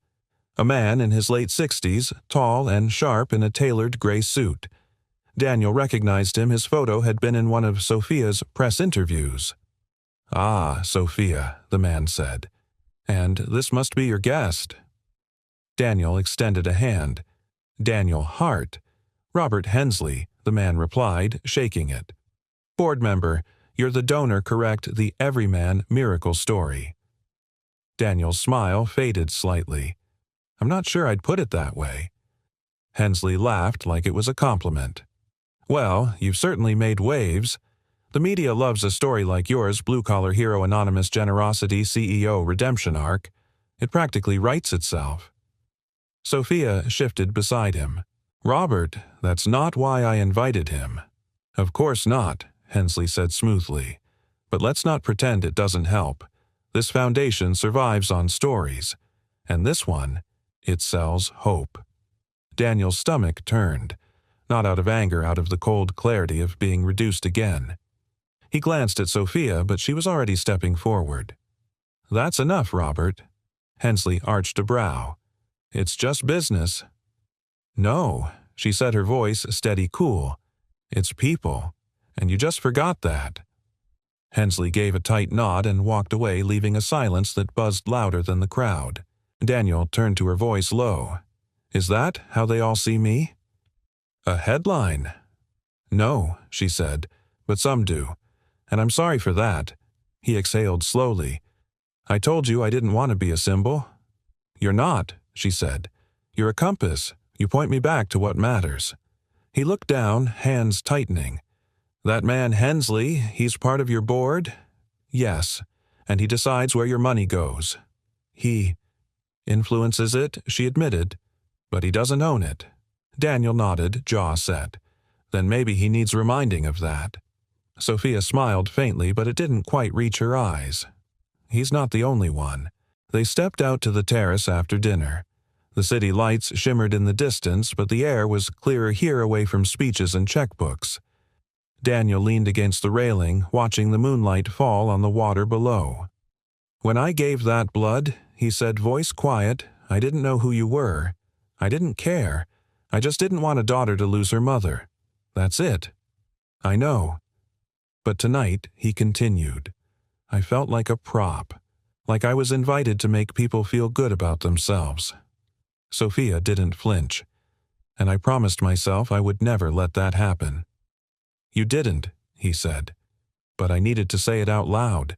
A man in his late 60s, tall and sharp in a tailored gray suit. Daniel recognized him. His photo had been in one of Sophia's press interviews. "Ah, Sophia," the man said. "And this must be your guest." Daniel extended a hand. "Daniel Hart." "Robert Hensley," the man replied, shaking it. "Board member, you're the donor, correct? The everyman miracle story." Daniel's smile faded slightly. "I'm not sure I'd put it that way." Hensley laughed like it was a compliment. "Well, you've certainly made waves. The media loves a story like yours, blue-collar hero, anonymous generosity, CEO redemption arc. It practically writes itself." Sophia shifted beside him. "Robert, that's not why I invited him." "Of course not," Hensley said smoothly. "But let's not pretend it doesn't help. This foundation survives on stories. And this one, it sells hope." Daniel's stomach turned. Not out of anger, out of the cold clarity of being reduced again. He glanced at Sophia, but she was already stepping forward. "That's enough, Robert." Hensley arched a brow. "It's just business." "No," she said, her voice steady, cool. "It's people. And you just forgot that." Hensley gave a tight nod and walked away, leaving a silence that buzzed louder than the crowd. Daniel turned to her, voice low. "Is that how they all see me?" "A headline." "No," she said, "but some do. And I'm sorry for that." He exhaled slowly. "I told you I didn't want to be a symbol." "You're not," she said. "You're a compass. You point me back to what matters." He looked down, hands tightening. "That man Hensley, he's part of your board?" "Yes, and he decides where your money goes." "He influences it," she admitted, "but he doesn't own it." Daniel nodded, jaw set. "Then maybe he needs reminding of that." Sophia smiled faintly, but it didn't quite reach her eyes. "He's not the only one." They stepped out to the terrace after dinner. The city lights shimmered in the distance, but the air was clearer here, away from speeches and checkbooks. Daniel leaned against the railing, watching the moonlight fall on the water below. "When I gave that blood," he said, voice quiet, "I didn't know who you were. I didn't care. I just didn't want a daughter to lose her mother. That's it." "I know." But tonight, he continued, "I felt like a prop, like I was invited to make people feel good about themselves." Sophia didn't flinch. "And I promised myself I would never let that happen." "You didn't," he said. "But I needed to say it out loud.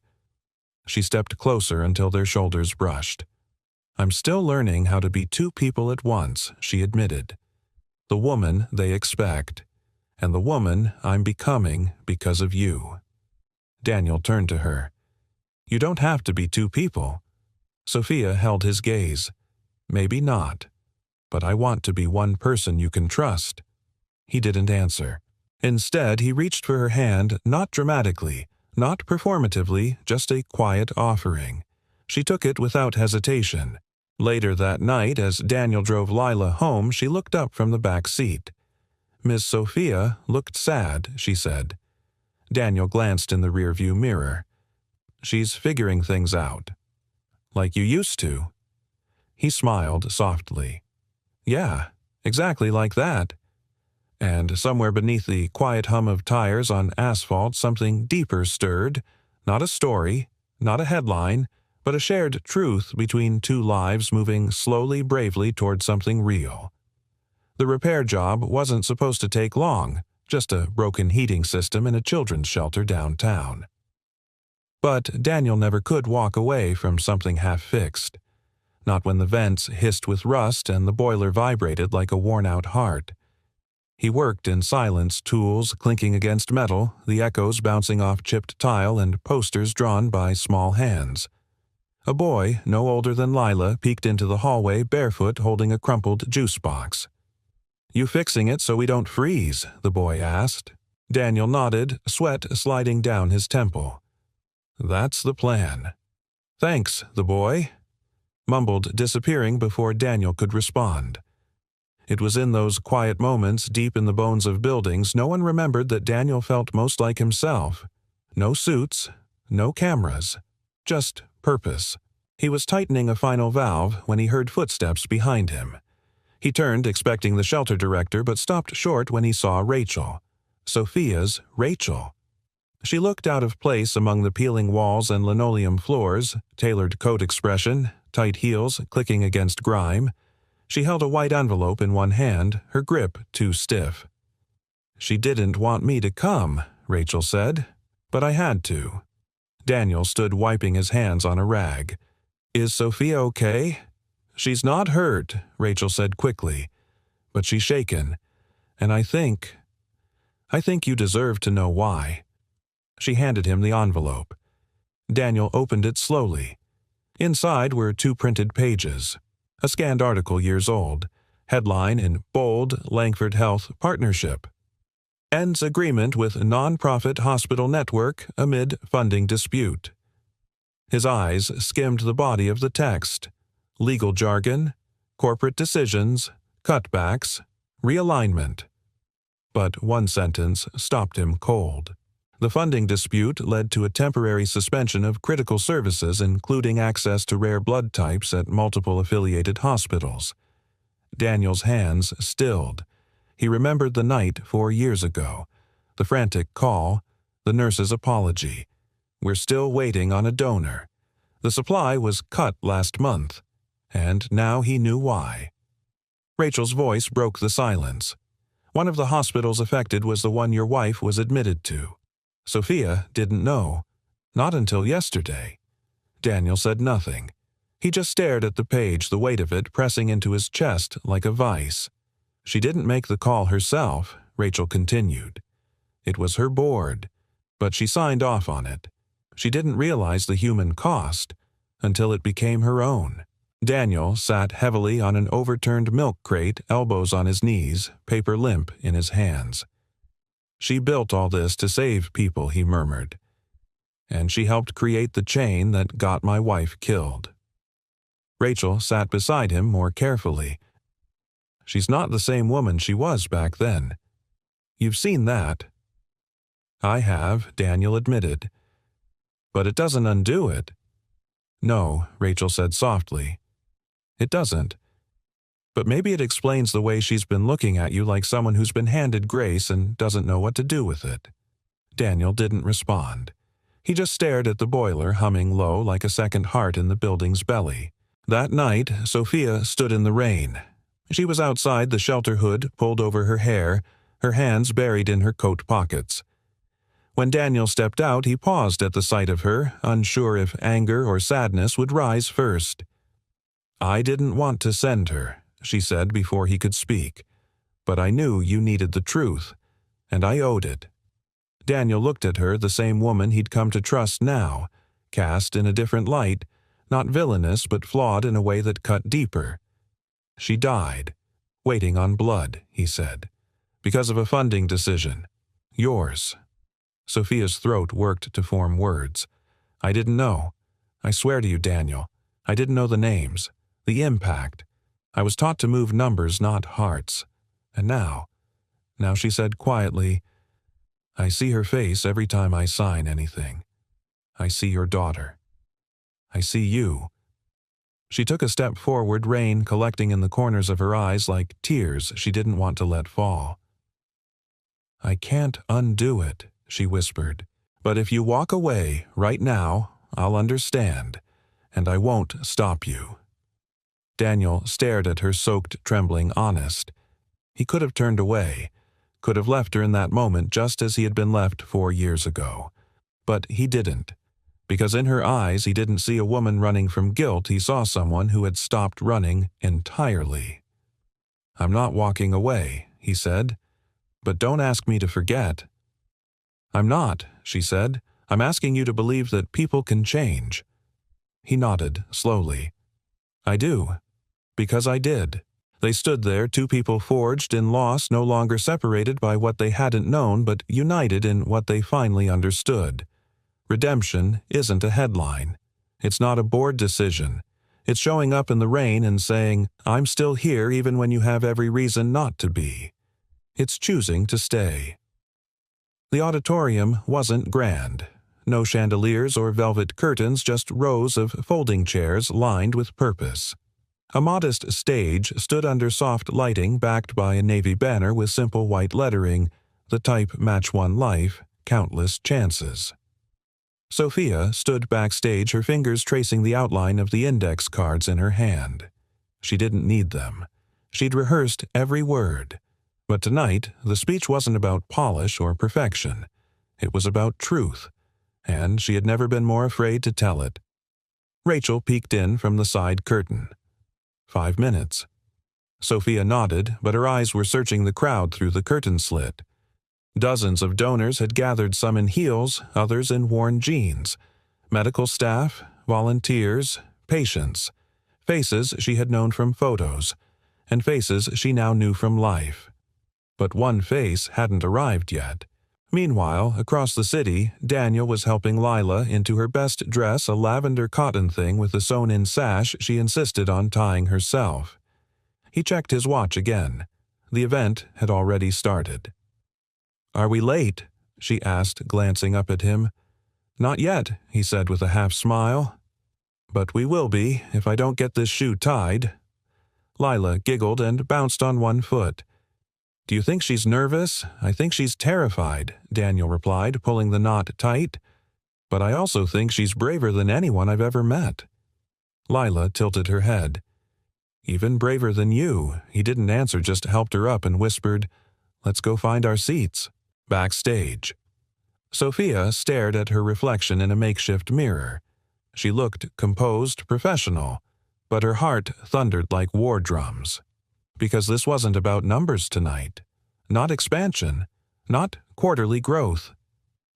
She stepped closer until their shoulders brushed. "I'm still learning how to be two people at once," she admitted. "The woman they expect, and the woman I'm becoming because of you." Daniel turned to her. "You don't have to be two people." Sophia held his gaze. "Maybe not, but I want to be one person you can trust." He didn't answer. Instead, he reached for her hand, not dramatically, not performatively, just a quiet offering. She took it without hesitation. Later that night, as Daniel drove Lila home, she looked up from the back seat. "Miss Sophia looked sad," she said. Daniel glanced in the rearview mirror. "She's figuring things out." "Like you used to?" He smiled softly. "Yeah, exactly like that." And somewhere beneath the quiet hum of tires on asphalt, something deeper stirred. Not a story, not a headline, but a shared truth between two lives moving slowly, bravely toward something real. The repair job wasn't supposed to take long, just a broken heating system in a children's shelter downtown. But Daniel never could walk away from something half-fixed. Not when the vents hissed with rust and the boiler vibrated like a worn-out heart. He worked in silence, tools clinking against metal, the echoes bouncing off chipped tile and posters drawn by small hands. A boy, no older than Lila, peeked into the hallway barefoot holding a crumpled juice box. "You fixing it so we don't freeze?" the boy asked. Daniel nodded, sweat sliding down his temple. "That's the plan." "Thanks," the boy mumbled, disappearing before Daniel could respond. It was in those quiet moments, deep in the bones of buildings, no one remembered that Daniel felt most like himself. No suits, no cameras, just purpose. He was tightening a final valve when he heard footsteps behind him. He turned, expecting the shelter director, but stopped short when he saw Rachel. Sophia's Rachel. She looked out of place among the peeling walls and linoleum floors, tailored coat expression, tight heels clicking against grime. She held a white envelope in one hand, her grip too stiff. "She didn't want me to come," Rachel said, "but I had to." Daniel stood wiping his hands on a rag. "Is Sophia okay?" "She's not hurt," Rachel said quickly, "but she's shaken, and I think you deserve to know why." She handed him the envelope. Daniel opened it slowly. Inside were 2 printed pages. A scanned article years old. Headline in bold, Langford Health Partnership. Ends agreement with non-profit hospital network amid funding dispute. His eyes skimmed the body of the text. Legal jargon, corporate decisions, cutbacks, realignment. But one sentence stopped him cold. The funding dispute led to a temporary suspension of critical services, including access to rare blood types at multiple affiliated hospitals. Daniel's hands stilled. He remembered the night 4 years ago, the frantic call, the nurse's apology. "We're still waiting on a donor. The supply was cut last month, and now he knew why." Rachel's voice broke the silence. "One of the hospitals affected was the one your wife was admitted to. Sophia didn't know. Not until yesterday." Daniel said nothing. He just stared at the page, the weight of it pressing into his chest like a vice. "She didn't make the call herself," Rachel continued. "It was her board, but she signed off on it. She didn't realize the human cost until it became her own." Daniel sat heavily on an overturned milk crate, elbows on his knees, paper limp in his hands. "She built all this to save people," he murmured. "And she helped create the chain that got my wife killed." Rachel sat beside him more carefully. "She's not the same woman she was back then. You've seen that." "I have," Daniel admitted. "But it doesn't undo it." "No," Rachel said softly. "It doesn't. But maybe it explains the way she's been looking at you like someone who's been handed grace and doesn't know what to do with it." Daniel didn't respond. He just stared at the boiler, humming low like a second heart in the building's belly. That night, Sophia stood in the rain. She was outside, the shelter hood pulled over her hair, her hands buried in her coat pockets. When Daniel stepped out, he paused at the sight of her, unsure if anger or sadness would rise first. "I didn't want to send her," she said before he could speak. "But I knew you needed the truth, and I owed it." Daniel looked at her, the same woman he'd come to trust now, cast in a different light, not villainous but flawed in a way that cut deeper. "She died, waiting on blood," he said, "because of a funding decision. Yours." Sophia's throat worked to form words. "I didn't know. I swear to you, Daniel, I didn't know the names, the impact. I was taught to move numbers, not hearts. And now," she said quietly, "I see her face every time I sign anything. I see your daughter. I see you." She took a step forward, rain collecting in the corners of her eyes like tears she didn't want to let fall. "I can't undo it," she whispered, "but if you walk away right now, I'll understand, and I won't stop you." Daniel stared at her, soaked, trembling, honest. He could have turned away, could have left her in that moment just as he had been left 4 years ago. But he didn't, because in her eyes he didn't see a woman running from guilt, he saw someone who had stopped running entirely. "I'm not walking away," he said, "but don't ask me to forget." "I'm not," she said. "I'm asking you to believe that people can change." He nodded, slowly. "I do. Because I did." They stood there, two people forged in loss, no longer separated by what they hadn't known, but united in what they finally understood. Redemption isn't a headline. It's not a board decision. It's showing up in the rain and saying, "I'm still here even when you have every reason not to be." It's choosing to stay. The auditorium wasn't grand. No chandeliers or velvet curtains, just rows of folding chairs lined with purpose. A modest stage stood under soft lighting backed by a navy banner with simple white lettering, the type match one life, countless chances. Sophia stood backstage, her fingers tracing the outline of the index cards in her hand. She didn't need them. She'd rehearsed every word. But tonight, the speech wasn't about polish or perfection. It was about truth, and she had never been more afraid to tell it. Rachel peeked in from the side curtain. 5 minutes. Sophia nodded, but her eyes were searching the crowd through the curtain slit. Dozens of donors had gathered, some in heels, others in worn jeans. Medical staff, volunteers, patients. Faces she had known from photos, and faces she now knew from life. But one face hadn't arrived yet. Meanwhile, across the city, Daniel was helping Lila into her best dress, a lavender cotton thing with a sewn-in sash she insisted on tying herself. He checked his watch again. The event had already started. "Are we late?" she asked, glancing up at him. "Not yet," he said with a half-smile. "But we will be if I don't get this shoe tied." Lila giggled and bounced on one foot. "Do you think she's nervous? I think she's terrified," Daniel replied, pulling the knot tight. "But I also think she's braver than anyone I've ever met." Lila tilted her head. "Even braver than you." He didn't answer, just helped her up and whispered, "Let's go find our seats." Backstage. Sophia stared at her reflection in a makeshift mirror. She looked composed, professional, but her heart thundered like war drums. Because this wasn't about numbers tonight. Not expansion. Not quarterly growth.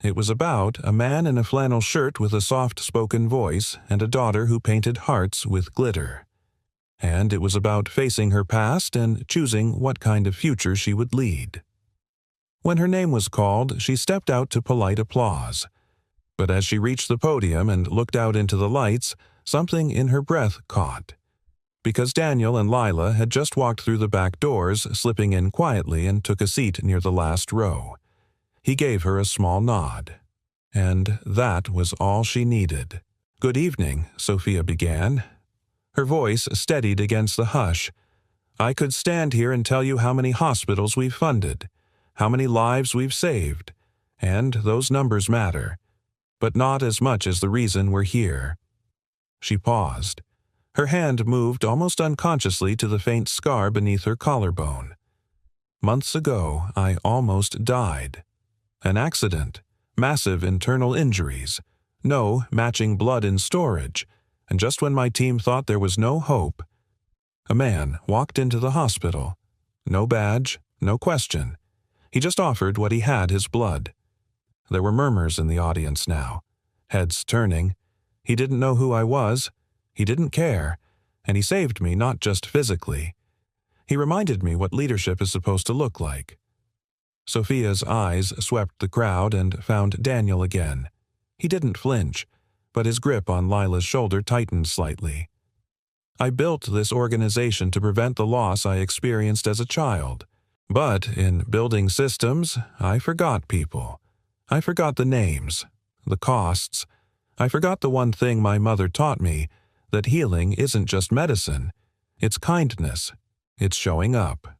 It was about a man in a flannel shirt with a soft-spoken voice and a daughter who painted hearts with glitter. And it was about facing her past and choosing what kind of future she would lead. When her name was called, she stepped out to polite applause. But as she reached the podium and looked out into the lights, something in her breath caught. Because Daniel and Lila had just walked through the back doors, slipping in quietly, and took a seat near the last row. He gave her a small nod. And that was all she needed. "Good evening," Sophia began. Her voice steadied against the hush. "I could stand here and tell you how many hospitals we've funded, how many lives we've saved, and those numbers matter, but not as much as the reason we're here." She paused. Her hand moved almost unconsciously to the faint scar beneath her collarbone. "Months ago, I almost died. An accident. massive internal injuries, no matching blood in storage, and just when my team thought there was no hope, a man walked into the hospital. No badge, no question. He just offered what he had, his blood. There were murmurs in the audience now, heads turning. He didn't know who I was, he didn't care, and he saved me not just physically. He reminded me what leadership is supposed to look like. Sophia's eyes swept the crowd and found Daniel again. He didn't flinch, but his grip on Lila's shoulder tightened slightly. I built this organization to prevent the loss I experienced as a child. But in building systems, I forgot people. I forgot the names, the costs. I forgot the one thing my mother taught me, that healing isn't just medicine. It's kindness. It's showing up.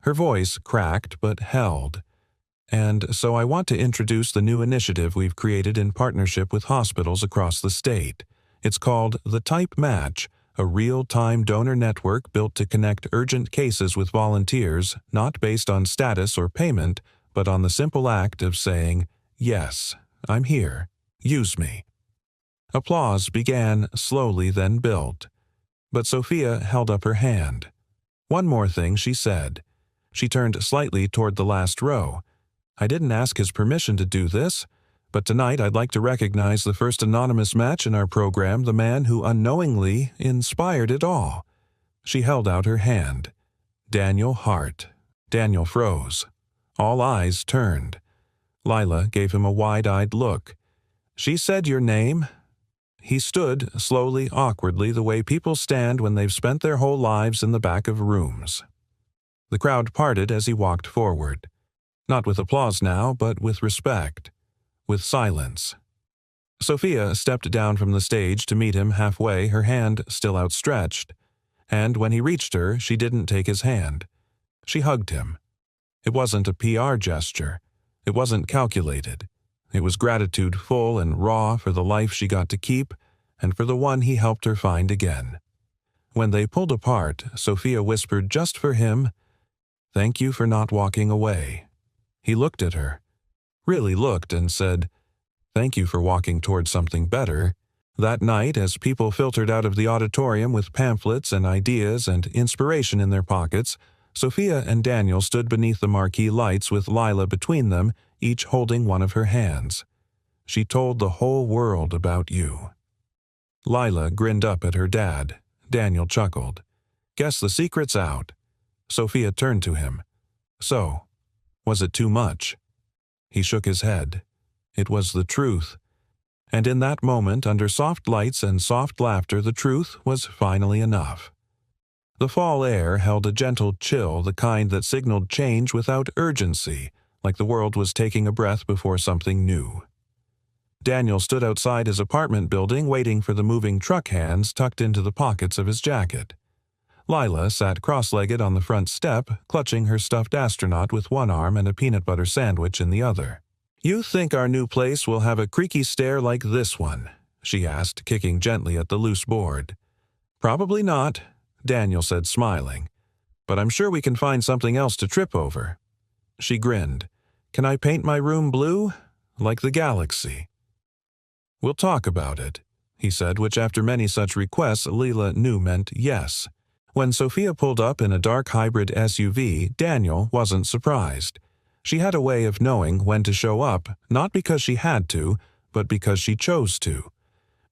Her voice cracked but held. And so I want to introduce the new initiative we've created in partnership with hospitals across the state. It's called the Type Match, a real-time donor network built to connect urgent cases with volunteers, not based on status or payment, but on the simple act of saying, "Yes, I'm here. Use me." Applause began slowly, then built. But Sophia held up her hand. One more thing, she said. She turned slightly toward the last row. I didn't ask his permission to do this, but tonight I'd like to recognize the first anonymous match in our program, the man who unknowingly inspired it all. She held out her hand. Daniel Hart. Daniel froze. All eyes turned. Lila gave him a wide-eyed look. She said your name. He stood, slowly, awkwardly, the way people stand when they've spent their whole lives in the back of rooms. The crowd parted as he walked forward. Not with applause now, but with respect. With silence. Sophia stepped down from the stage to meet him halfway, her hand still outstretched. And when he reached her, she didn't take his hand. She hugged him. It wasn't a PR gesture. It wasn't calculated. It was gratitude full and raw for the life she got to keep and for the one he helped her find again. When they pulled apart, Sophia whispered just for him, "Thank you for not walking away." He looked at her, really looked, and said, "Thank you for walking toward something better." That night, as people filtered out of the auditorium with pamphlets and ideas and inspiration in their pockets, Sophia and Daniel stood beneath the marquee lights with Lila between them, each holding one of her hands. She told the whole world about you. Lila grinned up at her dad. Daniel chuckled. Guess the secret's out. Sophia turned to him. So, was it too much? He shook his head. It was the truth. And in that moment, under soft lights and soft laughter, the truth was finally enough. The fall air held a gentle chill, the kind that signaled change without urgency, like the world was taking a breath before something new. Daniel stood outside his apartment building, waiting for the moving truck hands tucked into the pockets of his jacket. Lila sat cross-legged on the front step, clutching her stuffed astronaut with one arm and a peanut butter sandwich in the other. "You think our new place will have a creaky stair like this one?" she asked, kicking gently at the loose board. "Probably not," Daniel said, smiling. "But I'm sure we can find something else to trip over." She grinned. "Can I paint my room blue? Like the galaxy?" "We'll talk about it," he said, which after many such requests Lila knew meant yes. When Sophia pulled up in a dark hybrid SUV, Daniel wasn't surprised. She had a way of knowing when to show up, not because she had to, but because she chose to.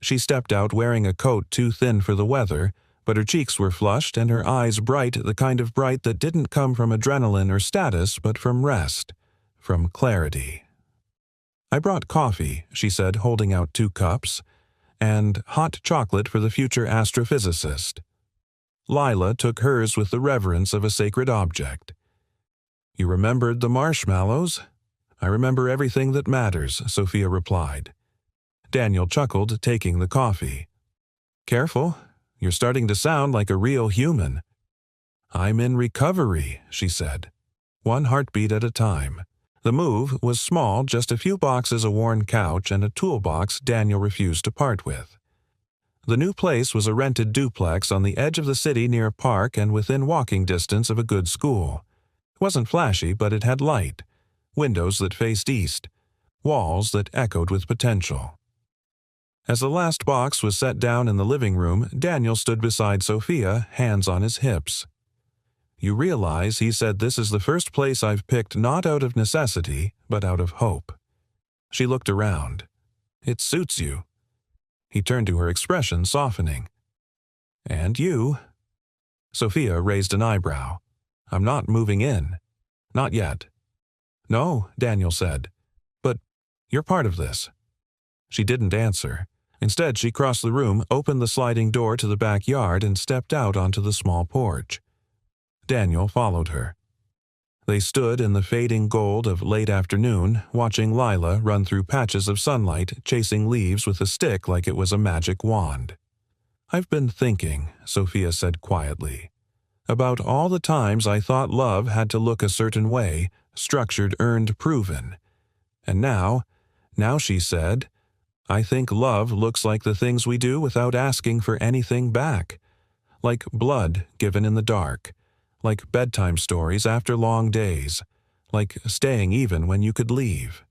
She stepped out wearing a coat too thin for the weather, but her cheeks were flushed and her eyes bright, the kind of bright that didn't come from adrenaline or status, but from rest, from clarity. "I brought coffee," she said, holding out 2 cups, "and hot chocolate for the future astrophysicist." Lila took hers with the reverence of a sacred object. "You remembered the marshmallows?" "I remember everything that matters," Sophia replied. Daniel chuckled, taking the coffee. "Careful, you're starting to sound like a real human." "I'm in recovery," she said. One heartbeat at a time. The move was small, just a few boxes, a worn couch, and a toolbox Daniel refused to part with. The new place was a rented duplex on the edge of the city near a park and within walking distance of a good school. It wasn't flashy, but it had light. Windows that faced east. walls that echoed with potential. As the last box was set down in the living room, Daniel stood beside Sophia, hands on his hips. "You realize," he said, "this is the first place I've picked not out of necessity, but out of hope." She looked around. "It suits you." He turned to her, expression softening. "And you?" Sophia raised an eyebrow. "I'm not moving in. Not yet." "No," Daniel said. "But you're part of this." She didn't answer. Instead, she crossed the room, opened the sliding door to the backyard, and stepped out onto the small porch. Daniel followed her. They stood in the fading gold of late afternoon, watching Lila run through patches of sunlight, chasing leaves with a stick like it was a magic wand. "I've been thinking," Sophia said quietly, "about all the times I thought love had to look a certain way, structured, earned, proven. And now, she said, I think love looks like the things we do without asking for anything back. Like blood given in the dark. Like bedtime stories after long days. Like staying even when you could leave."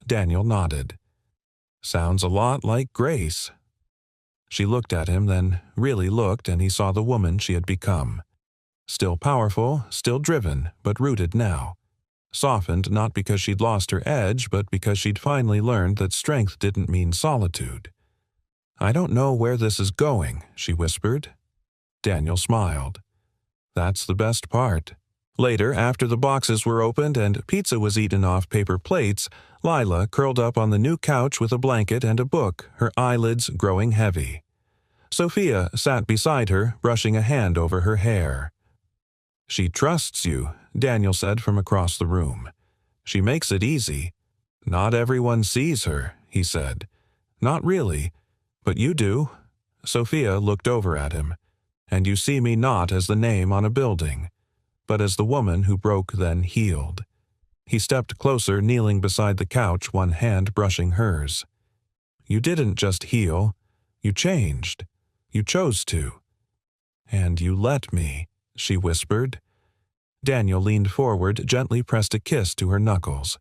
Daniel nodded. "Sounds a lot like grace." She looked at him, then really looked, and he saw the woman she had become. Still powerful, still driven, but rooted now. Softened not because she'd lost her edge, but because she'd finally learned that strength didn't mean solitude. "I don't know where this is going," she whispered. Daniel smiled. "That's the best part." Later, after the boxes were opened and pizza was eaten off paper plates, Lila curled up on the new couch with a blanket and a book, her eyelids growing heavy. Sophia sat beside her, brushing a hand over her hair. "She trusts you," Daniel said from across the room. "She makes it easy." "Not everyone sees her," he said. "Not really. But you do." Sophia looked over at him. "And you see me not as the name on a building, but as the woman who broke then healed." He stepped closer, kneeling beside the couch, one hand brushing hers. "You didn't just heal. You changed. You chose to." "And you let me," she whispered. Daniel leaned forward, gently pressed a kiss to her knuckles.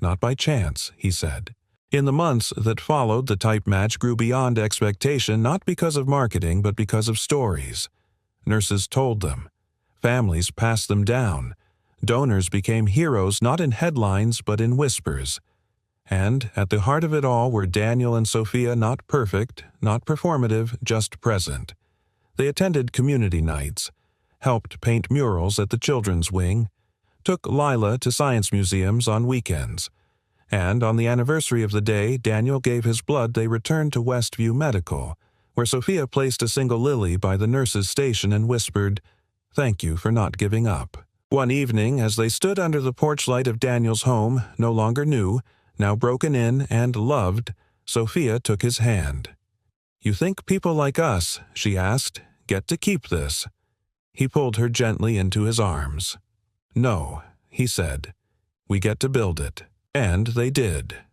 "Not by chance," he said. In the months that followed, the type match grew beyond expectation, not because of marketing, but because of stories. Nurses told them. Families passed them down. Donors became heroes not in headlines, but in whispers. And at the heart of it all were Daniel and Sophia, not perfect, not performative, just present. They attended community nights, helped paint murals at the children's wing, took Lila to science museums on weekends. And on the anniversary of the day Daniel gave his blood, they returned to Westview Medical, where Sophia placed a single lily by the nurse's station and whispered, "Thank you for not giving up." One evening, as they stood under the porch light of Daniel's home, no longer new, now broken in and loved, Sophia took his hand. "You think people like us," she asked, "get to keep this?" He pulled her gently into his arms. "No," he said. "We get to build it." And they did.